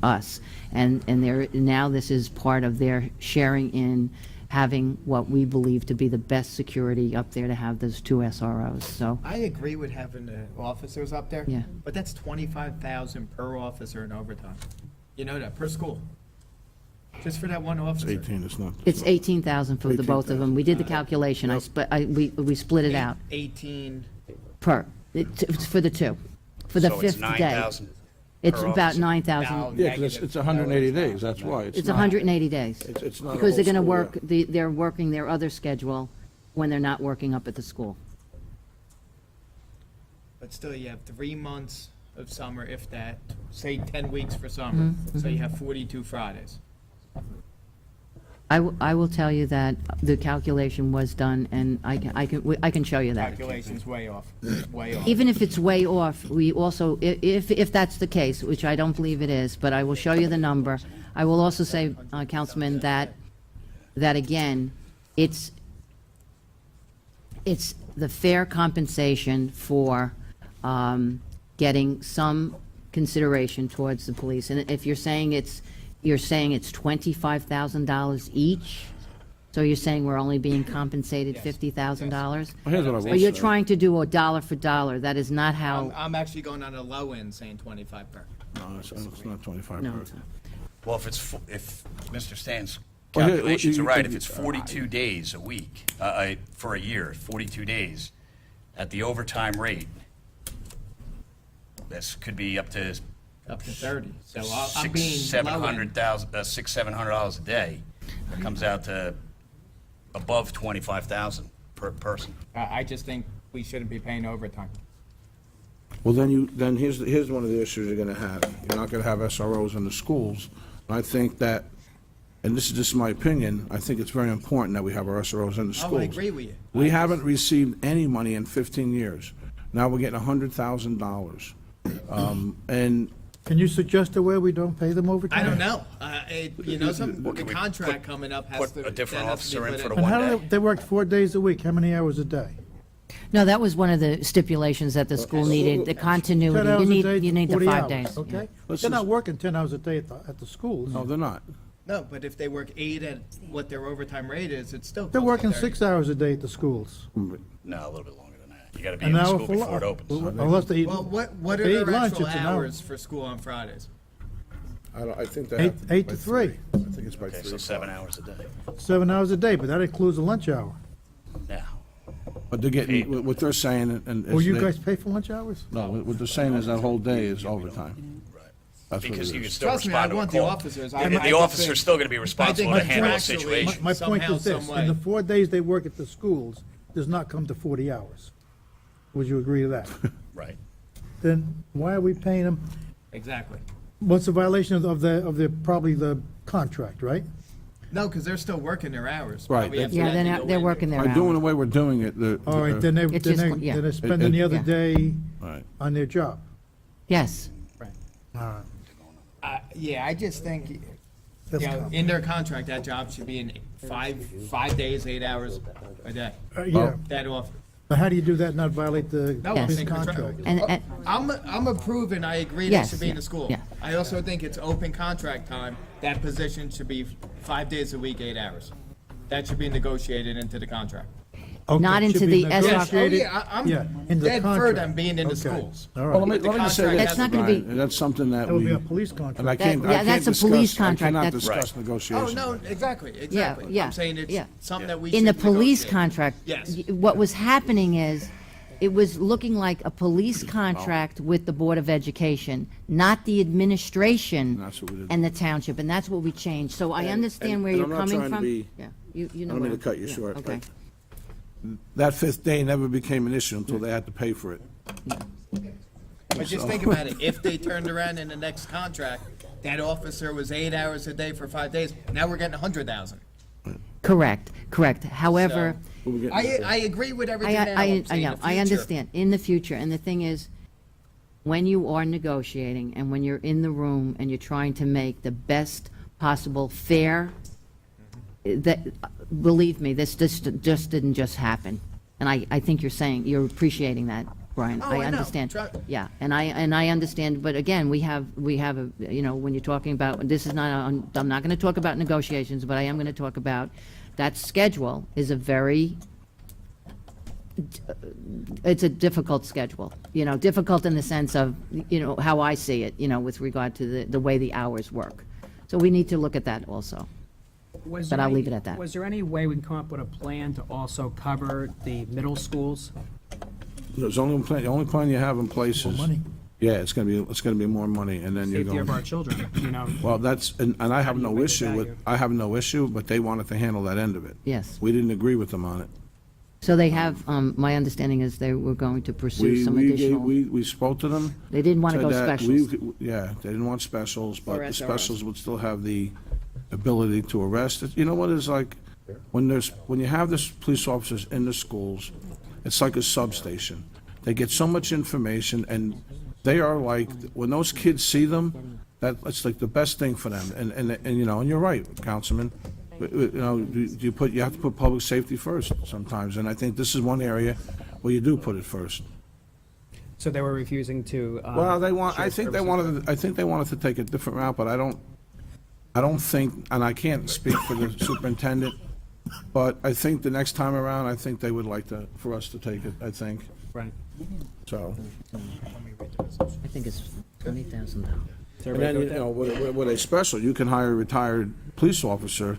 us, and now this is part of their sharing in having what we believe to be the best security up there, to have those two SROs. So
I agree with having the officers up there.
Yeah.
But that's 25,000 per officer in overtime. You know that, per school. Just for that one
It's
officer.
18, it's not.
it's 18,000 for the both of them. We did the calculation. We split it out
18,
it's for the two, for the
So it's
fifth day.
9,000
It's
per
about
officer.
9,000.
Yeah, because it's 180 days, that's why.
It's
not-
180 days.
It's not a
Because they're
whole
going to
school year.
work, they're working their other schedule when they're not working up at the school.
but still you have 3 months of summer, if that, say 10 weeks for summer. So you have 42 Fridays.
I will tell you that the calculation was done, and I can show you that.
Calculation's way off, way off.
Even if it's way off, we also, if that's the case, which I don't believe it is, but I will show you the number. I will also say, Councilman, that again, it's the fair compensation for getting some consideration towards the police. And if you're saying it's $25,000 each, so you're saying we're only being compensated $50,000?
Well, here's what I will
Or you're
say.
trying to do a dollar for dollar. That is not how,
I'm actually going on the low end saying 25 per.
No, it's not 25
no,
per.
it's not.
Well, if Mr. Stan's
Well, here,
calculations are
you-
right, if it's 42 days a week, for a year, 42 days, at the overtime rate, this could be up to
Up to 30. So I'm being low end.
$700 a day. It comes out to above 25,000 per person.
I just think we shouldn't be paying overtime.
Well, then here's one of the issues you're gonna have. You're not gonna have SROs in the schools. And I think that, and this is just my opinion, I think it's very important that we have our SROs in the schools.
Oh, I agree with you.
We haven't received any money in 15 years. Now we're getting $100,000. And
Can you suggest a way we don't pay them overtime?
I don't know. Something,
Well,
the
can we
contract coming up has
put
to.
a different
that has to be
officer in
put
for the
And how
one
do
day?
they worked 4 days a week? How many hours a day?
No, that was one of the stipulations that the school needed, the
10
continuity.
hours a day,
You need the
40
5
hours,
days.
okay?
Let's
They're not
just-
working 10 hours a day at the schools.
No, they're not.
No, but if they work 8 at what their overtime rate is, it's still.
They're
close to
working
30.
6 hours a day at the schools.
No, a little bit longer than that. You gotta be
An
in the
hour
school
for
before it
lunch.
opens.
Unless they eat.
Well, what
they
are
eat
their
lunch,
actual
it's an hour.
hours for school on Fridays?
I think they
Eight-
have.
8
by
to 3.
I think it's by
Okay,
3.
so 7 hours a day.
7 hours a day, but that includes the lunch hour.
Yeah.
But they're getting, what they're saying, and.
Will
is
you
they-
guys pay for lunch hours?
No, what they're saying is that whole day is overtime. That's what
Because
it
you can
is.
still
Trust me, I
respond to a
want the
call.
officers.
The officer's still gonna be responsible to handle a situation.
My point
Somehow,
is this,
some
in the
way.
4 days they work at the schools, does not come to 40 hours. Would you agree to that?
Right.
Then why are we paying them?
Exactly.
What's the violation of the, probably the contract, right?
No, because they're still working their hours.
Right.
Probably after
Yeah,
that, they go
they're
in.
working their
By doing the
hours.
way we're doing it,
All right, then
It's just- yeah.
they're spending the other
yeah.
day
Right.
on their job.
Yes.
Right.
All right.
Yeah, I just think, you
That's
know,
common.
in their contract, that job should be in 5 days, 8 hours a day.
Yeah.
That offer.
But how do you do that, and not violate the
No, I
his
think
contract?
I'm approving, I agree
Yes,
they should be in
yeah,
the school.
yeah.
I also think it's open contract time, that position should be 5 days a week, 8 hours. That should be negotiated into the contract.
Okay,
Not
should
into
be
the
negotiated-
I'm
Yeah, in the
dead for
contract.
them being in the
Okay.
schools.
All
Well,
right.
let me just say
contract
this,
That's not gonna be-
Brian, that's something that
That would
we,
be a police contract.
and I can't,
That-
I
yeah,
can't
that's a
discuss,
police
I
contract.
cannot
That's-
discuss
Oh,
negotiations.
no, exactly.
Yeah.
I'm saying it's
yeah.
something that we
In the
should
police
negotiate.
contract,
Yes.
what was happening is, it was looking like a police contract with the Board of Education, not the administration
That's what we did.
and the township, and that's what we changed. So I understand where
and
you're
I'm not
coming
trying to
from.
be-
Yeah, you
I
know
don't mean
where-
to cut you
yeah,
short,
okay.
but that fifth day never became an issue until they had to pay for it.
But just think about it, if they turned around in the next contract, that officer was 8 hours a day for 5 days, now we're getting 100,000.
Correct. However,
I agree with everything now.
I
I'm saying
know,
the
I
future.
understand, in the future, and the thing is, when you are negotiating, and when you're in the room, and you're trying to make the best possible fair, that, believe me, this just didn't just happen. And I think you're appreciting that, Brian.
Oh, I know.
understand.
Try-
Yeah, and I understand, but again, we have a, you know, when you're talking about, this is not, I'm not gonna talk about negotiations, but I am gonna talk about, that schedule is a very, it's a difficult schedule, you know, difficult in the sense of, you know, how I see it, you know, with regard to the way the hours work. So we need to look at that also.
Was
But
there
I'll
any-
leave it at that.
Was there any way we can come up with a plan to also cover the middle schools?
There's only one plan, the only plan you have in place is.
money.
Yeah, it's gonna be more money, and then you're
Safety of
going.
our children, you know?
Well, that's, and I have
do you
no
weigh the
issue with,
value?
I have no issue, but they wanted to handle that end of it.
Yes.
We didn't agree with them on it.
So they have, my understanding is they were going to pursue some additional.
We spoke to them.
They didn't want to
said
go
that
specials.
Yeah, they didn't want specials, but
Or
the
SROs.
specials would still have the ability to arrest. You know what it's like, when you have this police officers in the schools, it's like a substation. They get so much information, and they are like, when those kids see them, it's like the best thing for them. And you know, and you're right, Councilman. You know, you have to put public safety first sometimes, and I think this is one area where you do put it first.
So they were refusing to.
Well, I
share
think they
services?
wanted to take a different route, but I don't think, and I can't speak for the superintendent, but I think the next time around, I think they would like for us to take it, I think,
Right.
so.
I think it's $20,000.
And then, you know, with a special, you can hire a retired police officer,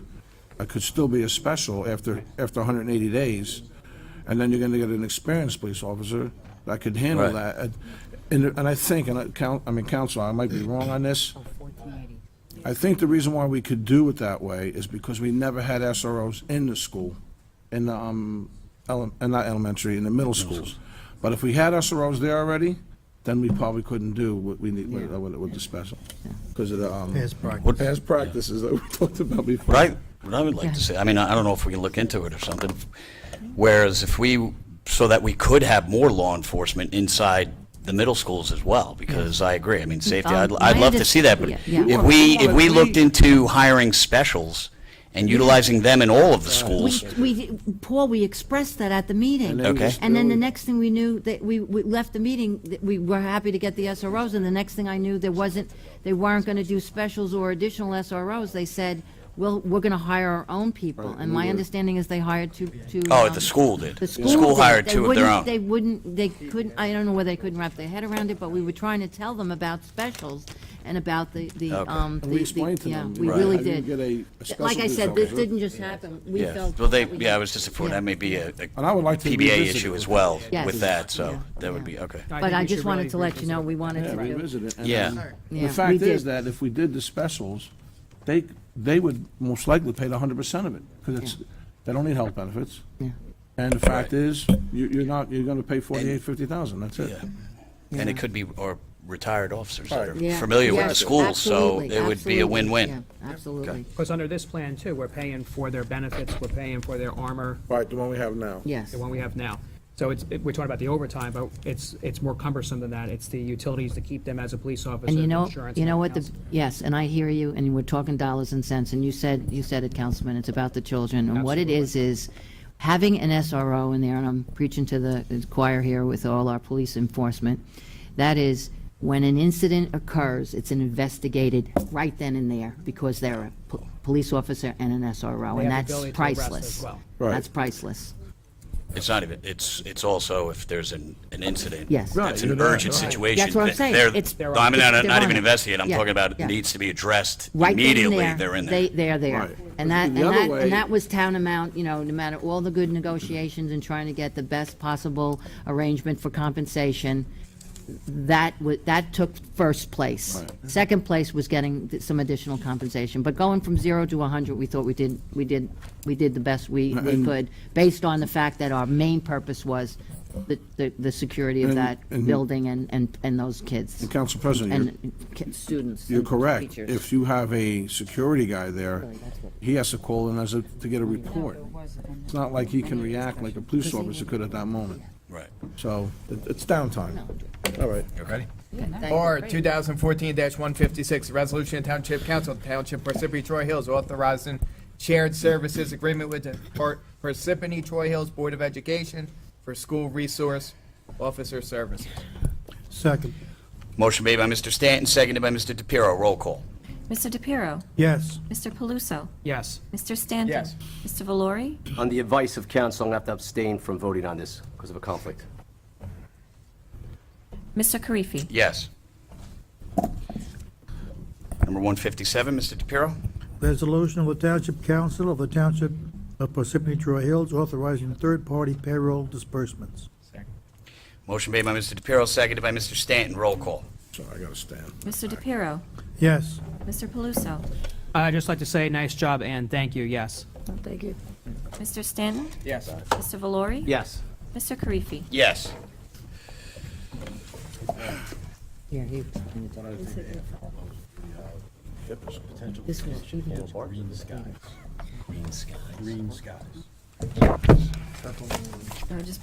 could still be a special after 180 days, and then you're gonna get an experienced police officer that could handle
Right.
that. And I think, Counsel, I might be wrong on this. I think the reason why we could do it that way is because we never had SROs in the school, in the, not elementary, in the middle schools. But if we had SROs there already, then we probably couldn't do what we need with the special. Because of the, past practices that we talked about before.
What I would like to say, I mean, I don't know if we can look into it or something, whereas so that we could have more law enforcement inside the middle schools as well, because I agree, I mean, safety, I'd love to see that, but if we looked into hiring specials and utilizing them in all of the schools.
Paul, we expressed that at the meeting.
Okay.
And then the next thing we knew, that we left the meeting, that we were happy to get the SROs, and the next thing I knew, they weren't going to do specials or additional SROs. They said, well, we're going to hire our own people. And my understanding is they hired two.
Oh, the school did.
The
The school
did.
hired
They
two of their
wouldn't-
own.
They couldn't, I don't know whether they couldn't wrap their head around it, but we were trying to tell them about specials and about the.
And we explained to them.
We
right,
really
how you
did.
get a special
Like I
police
said, this
officer.
didn't just happen. We
Yeah,
felt.
well,
that we
I
had-
was just for that may be a
And I would like to
PBA
revisit
issue
it
as
with
well
Yes.
with that, so
Yeah,
that would
yeah.
be, okay.
But I just wanted to let you know, we wanted
Yeah,
to do.
revisit it. And
Yeah.
then
Yeah,
The
we
fact is
did.
that if we did the specials, they would most likely pay the 100% of it, because they don't need health benefits.
Yeah.
And the fact is, you're gonna pay 48, 50,000, that's it.
Yeah. And it could be, or retired officers that are
Yeah.
familiar with the
Yes,
schools, so
absolutely,
it would be a
absolutely.
win-win.
Yeah, absolutely.
Because under this plan too, we're paying for their benefits, we're paying for their armor,
Right, the one we have now.
Yes.
the one we have now. So we're talking about the overtime, but it's more cumbersome than that. It's the utilities to keep them as a police officer,
And
insurance.
you know what,
everything
yes, and I hear you, and we're talking dollars and cents, and you said it, Councilman, it's about the children. And what it is having an SRO in there, and I'm preaching to the choir here with all our police enforcement, that is, when an incident occurs, it's investigated right then and there, because they're a police officer and an SRO,
They
and
have the
that's
ability to arrest as
priceless.
well.
Right.
That's priceless.
It's not even, it's also if there's an incident.
Yes.
That's
Right,
an
you're
urgent
right.
situation.
That's what I'm
that
saying.
they're-
It's-
No, I mean,
they're
not
on
even
it.
investigated. I'm
Yeah,
talking about it
yeah.
needs to be addressed
Right then and
immediately.
there,
They're in there.
They're there.
Right.
And that,
The other way-
and that was tantamount, no matter all the good negotiations and trying to get the best possible arrangement for compensation, that took first place.
Right.
Second place was getting some additional compensation. But going from 0 to 100, we thought we did the best we could, based on the fact that our main purpose was the security of that building and those kids.
And Council President,
And students.
you're
and
correct.
teachers.
If you have a security guy there, he has to call in to get a report. It's not like he can react like a police officer could at that moment.
Right.
So it's downtime. All right.
You ready?
Or 2014-156, resolution of Township Council, Township Parsippany-Troy Hills, authorizing shared services agreement with the Parsippany-Troy Hills Board of Education for school resource officer services.
Second.
Motion made by Mr. Stanton, seconded by Mr. DePiero. Roll call.
Mr. DePiero?
Yes.
Mr. Paluso?
Yes.
Mr. Stanton?
Yes.
Mr. Valori?
On the advice of council, I'm going to have to abstain from voting on this because of a conflict.
Mr. Karifi?
Yes. Number 157, Mr. DePiero.
Resolution of the Township Council of the Township of Parsippany-Troy Hills authorizing third-party payroll disbursements.
Motion made by Mr. DePiero, seconded by Mr. Stanton. Roll call.
Sorry, I gotta stand.
Mr. DePiero?
Yes.
Mr. Paluso?
I'd just like to say, nice job, and thank you, yes.
Thank you.
Mr. Stanton?
Yes.
Mr. Valori?
Yes.
Mr. Karifi?
Yes.
Here, he- This was
Green skies.
No, just,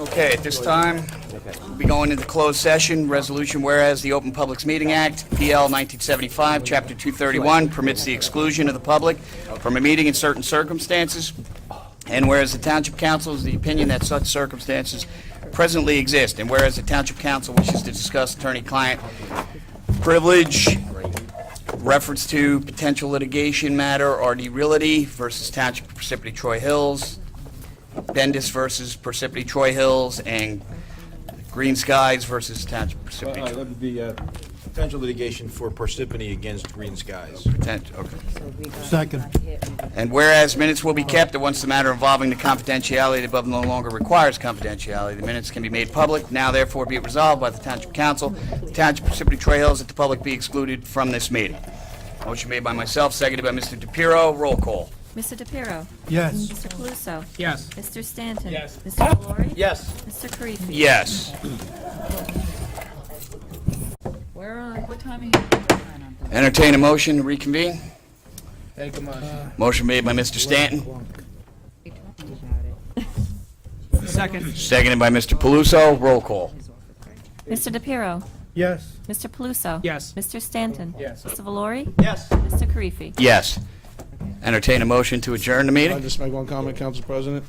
Okay, at this time, we'll be going into closed session. Resolution, whereas the Open Publics Meeting Act, PL 1975, Chapter 231, permits the exclusion of the public from a meeting in certain circumstances, and whereas the Township Council is the opinion that such circumstances presently exist, and whereas the Township Council wishes to discuss attorney-client privilege, reference to potential litigation matter, RD Realty versus Township of Parsippany-Troy Hills, Bendis versus Parsippany-Troy Hills, and Green Skies versus Township of Parsippany-Troy.
That would be potential litigation for Parsippany against Green Skies.
Okay.
Second.
And whereas minutes will be kept, and once the matter involving the confidentiality above no longer requires confidentiality, the minutes can be made public. Now therefore be it resolved by the Township Council, the Township of Parsippany-Troy Hills, that the public be excluded from this meeting. Motion made by myself, seconded by Mr. DePiero. Roll call.
Mr. DePiero?
Yes.
Mr. Paluso?
Yes.
Mr. Stanton?
Yes.
Mr. Valori?
Yes.
Mr. Karifi?
Yes.
What time are you?
Entertain a motion to reconvene.
Take a motion.
Motion made by Mr. Stanton,
Second.
seconded by Mr. Paluso. Roll call.
Mr. DePiero?
Yes.
Mr. Paluso?
Yes.
Mr. Stanton?
Yes.
Mr. Valori?
Yes.
Mr. Karifi?
Yes. Entertain a motion to adjourn the
Can I
meeting.
just make one comment, Council President?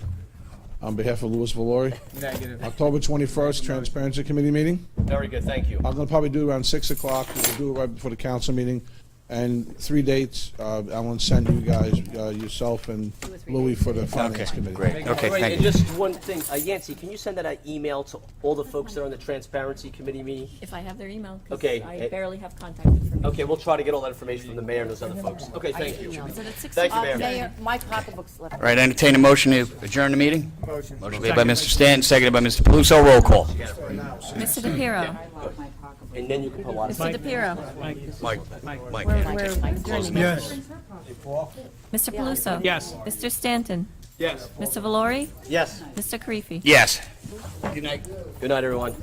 On behalf of Louis Valori,
Negative.
October 21st, Transparency Committee meeting.
Very good, thank you.
I'm gonna probably do it around 6 o'clock. We'll do it right before the council meeting. And 3 dates, I want to send you guys, yourself and Louis for the Finance
Okay,
Committee.
great. Okay,
Wait,
thank
and
you.
just one thing, Yancy, can you send that email to all the folks that are on the Transparency Committee meeting?
If I have their email, because
Okay.
I barely have contact information.
Okay, we'll try to get all that information from the mayor and those other folks. Okay, thank you.
Is it at 6
Thank you,
o'clock?
Mayor.
My pocketbook's left.
All right, entertain a motion to adjourn the meeting.
Motion.
Motion made by Mr. Stanton, seconded by Mr. Paluso. Roll call.
Mr. DePiero?
And then you can put a lot of.
Mr. DePiero?
Mike.
We're adjourning.
Yes.
Mr. Paluso?
Yes.
Mr. Stanton?
Yes.
Mr. Valori?
Yes.
Mr. Karifi?
Yes. Good night.
Good night, everyone.